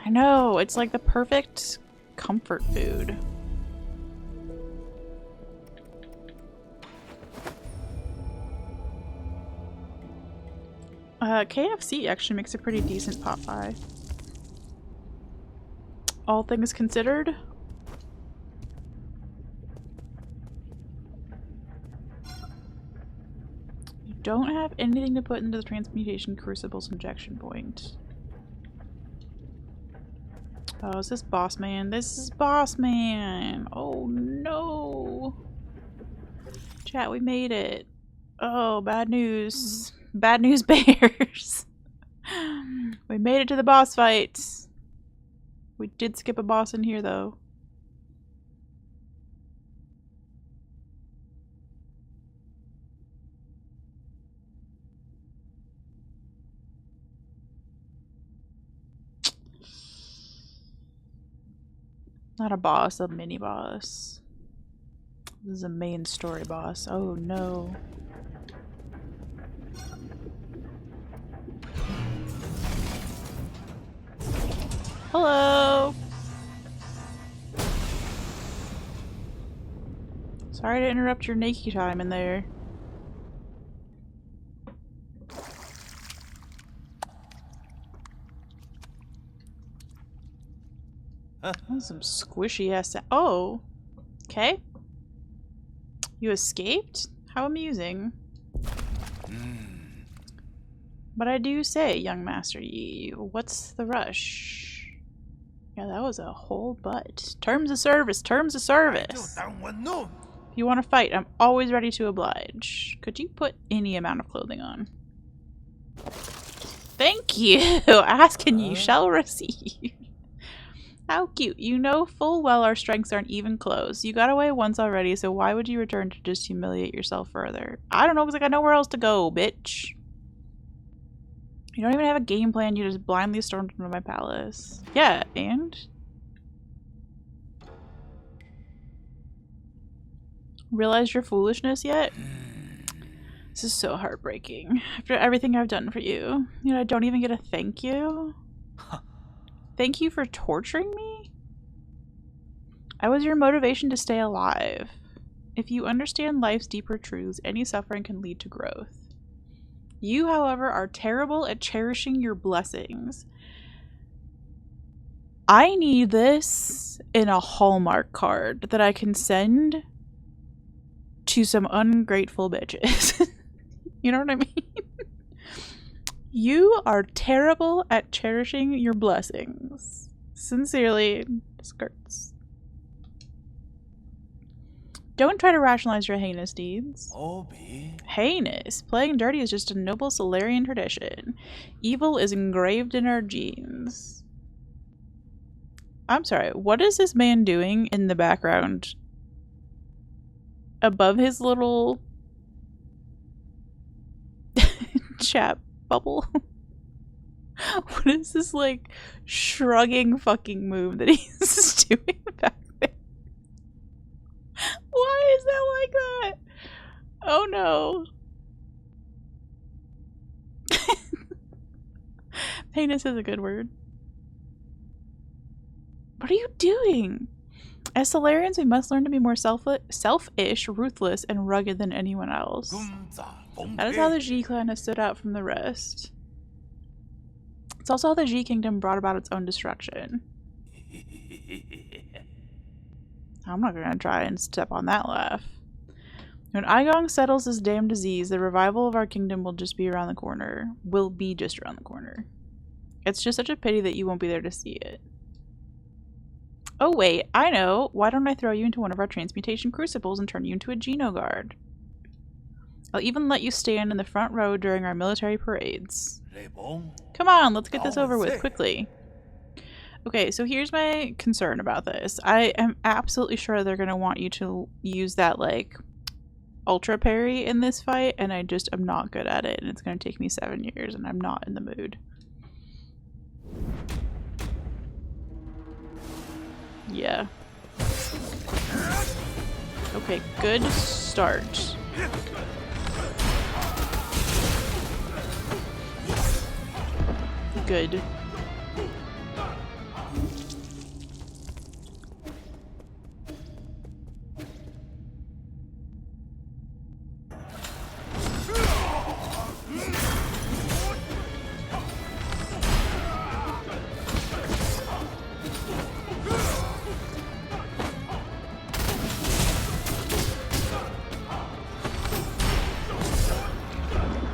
I know, it's like the perfect comfort food. KFC actually makes a pretty decent pot pie. All things considered. You don't have anything to put into the transmutation crucible's injection point. Oh, is this boss man? This is boss man! Oh no! Chat, we made it. Oh, bad news. Bad news bears. We made it to the boss fight. We did skip a boss in here though. Not a boss, a mini boss. This is a main story boss. Oh no. Hello! Sorry to interrupt your Nike time in there. That's some squishy ass. Oh, okay. You escaped? How amusing. But I do say, young Master Yi, what's the rush? Yeah, that was a whole butt. Terms of service, terms of service. If you want to fight, I'm always ready to oblige. Could you put any amount of clothing on? Thank you! Ask and you shall receive. How cute. You know full well our strengths aren't even close. You got away once already, so why would you return to just humiliate yourself further? I don't know, because I got nowhere else to go, bitch. You don't even have a game plan, you just blindly stormed into my palace. Yeah, and? Realize your foolishness yet? This is so heartbreaking. After everything I've done for you. You know, I don't even get a thank you? Thank you for torturing me? I was your motivation to stay alive. If you understand life's deeper truths, any suffering can lead to growth. You, however, are terrible at cherishing your blessings. I need this in a Hallmark card that I can send to some ungrateful bitches. You know what I mean? You are terrible at cherishing your blessings. Sincerely, skirts. Don't try to rationalize your heinous deeds. Heinous. Playing dirty is just a noble Solarian tradition. Evil is engraved in our genes. I'm sorry, what is this man doing in the background? Above his little chat bubble? What is this, like, shrugging fucking move that he's doing back there? Why is that like that? Oh no. Heinous is a good word. What are you doing? As Solarians, we must learn to be more selfish, ruthless, and rugged than anyone else. That is how the G clan has stood out from the rest. It's also how the G kingdom brought about its own destruction. I'm not gonna try and step on that laugh. When Aigong settles this damn disease, the revival of our kingdom will just be around the corner. Will be just around the corner. It's just such a pity that you won't be there to see it. Oh wait, I know. Why don't I throw you into one of our transmutation crucibles and turn you into a Genoguard? I'll even let you stand in the front row during our military parades. Come on, let's get this over with quickly. Okay, so here's my concern about this. I am absolutely sure they're going to want you to use that, like, ultra parry in this fight, and I just am not good at it, and it's going to take me 7 years, and I'm not in the mood. Yeah. Okay, good start. Good.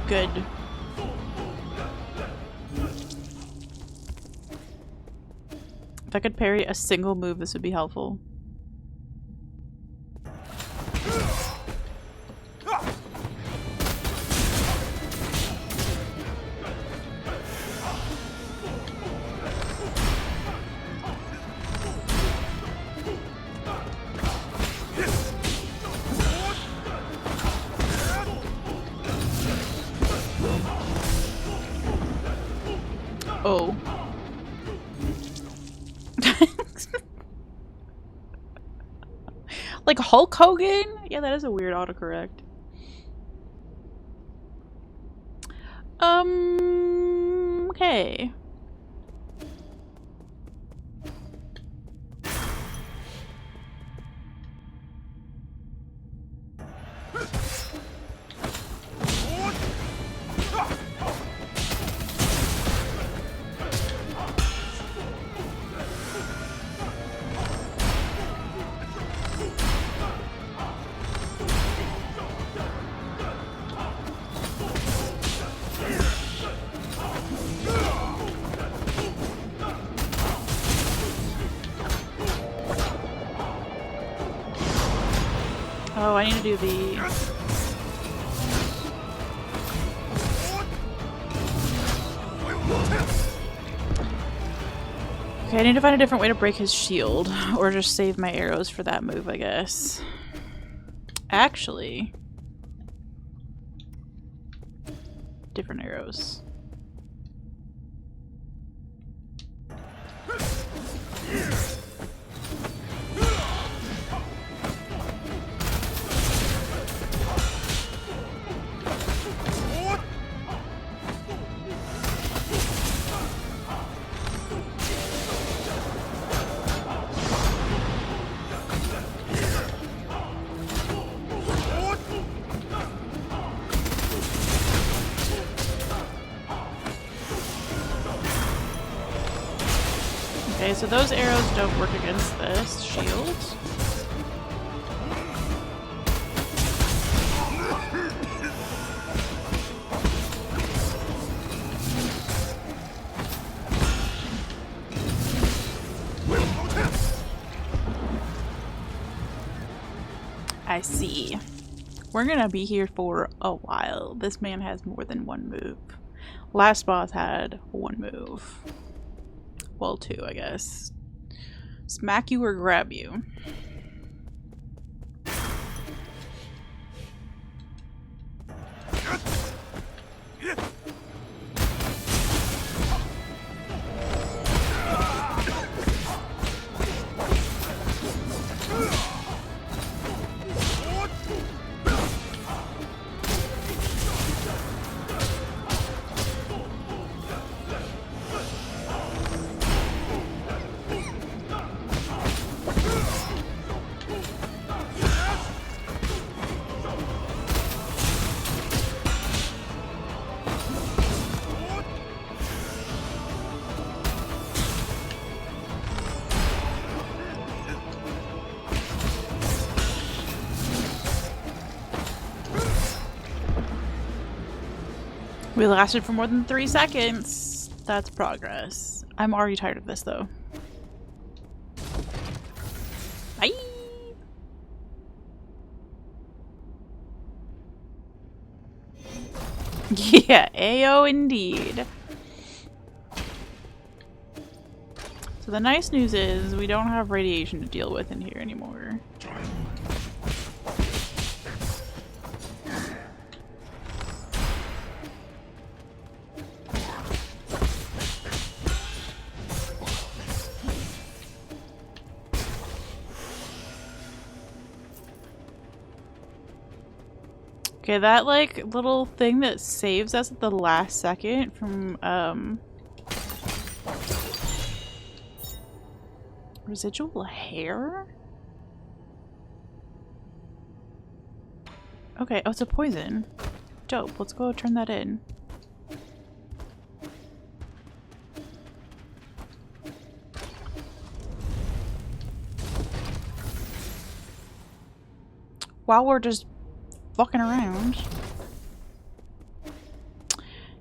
Good. If I could parry a single move, this would be helpful. Oh. Like Hulk Hogan? Yeah, that is a weird autocorrect. Okay. I need to do the... Okay, I need to find a different way to break his shield. Or just save my arrows for that move, I guess. Actually... different arrows. Okay, so those arrows don't work against this shield. I see. We're gonna be here for a while. This man has more than one move. Last boss had one move. Well, two, I guess. Smack you or grab you. We lasted for more than 3 seconds. That's progress. I'm already tired of this though. Bye! Yeah, AO indeed. So the nice news is we don't have radiation to deal with in here anymore. Okay, that like little thing that saves us at the last second from residual hair? Okay, oh, it's a poison. Dope, let's go turn that in. While we're just fucking around.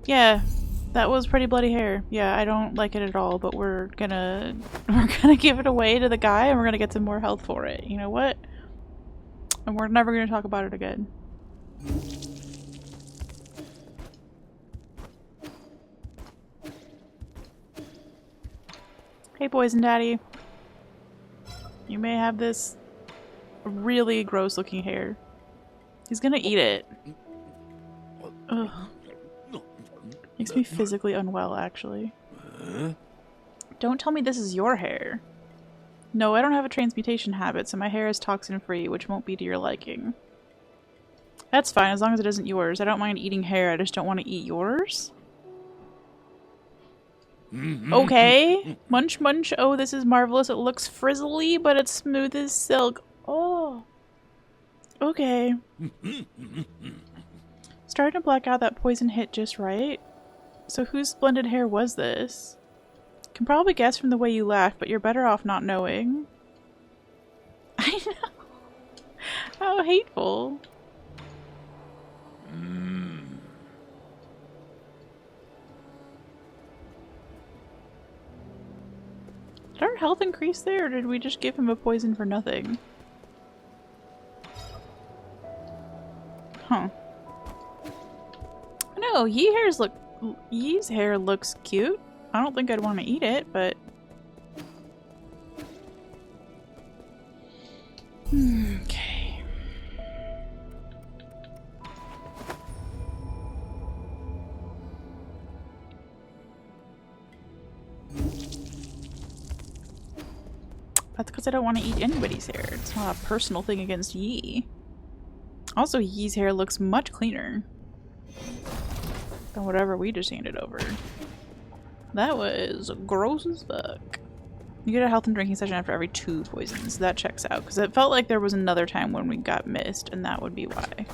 Yeah, that was pretty bloody hair. Yeah, I don't like it at all, but we're gonna give it away to the guy and we're gonna get some more health for it. You know what? And we're never gonna talk about it again. Hey, Poison Daddy. You may have this really gross looking hair. He's gonna eat it. Ugh. Makes me physically unwell, actually. Don't tell me this is your hair. No, I don't have a transmutation habit, so my hair is toxin-free, which won't be to your liking. That's fine, as long as it isn't yours. I don't mind eating hair, I just don't want to eat yours. Okay. Munch, munch. Oh, this is marvelous. It looks frizzly, but it's smooth as silk. Oh. Okay. Starting to black out. That poison hit just right. So whose splendid hair was this? Can probably guess from the way you laugh, but you're better off not knowing. I know. How hateful. Did our health increase there, or did we just give him a poison for nothing? Oh, Yee's hair looks cute. I don't think I'd want to eat it, but... Okay. That's because I don't want to eat anybody's hair. It's not a personal thing against Yee. Also, Yee's hair looks much cleaner than whatever we just handed over. That was gross as fuck. You get a health and drinking session after every 2 poisons. That checks out, because it felt like there was another time when we got missed, and that would be why.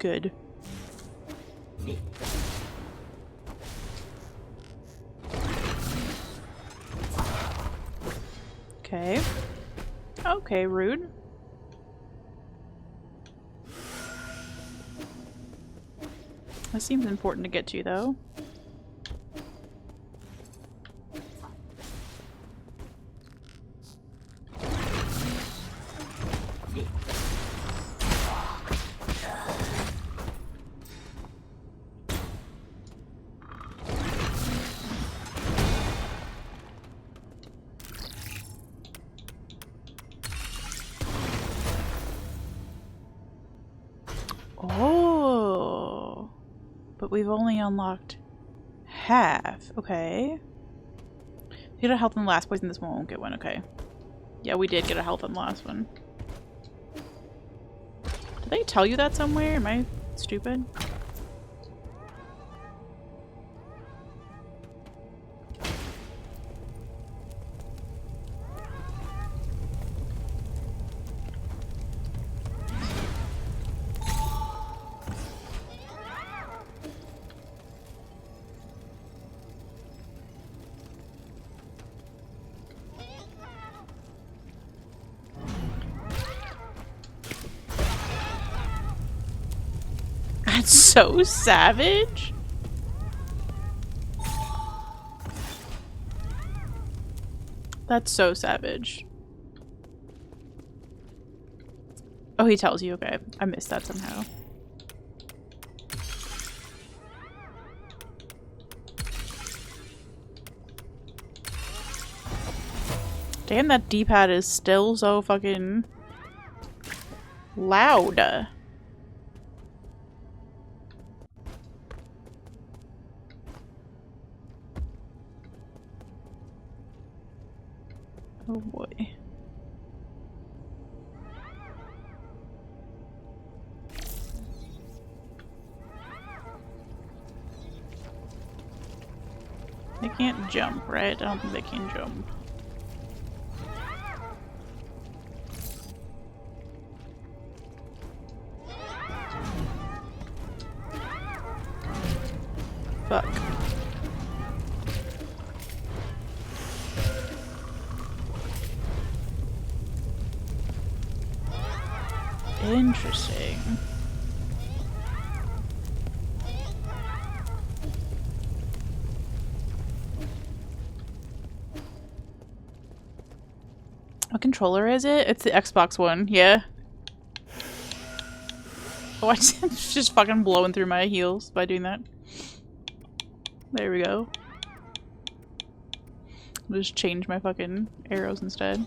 Good. Okay. Okay, rude. That seems important to get to, though. Oh, but we've only unlocked half. Okay. You get a health on the last poison, this one won't get one. Okay. Yeah, we did get a health on the last one. Did they tell you that somewhere? Am I stupid? That's so savage. That's so savage. Oh, he tells you. Okay. I missed that somehow. Damn, that D-pad is still so fucking loud. Oh boy. They can't jump, right? I don't think they can jump. Fuck. Interesting. What controller is it? It's the Xbox one, yeah. Oh, I just fucking blowing through my heels by doing that. There we go. I'll just change my fucking arrows instead.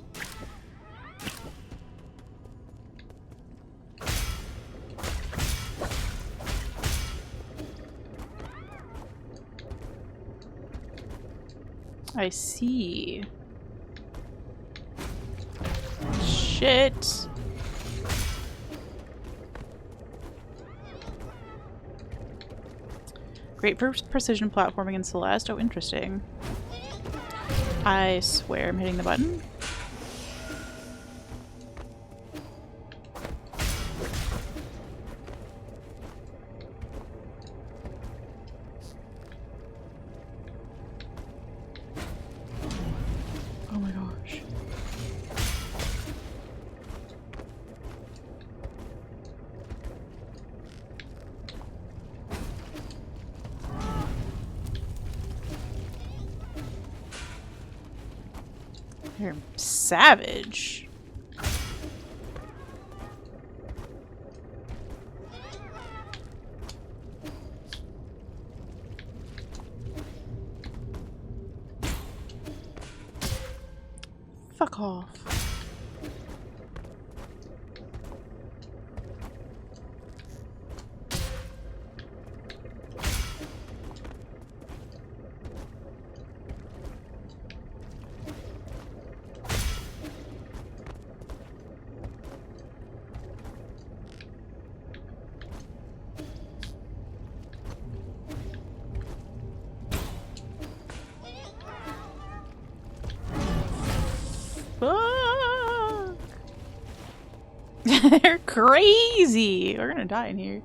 I see. Shit. Great for precision platforming in Celeste. Oh, interesting. I swear I'm hitting the button. Oh my gosh. You're savage. Fuck off. Fuck. They're crazy. We're gonna die in here.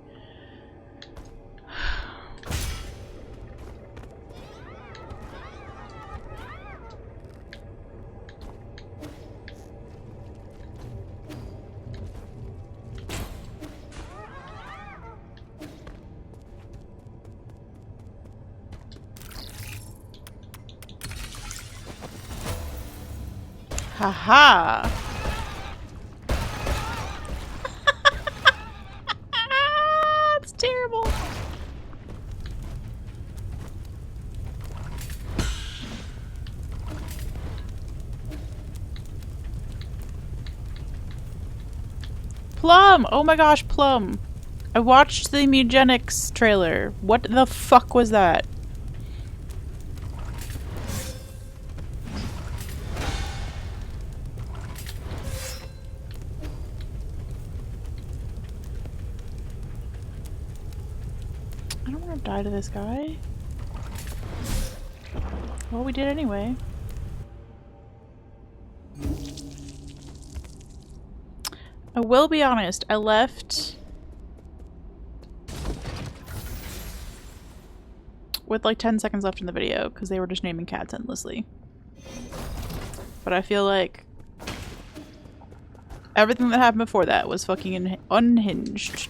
Haha. That's terrible. Plum! Oh my gosh, Plum. I watched the Mugenics trailer. What the fuck was that? I don't want to die to this guy. Well, we did anyway. I will be honest, I left with like 10 seconds left in the video because they were just naming cats endlessly. But I feel like everything that happened before that was fucking unhinged.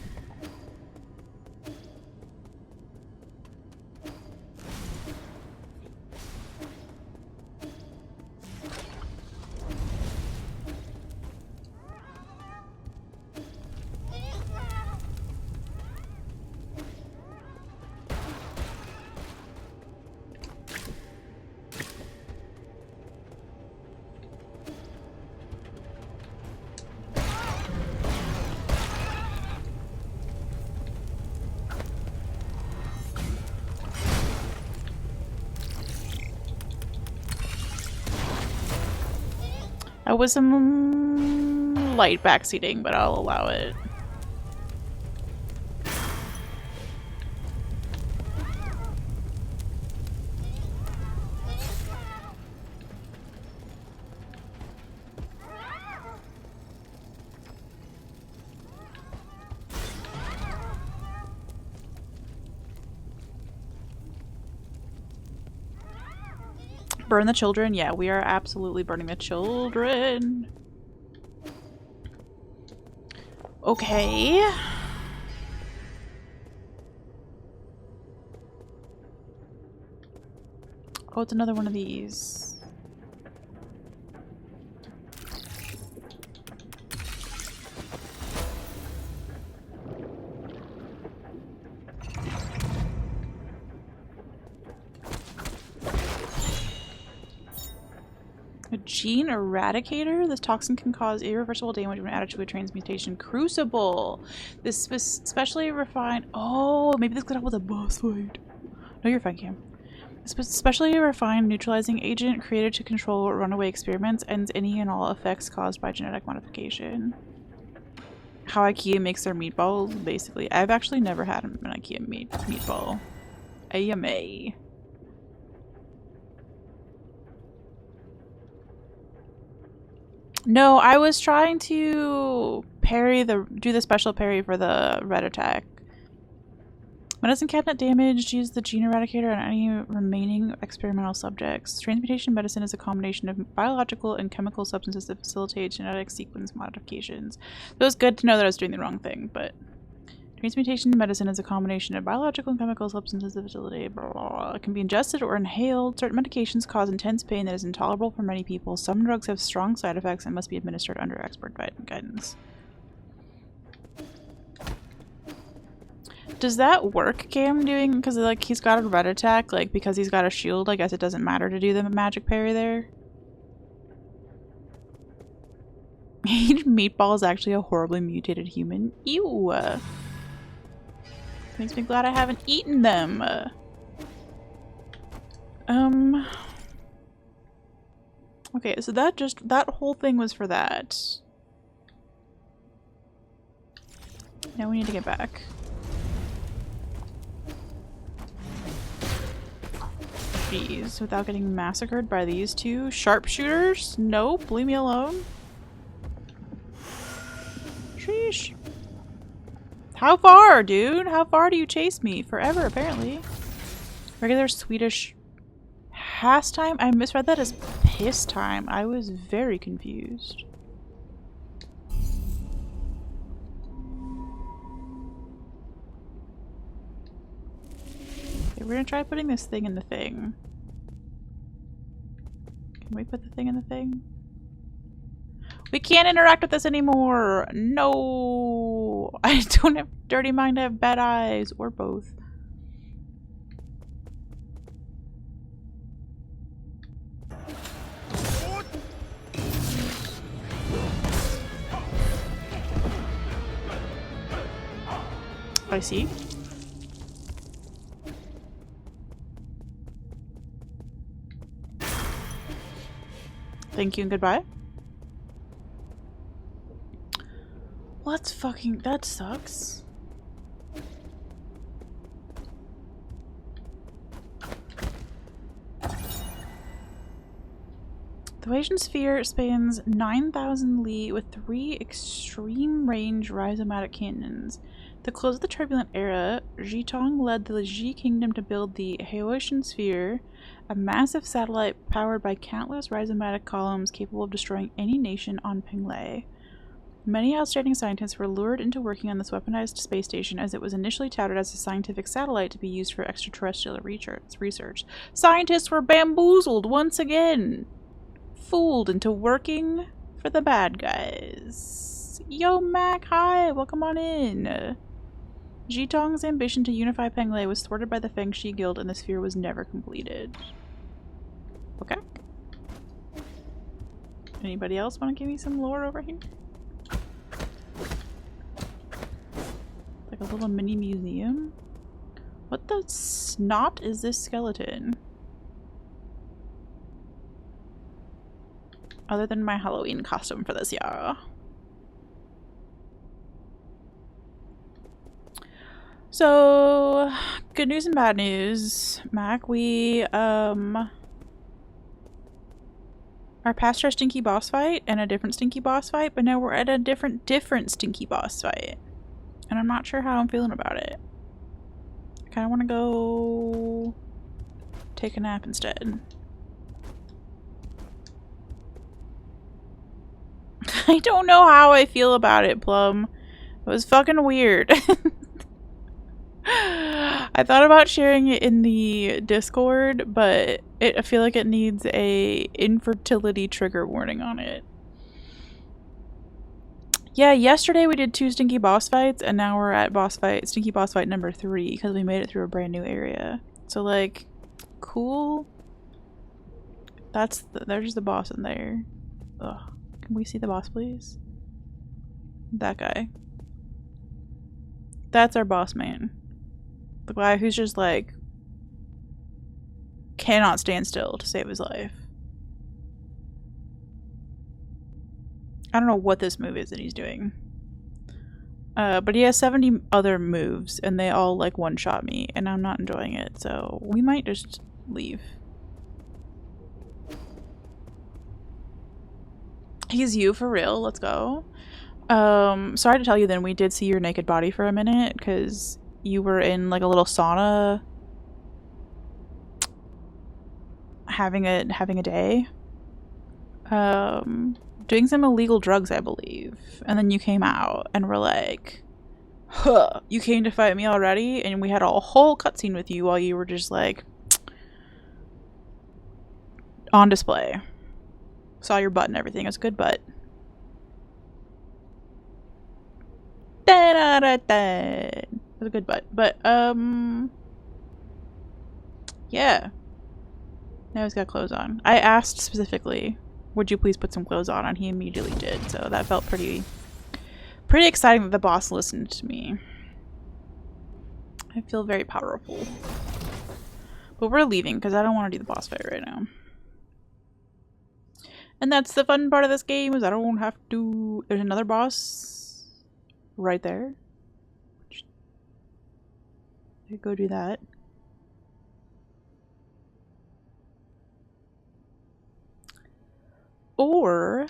I was some light backseating, but I'll allow it. Burn the children? Yeah, we are absolutely burning the children. Okay. Oh, it's another one of these. A gene eradicator? This toxin can cause irreversible damage when added to a transmutation crucible. This specially refined... Oh, maybe this could help with a boss fight. No, you're fine, Cam. This specially refined neutralizing agent created to control runaway experiments ends any and all effects caused by genetic modification. How IKEA makes their meatballs, basically. I've actually never had an IKEA meatball. AMA. No, I was trying to do the special parry for the red attack. Medicine cabinet damaged. Use the gene eradicator on any remaining experimental subjects. Transmutation medicine is a combination of biological and chemical substances that facilitate genetic sequence modifications. So it was good to know that I was doing the wrong thing, but Transmutation medicine is a combination of biological and chemical substances of facility. Blah, blah, blah. It can be ingested or inhaled. Certain medications cause intense pain that is intolerable for many people. Some drugs have strong side effects and must be administered under expert guidance. Does that work, Cam, doing? Because, like, he's got a red attack, like, because he's got a shield, I guess it doesn't matter to do the magic parry there. Meatball is actually a horribly mutated human. Ew. Makes me glad I haven't eaten them. Okay, so that whole thing was for that. Now we need to get back. Jeez, without getting massacred by these two sharpshooters? Nope, leave me alone. Sheesh. How far, dude? How far do you chase me? Forever, apparently. Regular Swedish pastime? I misread that as piss time. I was very confused. Okay, we're gonna try putting this thing in the thing. Can we put the thing in the thing? We can't interact with this anymore! No! I don't have dirty mind, I have bad eyes. Or both. I see. Thank you and goodbye. Let's fucking... that sucks. The Asian sphere spans 9,000 li with 3 extreme range rhizomatic cannons. At the close of the turbulent era, Jitong led the Ji kingdom to build the Haotian sphere, a massive satellite powered by countless rhizomatic columns capable of destroying any nation on Penglay. Many outstanding scientists were lured into working on this weaponized space station as it was initially touted as a scientific satellite to be used for extraterrestrial research. Scientists were bamboozled once again! Fooled into working for the bad guys. Yo, Mac, hi! Welcome on in! Jitong's ambition to unify Penglay was thwarted by the Fengshi Guild and the sphere was never completed. Okay. Anybody else want to give me some lore over here? Like a little mini museum? What the snot is this skeleton? Other than my Halloween costume for this year. So, good news and bad news, Mac. We, are past our stinky boss fight and a different stinky boss fight, but now we're at a different stinky boss fight. And I'm not sure how I'm feeling about it. I kind of want to go take a nap instead. I don't know how I feel about it, Plum. It was fucking weird. I thought about sharing it in the Discord, but I feel like it needs a infertility trigger warning on it. Yeah, yesterday we did 2 stinky boss fights, and now we're at stinky boss fight number 3 because we made it through a brand new area. So, like, cool. There's the boss in there. Ugh. Can we see the boss, please? That guy. That's our boss man. The guy who's just like cannot stand still to save his life. I don't know what this move is that he's doing. But he has 70 other moves and they all like one-shot me and I'm not enjoying it, so we might just leave. He's you for real, let's go. Sorry to tell you then, we did see your naked body for a minute because you were in like a little sauna having a day. Doing some illegal drugs, I believe. And then you came out and were like, Huh, you came to fight me already? And we had a whole cutscene with you while you were just like on display. Saw your butt and everything. It was a good butt. It was a good butt. But, yeah. Now he's got clothes on. I asked specifically, would you please put some clothes on? And he immediately did. So that felt pretty exciting that the boss listened to me. I feel very powerful. But we're leaving because I don't want to do the boss fight right now. And that's the fun part of this game, is I don't have to... There's another boss right there. I could go do that. Or...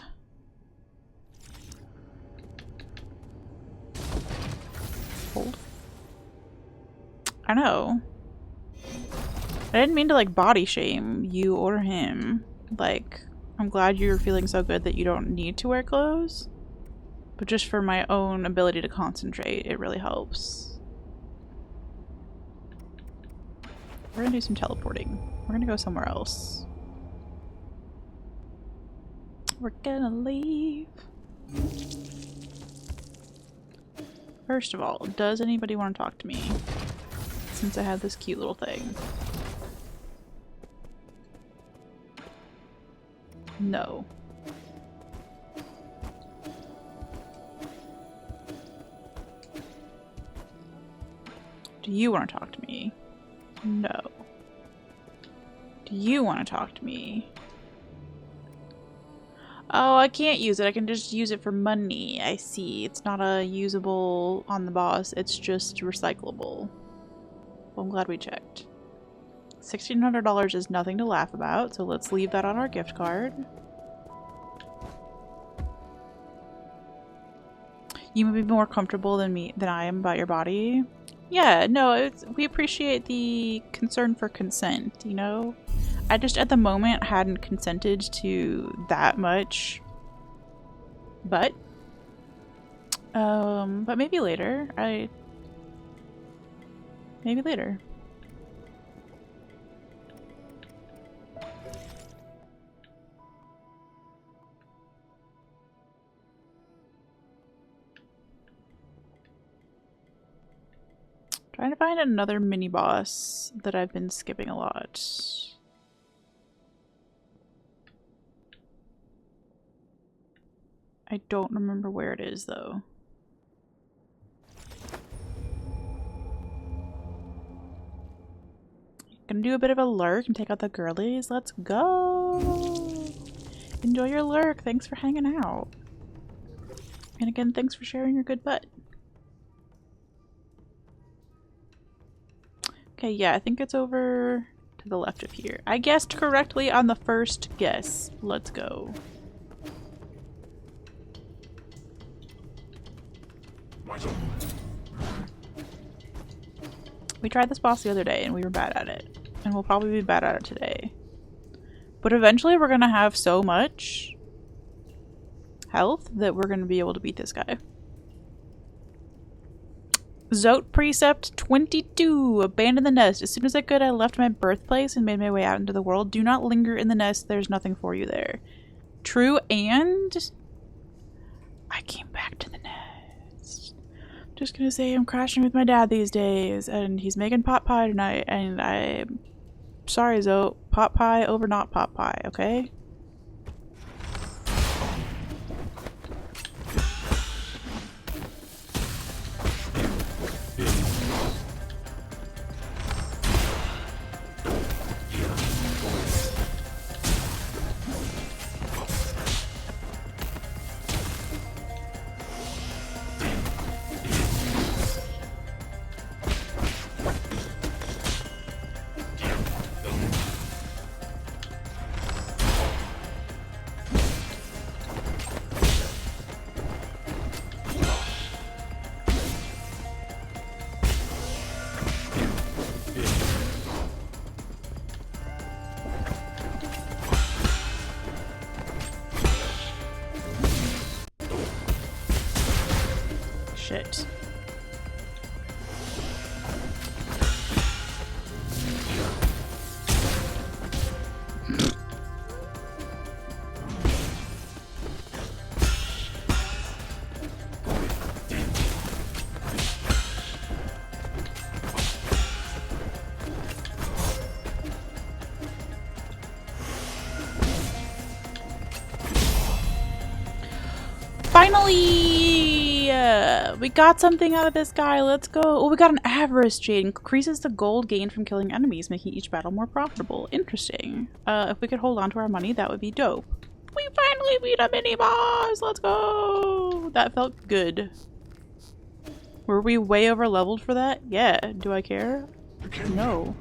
Hold. I know. I didn't mean to, like, body shame you or him. Like, I'm glad you're feeling so good that you don't need to wear clothes. But just for my own ability to concentrate, it really helps. We're gonna do some teleporting. We're gonna go somewhere else. We're gonna leave. First of all, does anybody want to talk to me? Since I have this cute little thing. No. Do you want to talk to me? No. Do you want to talk to me? Oh, I can't use it. I can just use it for money. I see. It's not a usable on the boss. It's just recyclable. Well, I'm glad we checked. $1,600 is nothing to laugh about, so let's leave that on our gift card. You may be more comfortable than I am about your body. Yeah, no, we appreciate the concern for consent, you know? I just, at the moment, hadn't consented to that much. But maybe later. Maybe later. Trying to find another mini boss that I've been skipping a lot. I don't remember where it is though. Gonna do a bit of a lurk and take out the girlies. Let's go! Enjoy your lurk. Thanks for hanging out. And again, thanks for sharing your good butt. Okay, yeah, I think it's over to the left of here. I guessed correctly on the first guess. Let's go. We tried this boss the other day and we were bad at it. And we'll probably be bad at it today. But eventually we're gonna have so much health that we're gonna be able to beat this guy. Zote Precept 22. Abandon the nest. As soon as I could, I left my birthplace and made my way out into the world. Do not linger in the nest. There's nothing for you there. True, and I came back to the nest. Just gonna say I'm crashing with my dad these days, and he's making pot pie tonight, and I'm sorry, Zote. Pot pie over not pot pie, okay? Shit. Finally! We got something out of this guy. Let's go. Oh, we got an avarice jade. Increases the gold gained from killing enemies, making each battle more profitable. Interesting. If we could hold on to our money, that would be dope. We finally beat a mini boss! Let's go! That felt good. Were we way over leveled for that? Yeah. Do I care? No.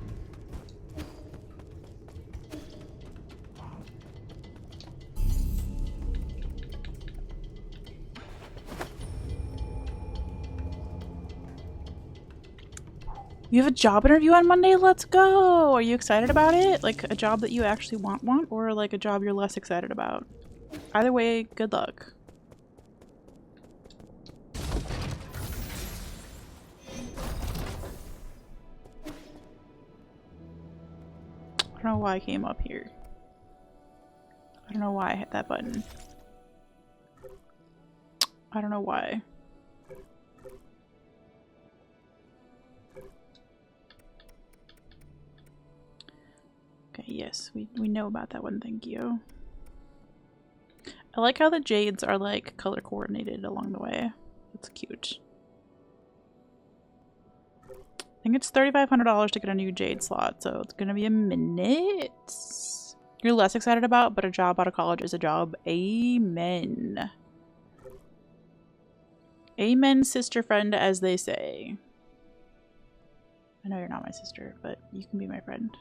You have a job interview on Monday? Let's go! Are you excited about it? Like a job that you actually want, or like a job you're less excited about? Either way, good luck. I don't know why I came up here. I don't know why I hit that button. I don't know why. Okay, yes, we know about that one, thank you. I like how the jades are like color coordinated along the way. That's cute. I think it's $3,500 to get a new jade slot, so it's gonna be a minute. You're less excited about, but a job out of college is a job. Amen. Amen, sister friend, as they say. I know you're not my sister, but you can be my friend.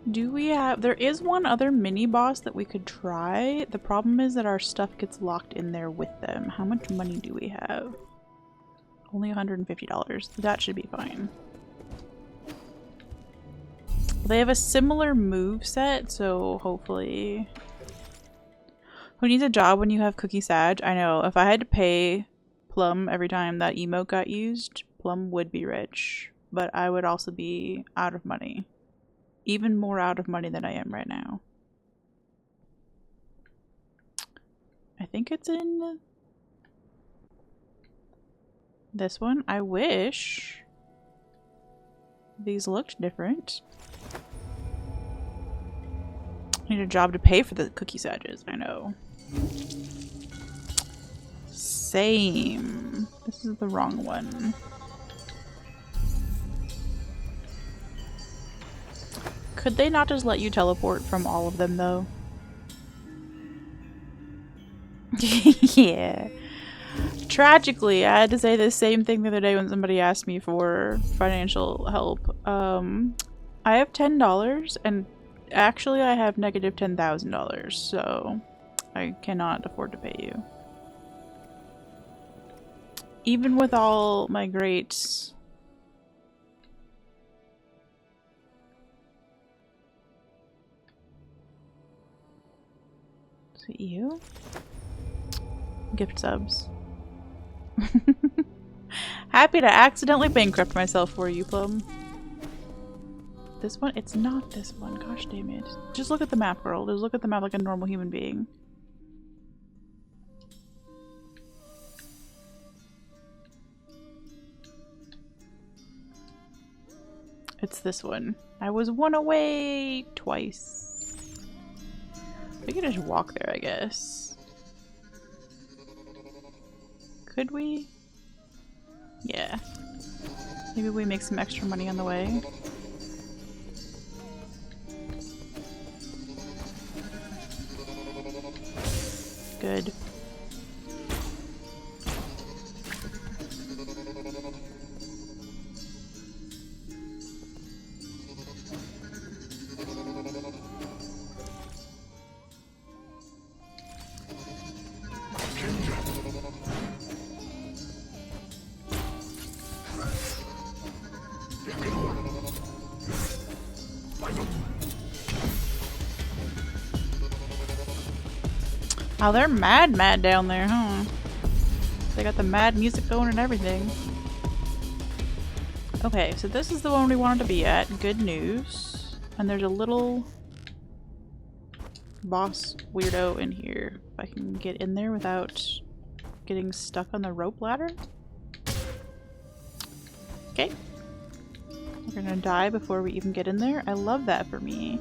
Do we have... There is one other mini boss that we could try. The problem is that our stuff gets locked in there with them. How much money do we have? Only $150. That should be fine. They have a similar move set, so hopefully... Who needs a job when you have Cookie Sag? I know. If I had to pay Plum every time that emote got used, Plum would be rich. But I would also be out of money. Even more out of money than I am right now. I think it's in this one. I wish these looked different. I need a job to pay for the Cookie Sages. I know. Same. This is the wrong one. Could they not just let you teleport from all of them, though? Yeah. Tragically, I had to say the same thing the other day when somebody asked me for financial help. I have $10, and actually I have negative $10,000, so I cannot afford to pay you. Even with all my great... Is it you? Gift subs. Happy to accidentally bankrupt myself for you, Plum. This one? It's not this one. Gosh damn it. Just look at the map, girl. Just look at the map like a normal human being. It's this one. I was one away twice. We could just walk there, I guess. Could we? Yeah. Maybe we make some extra money on the way. Good. Oh, they're mad down there, huh? They got the mad music going and everything. Okay, so this is the one we wanted to be at. Good news. And there's a little boss weirdo in here. If I can get in there without getting stuck on the rope ladder. Okay. We're gonna die before we even get in there. I love that for me.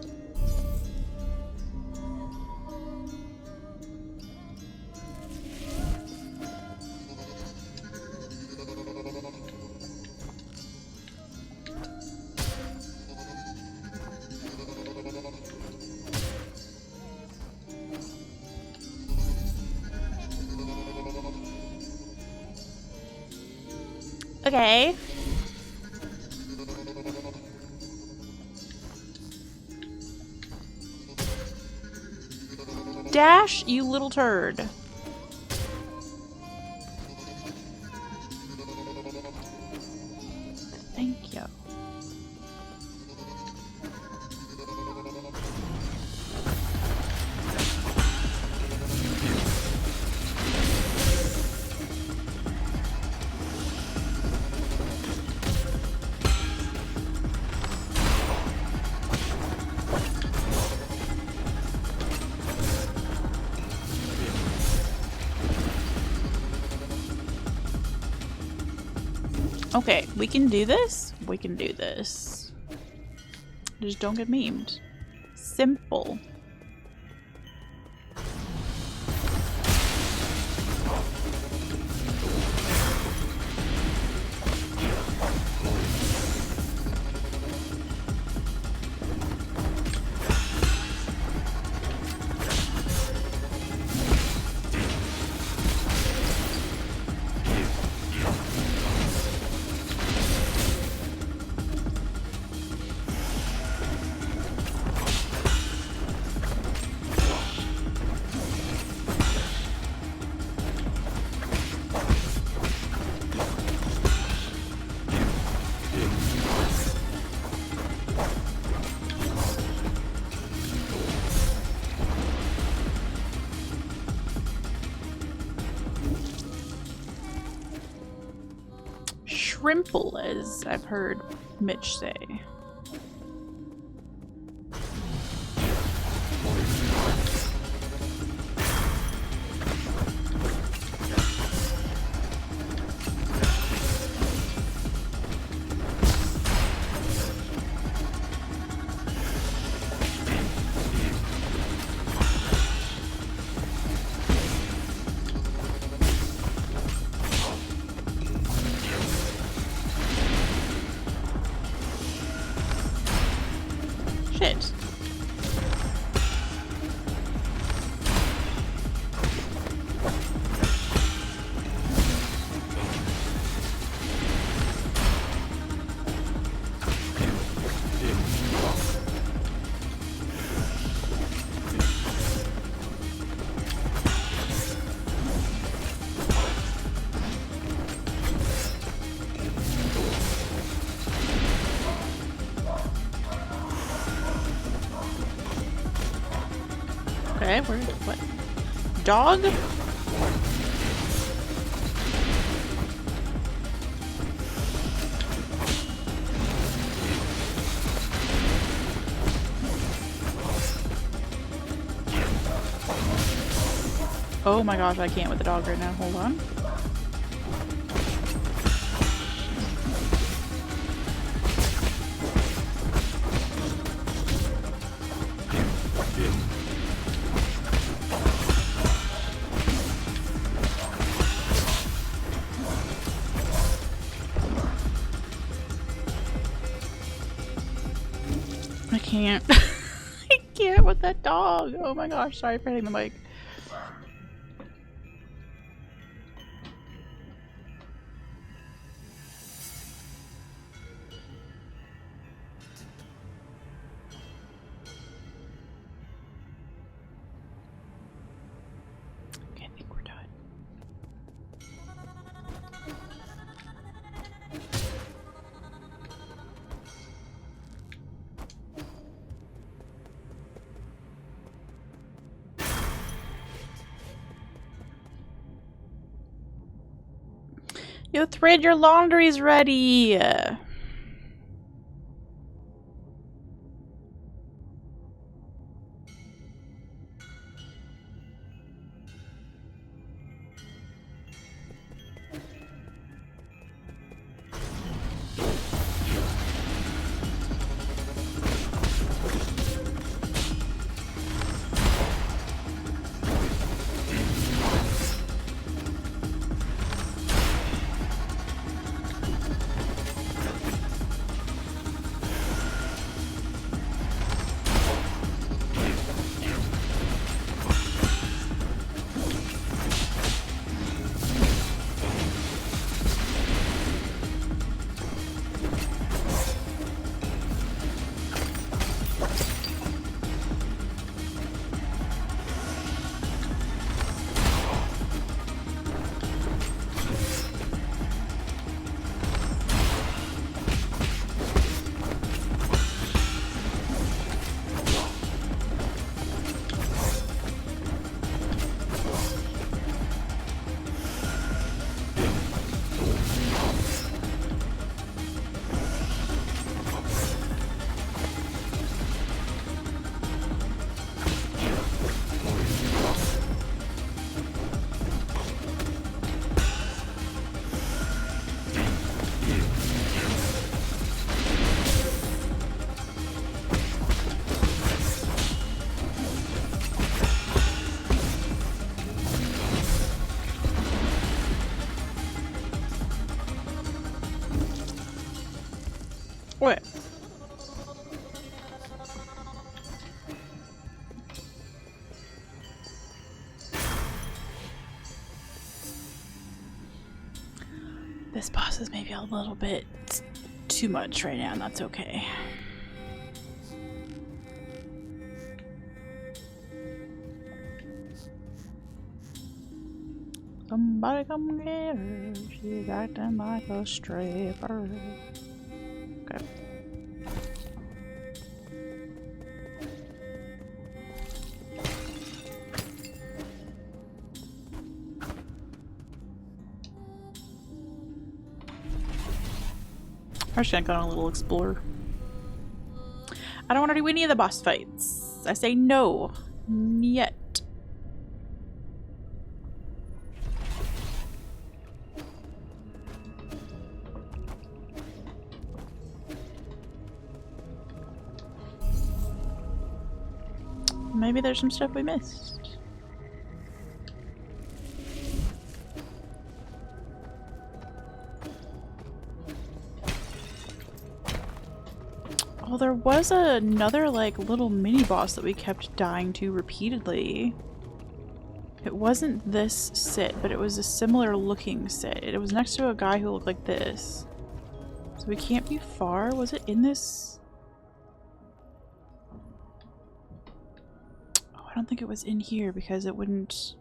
Okay. Dash, you little turd. Thank you. Okay, we can do this. We can do this. Just don't get memed. Simple. Shrimple, as I've heard Mitch say. Shit. Okay, where? What? Dog? Oh my gosh, I can't with the dog right now. Hold on. I can't. I can't with that dog. Oh my gosh, sorry for hitting the mic. Okay, I think we're done. Yo, Thread, your laundry's ready! This boss is maybe a little bit too much right now, and that's okay. Somebody come get her. She's acting like a stripper. Okay. I'm just gonna go on a little explore. I don't want to do any of the boss fights. I say no. Yet. Maybe there's some stuff we missed. Oh, there was another like little mini boss that we kept dying to repeatedly. It wasn't this sit, but it was a similar looking sit. It was next to a guy who looked like this. So we can't be far. Was it in this? I don't think it was in here because it wouldn't...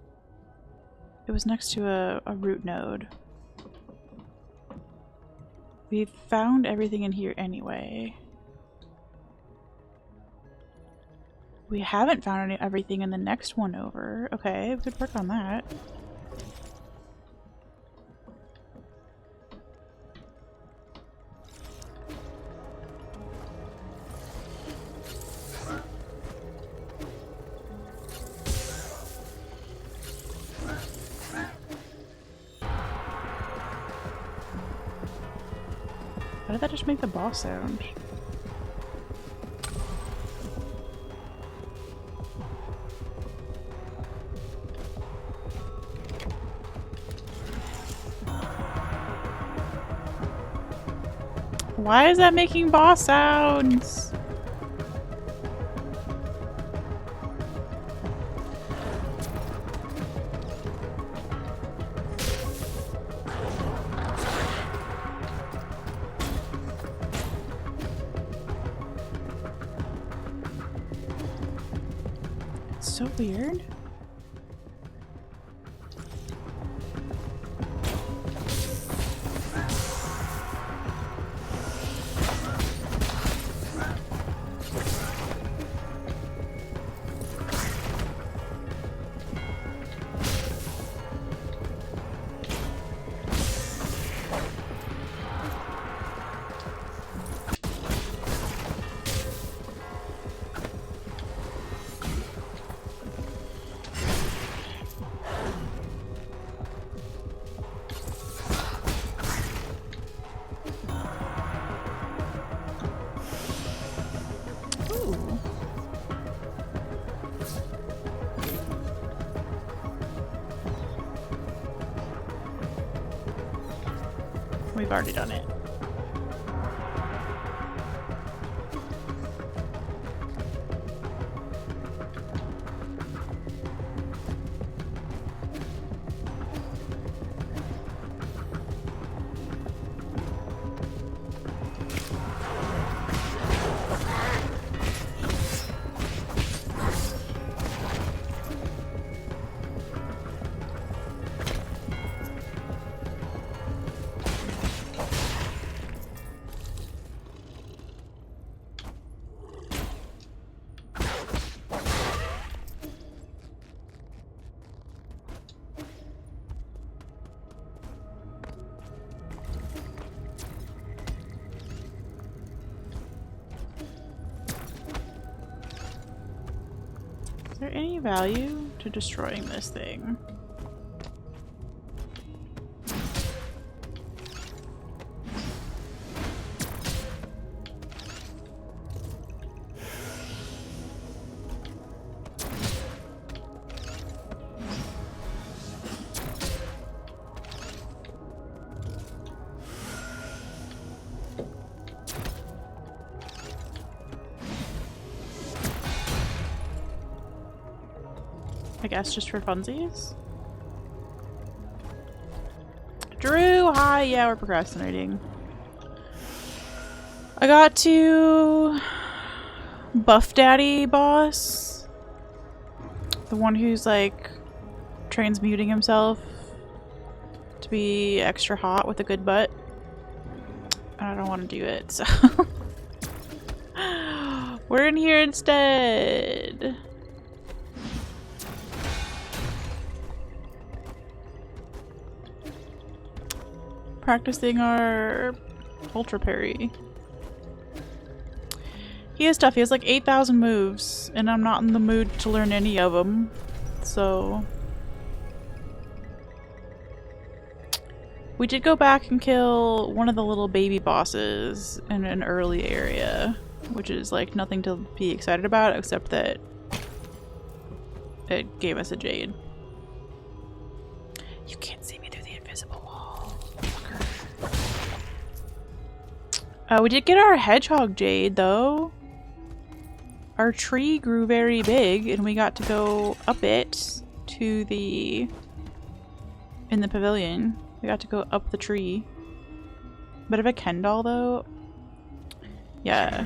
It was next to a root node. We found everything in here anyway. We haven't found everything in the next one over. Okay, we could work on that. Why did that just make the boss sound? Why is that making boss sounds? So weird. We've already done it. Is there any value to destroying this thing? I guess just for funsies? Drew, Yeah, we're procrastinating. I got to Buff Daddy boss. The one who's like transmuting himself to be extra hot with a good butt. I don't want to do it, so we're in here instead. Practicing our ultra parry. He is tough. He has like 8,000 moves, and I'm not in the mood to learn any of them, so... We did go back and kill one of the little baby bosses in an early area, which is like nothing to be excited about except that it gave us a jade. You can't see me through the invisible wall. We did get our hedgehog jade though. Our tree grew very big and we got to go up it to the... in the pavilion. We got to go up the tree. Bit of a Ken doll though. Yeah.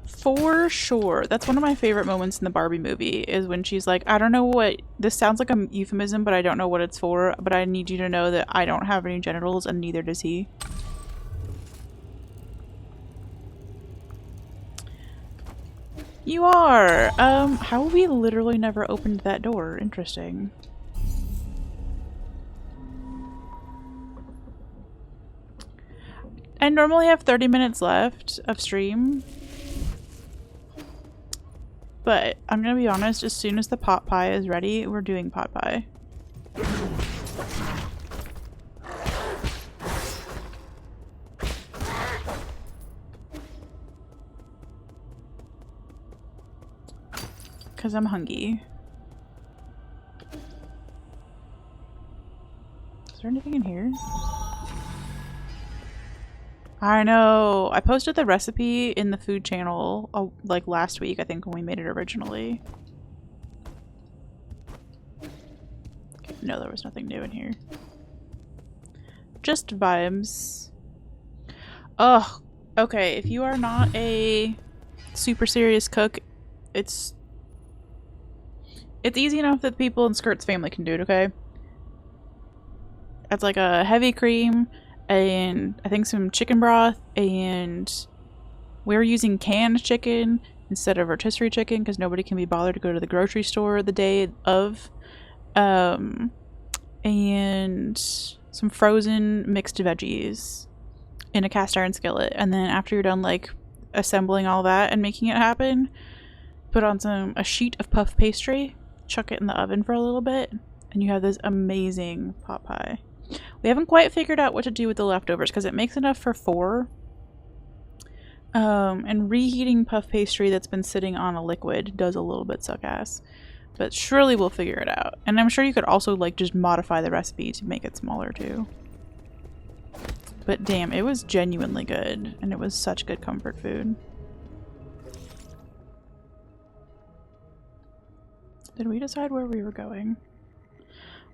For sure. That's one of my favorite moments in the Barbie movie is when she's like, I don't know what, this sounds like a euphemism, but I don't know what it's for, but I need you to know that I don't have any genitals and neither does he. You are! How we literally never opened that door? Interesting. I normally have 30 minutes left of stream. But I'm gonna be honest, as soon as the pot pie is ready, we're doing pot pie. Because I'm hungry. Is there anything in here? I know! I posted the recipe in the food channel like last week, I think, when we made it originally. Okay, no, there was nothing new in here. Just vibes. Ugh. Okay, if you are not a super serious cook, it's easy enough that people in Skirt's family can do it, okay? It's like a heavy cream and I think some chicken broth, and we're using canned chicken instead of rotisserie chicken because nobody can be bothered to go to the grocery store the day of. And some frozen mixed veggies in a cast iron skillet, and then after you're done like assembling all that and making it happen, put on a sheet of puff pastry, chuck it in the oven for a little bit, and you have this amazing pot pie. We haven't quite figured out what to do with the leftovers because it makes enough for 4. And reheating puff pastry that's been sitting on a liquid does a little bit suck ass. But surely we'll figure it out. And I'm sure you could also like just modify the recipe to make it smaller too. But damn, it was genuinely good. And it was such good comfort food. Did we decide where we were going?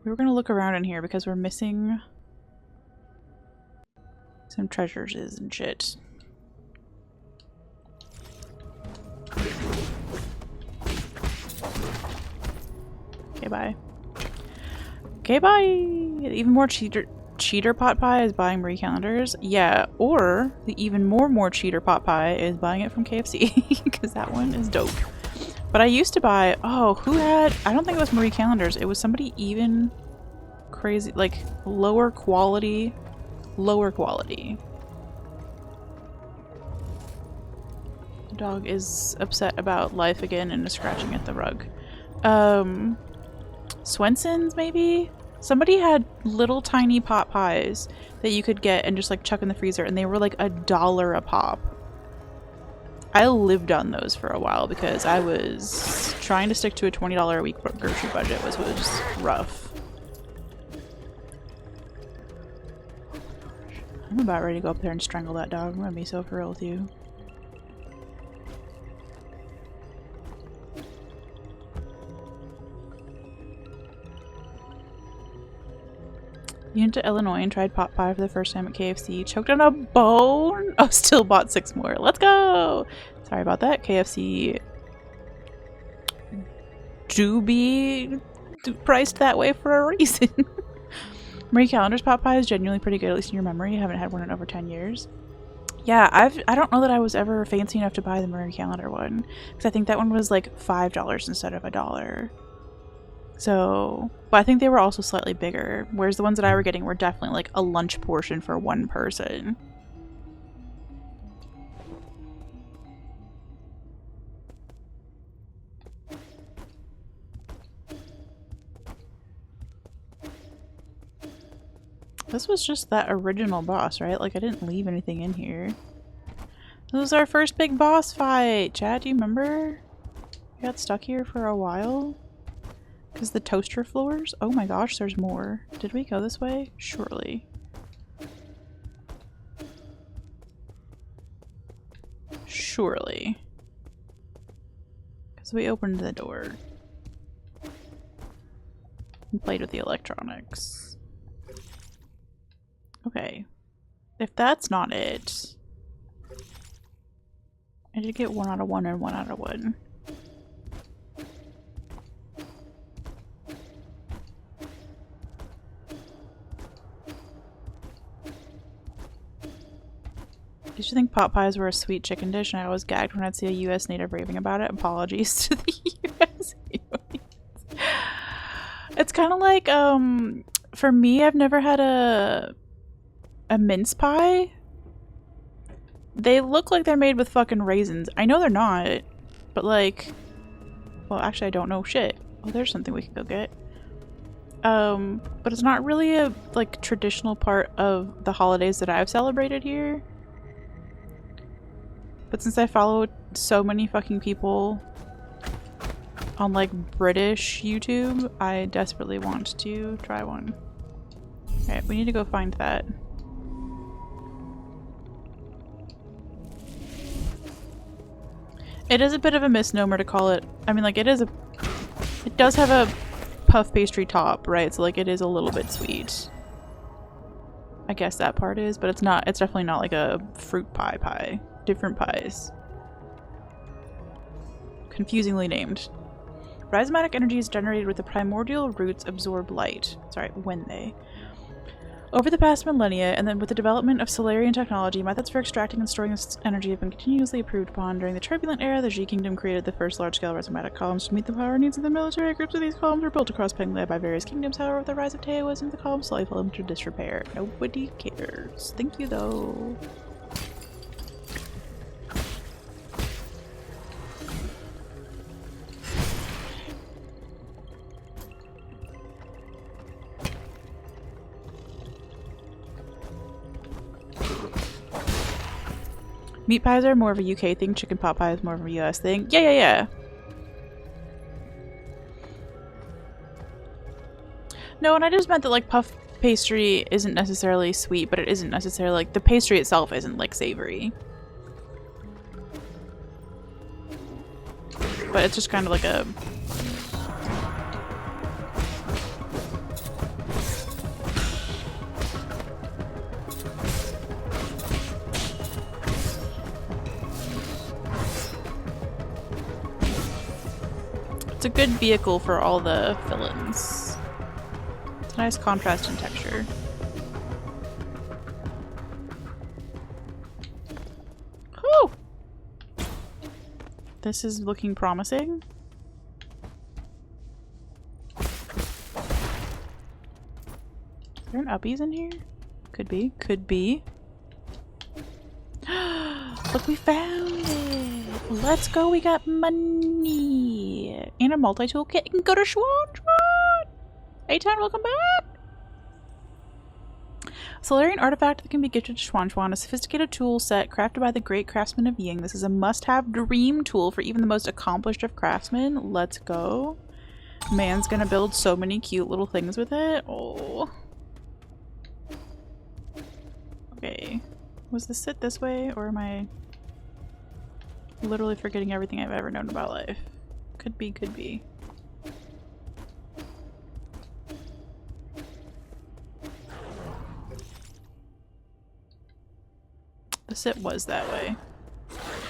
We were gonna look around in here because we're missing some treasures and shit. Okay, bye. Okay, bye! Even more cheater pot pie is buying Marie calendars. Yeah, or the even more cheater pot pie is buying it from KFC because that one is dope. But I used to buy, oh, who had, I don't think it was Marie calendars, it was somebody even crazy, like lower quality. The dog is upset about life again and is scratching at the rug. Swenson's maybe? Somebody had little tiny pot pies that you could get and just like chuck in the freezer, and they were like $1 a pop. I lived on those for a while because I was trying to stick to a $20 a week grocery budget, was rough. I'm about ready to go up there and strangle that dog. I'm gonna be so for real with you. You went to Illinois and tried pot pie for the first time at KFC. Choked on a bone? Oh, still bought 6 more. Let's go! Sorry about that. KFC do be priced that way for a reason. Marie Callender's pot pie is genuinely pretty good, at least in your memory. I haven't had one in over 10 years. Yeah, I don't know that I was ever fancy enough to buy the Marie Callender one, because I think that one was like $5 instead of $1. So, but I think they were also slightly bigger, whereas the ones that I were getting were definitely like a lunch portion for one person. This was just that original boss, right? Like, I didn't leave anything in here. This was our first big boss fight! Chad, do you remember? We got stuck here for a while? Because the toaster floors? Oh my gosh, there's more. Did we go this way? Surely. Surely. Because we opened the door. And played with the electronics. Okay. If that's not it... I did get 1 out of 1 and 1 out of 1. I used to think pot pies were a sweet chicken dish, and I always gagged when I'd see a US native raving about it. Apologies to the US aliens. It's kind of like, for me, I've never had a mince pie. They look like they're made with fucking raisins. I know they're not, but like, well, actually I don't know shit. Oh, there's something we can go get. But it's not really a, like, traditional part of the holidays that I've celebrated here. But since I follow so many fucking people on, like, British YouTube, I desperately want to try one. Alright, we need to go find that. It is a bit of a misnomer to call it. I mean, like, it does have a puff pastry top, right? So, like, it is a little bit sweet. I guess that part is, but it's not, it's definitely not like a fruit pie. Different pies. Confusingly named. Rhizomatic energy is generated with the primordial roots absorb light. Sorry, when they. Over the past millennia, and then with the development of Solarian technology, methods for extracting and storing this energy have been continuously improved upon. During the turbulent era, the G Kingdom created the first large-scale rhizomatic columns to meet the power needs of the military. Groups of these columns were built across Pangea by various kingdoms. However, with the rise of Taoism, the columns slowly fell into disrepair. Nobody cares. Thank you, though. Meat pies are more of a UK thing, chicken pot pie is more of a US thing. Yeah. No, and I just meant that, like, puff pastry isn't necessarily sweet, but it isn't necessarily, like, the pastry itself isn't, like, savory. But it's just kind of like a... It's a good vehicle for all the fillings. It's a nice contrast in texture. Whew! This is looking promising. Is there an uppies in here? Could be. Could be. Look, we found it! Let's go, we got money! And a multi-tool kit. You can go to Schwan! A-Town, welcome back! A Solarian artifact that can be gifted to Schwan, a sophisticated tool set crafted by the great craftsman of Ying. This is a must-have dream tool for even the most accomplished of craftsmen. Let's go. Man's gonna build so many cute little things with it. Oh. Okay. Was this sit this way, or am I literally forgetting everything I've ever known about life? Could be, could be. The sit was that way.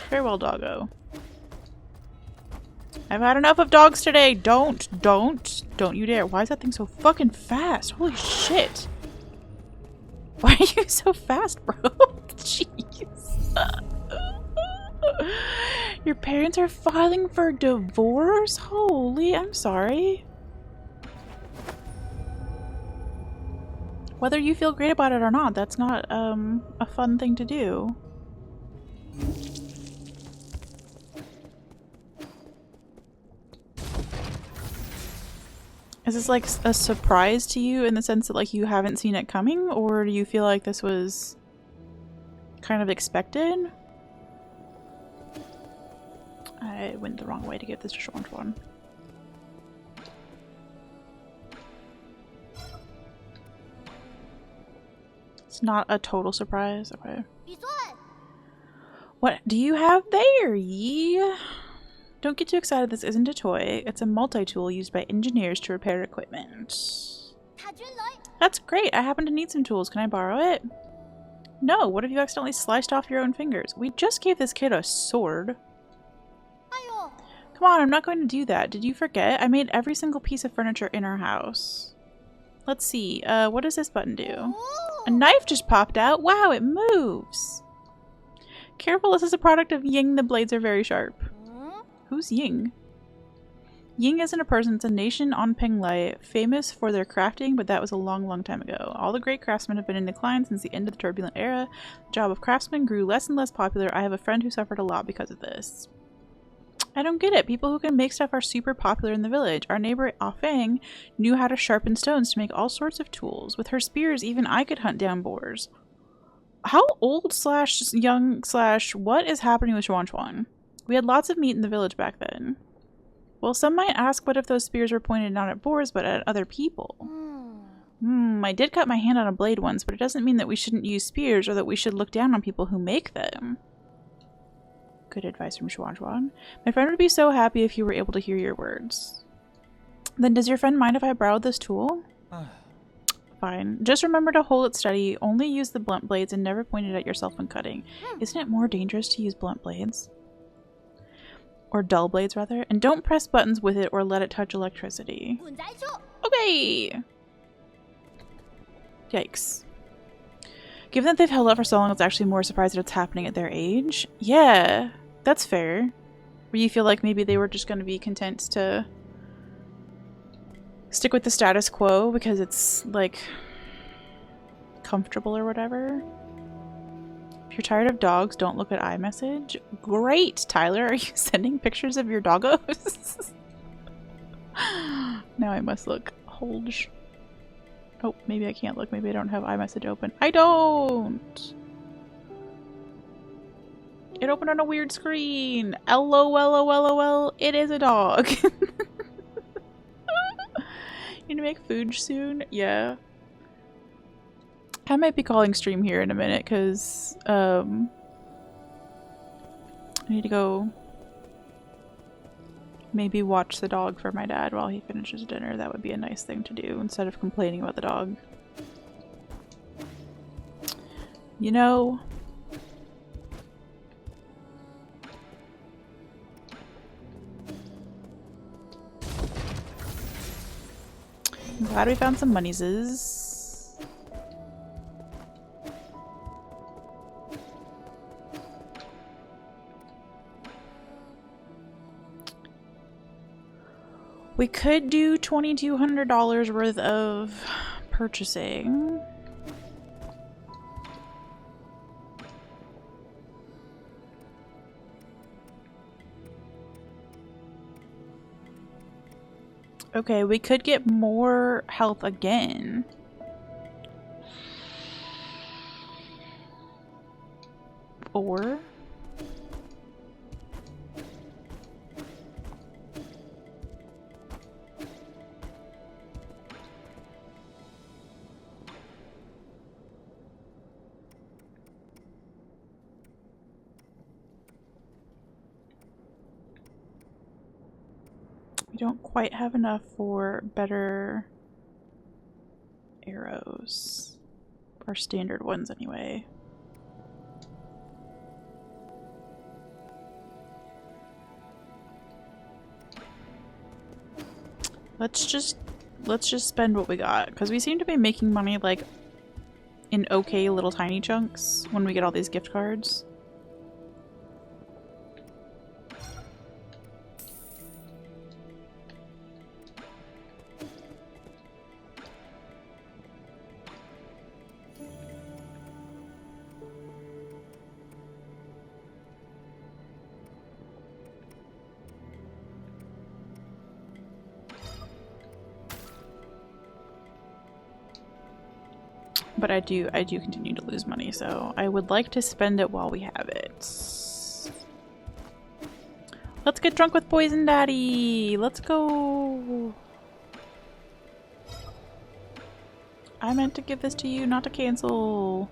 Very well, doggo. I've had enough of dogs today. Don't you dare. Why is that thing so fucking fast? Holy shit. Why are you so fast, bro? Jeez. Your parents are filing for divorce? Holy, I'm sorry. Whether you feel great about it or not, that's not a fun thing to do. Is this like a surprise to you in the sense that like you haven't seen it coming, or do you feel like this was kind of expected? I went the wrong way to give this a short one. It's not a total surprise. Okay. What do you have there, Yee? Don't get too excited. This isn't a toy. It's a multi-tool used by engineers to repair equipment. That's great. I happen to need some tools. Can I borrow it? No. What if you accidentally sliced off your own fingers? We just gave this kid a sword. Come on, I'm not going to do that. Did you forget? I made every single piece of furniture in our house. Let's see. What does this button do? A knife just popped out. Wow, it moves. Careful, this is a product of Ying. The blades are very sharp. Who's Ying? Ying isn't a person, it's a nation on Penglai, famous for their crafting, but that was a long, long time ago. All the great craftsmen have been in decline since the end of the turbulent era. The job of craftsman grew less and less popular. I have a friend who suffered a lot because of this. I don't get it. People who can make stuff are super popular in the village. Our neighbor Afeng knew how to sharpen stones to make all sorts of tools. With her spears, even I could hunt down boars. How old slash young slash what is happening with Xuan Xuan? We had lots of meat in the village back then. Well, some might ask what if those spears were pointed not at boars but at other people. I did cut my hand on a blade once, but it doesn't mean that we shouldn't use spears or that we should look down on people who make them. Good advice from Xuan Xuan. My friend would be so happy if you were able to hear your words. Then does your friend mind if I borrowed this tool? Fine. Just remember to hold it steady, only use the blunt blades, and never point it at yourself when cutting. Isn't it more dangerous to use blunt blades? Or dull blades, rather. And don't press buttons with it or let it touch electricity. Okay! Yikes. Given that they've held out for so long, it's actually more surprised that it's happening at their age. Yeah, that's fair. Where you feel like maybe they were just going to be content to stick with the status quo because it's, like, comfortable or whatever. If you're tired of dogs, don't look at iMessage. Great, Tyler. Are you sending pictures of your doggos? Now I must look. Hold. Oh, maybe I can't look. Maybe I don't have iMessage open. I don't! It opened on a weird screen. LOL. It is a dog. You gonna make food soon? Yeah. I might be calling stream here in a minute because I need to go maybe watch the dog for my dad while he finishes dinner. That would be a nice thing to do instead of complaining about the dog. You know, I'm glad we found some monies. We could do $2,200 worth of purchasing. Okay, we could get more health again. Or we don't quite have enough for better arrows. Or standard ones anyway. Let's just spend what we got, because we seem to be making money like in okay little tiny chunks when we get all these gift cards. But I do continue to lose money, so I would like to spend it while we have it. Let's get drunk with Poison Daddy! Let's go! I meant to give this to you, not to cancel.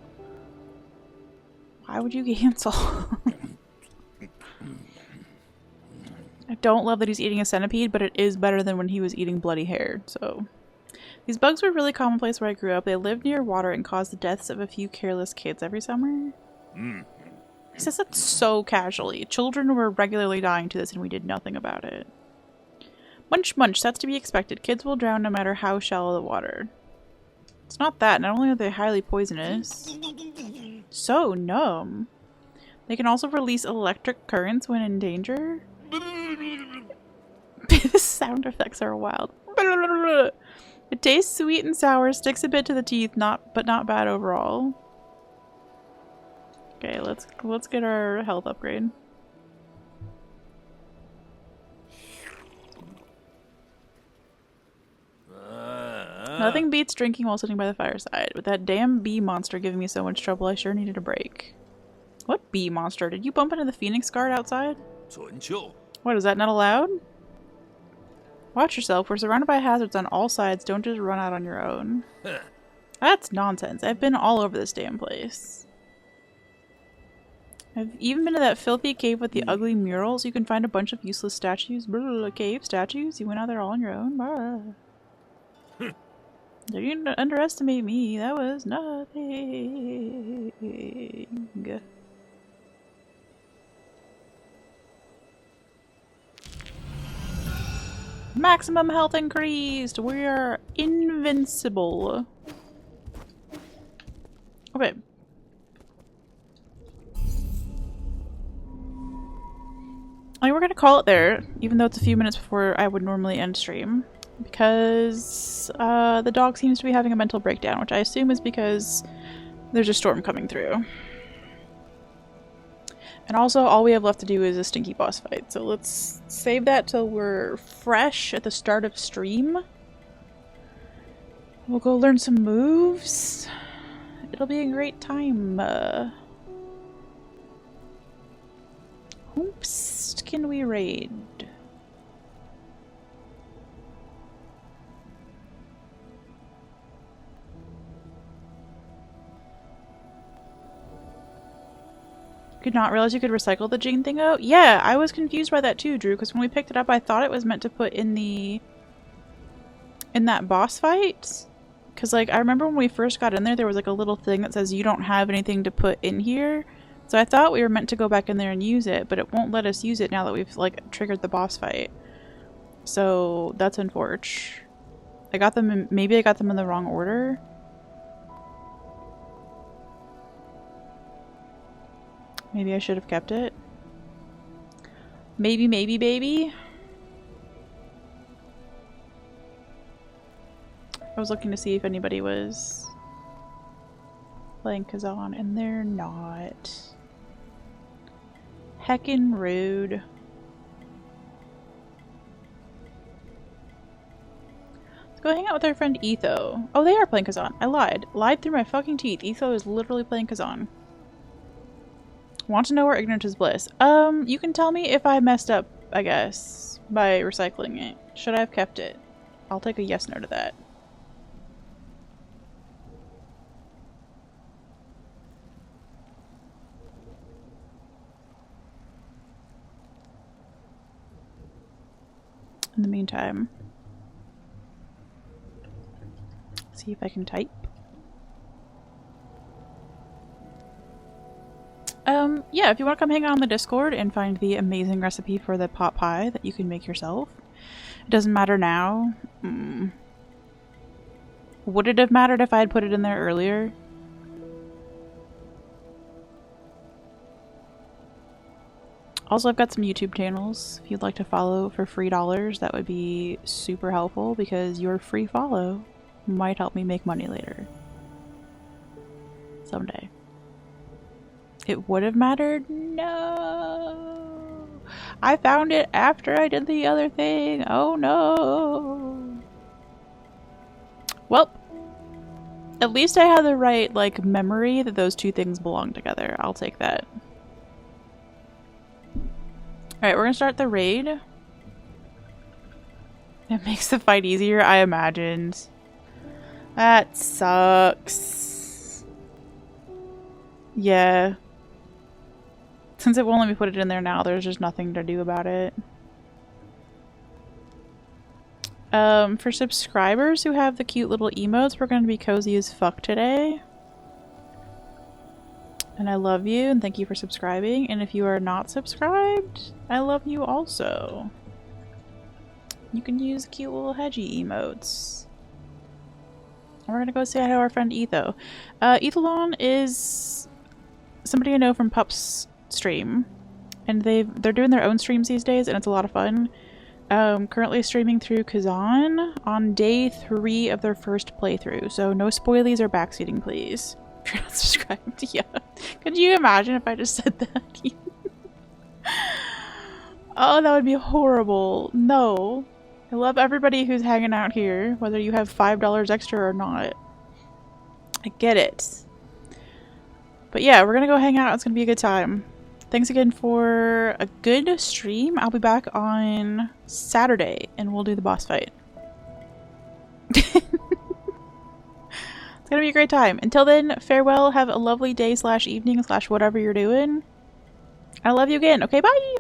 Why would you cancel? I don't love that he's eating a centipede, but it is better than when he was eating bloody hair, so... These bugs were really commonplace where I grew up. They lived near water and caused the deaths of a few careless kids every summer. He says that so casually. Children were regularly dying to this and we did nothing about it. Munch munch, that's to be expected. Kids will drown no matter how shallow the water. It's not that. Not only are they highly poisonous, so numb. They can also release electric currents when in danger. The sound effects are wild. It tastes sweet and sour, sticks a bit to the teeth, but not bad overall. Okay, let's get our health upgrade. Nothing beats drinking while sitting by the fireside. With that damn bee monster giving me so much trouble, I sure needed a break. What bee monster? Did you bump into the Phoenix guard outside? What, is that not allowed? Watch yourself. We're surrounded by hazards on all sides. Don't just run out on your own. That's nonsense. I've been all over this damn place. I've even been to that filthy cave with the ugly murals. You can find a bunch of useless statues. Cave statues? You went out there all on your own? You didn't underestimate me. That was nothing. Maximum health increased! We're invincible. Okay. I think we're gonna call it there, even though it's a few minutes before I would normally end stream. Because the dog seems to be having a mental breakdown, which I assume is because there's a storm coming through. And also, all we have left to do is a stinky boss fight. So let's save that till we're fresh at the start of stream. We'll go learn some moves. It'll be a great time. Oops, can we raid? Could not realize you could recycle the Jane thing out? Yeah, I was confused by that too, Drew, because when we picked it up I thought it was meant to put in that boss fight. Because like I remember when we first got in there was like a little thing that says you don't have anything to put in here. So I thought we were meant to go back in there and use it, but it won't let us use it now that we've like triggered the boss fight. So that's unfortunate. I got them in, maybe I got them in the wrong order. Maybe I should have kept it. Maybe, baby. I was looking to see if anybody was playing Kazan, and they're not. Heckin' rude. Let's go hang out with our friend Etho. Oh, they are playing Kazan. I lied. Lied through my fucking teeth. Etho is literally playing Kazan. Want to know where ignorance is bliss? You can tell me if I messed up, I guess, by recycling it. Should I have kept it? I'll take a yes no to that. In the meantime, see if I can type. Yeah, if you want to come hang out on the Discord and find the amazing recipe for the pot pie that you can make yourself, It doesn't matter now? Would it have mattered if I had put it in there earlier? Also, I've got some YouTube channels. If you'd like to follow for free dollars, that would be super helpful because your free follow might help me make money later. Someday. It would have mattered? No! I found it after I did the other thing. Oh no! Well, at least I have the right, like, memory that those two things belong together. I'll take that. Alright, we're gonna start the raid. It makes the fight easier, I imagined. That sucks. Yeah. Since it won't let me put it in there now, there's just nothing to do about it. For subscribers who have the cute little emotes, we're gonna be cozy as fuck today. And I love you, and thank you for subscribing. And if you are not subscribed, I love you also. You can use cute little hedgy emotes. And we're gonna go say hi to our friend Etho. Ethalon is somebody I know from Pup's stream. And they're doing their own streams these days, and it's a lot of fun. Currently streaming through Kazan on day 3 of their first playthrough. So no spoilies or backseating, please. If you're not subscribed, yeah. Could you imagine if I just said that? Oh, that would be horrible. No. I love everybody who's hanging out here, whether you have $5 extra or not. I get it. But yeah, we're gonna go hang out. It's gonna be a good time. Thanks again for a good stream. I'll be back on Saturday and we'll do the boss fight. It's gonna be a great time. Until then, farewell. Have a lovely day / evening / whatever you're doing. I love you again. Okay, bye!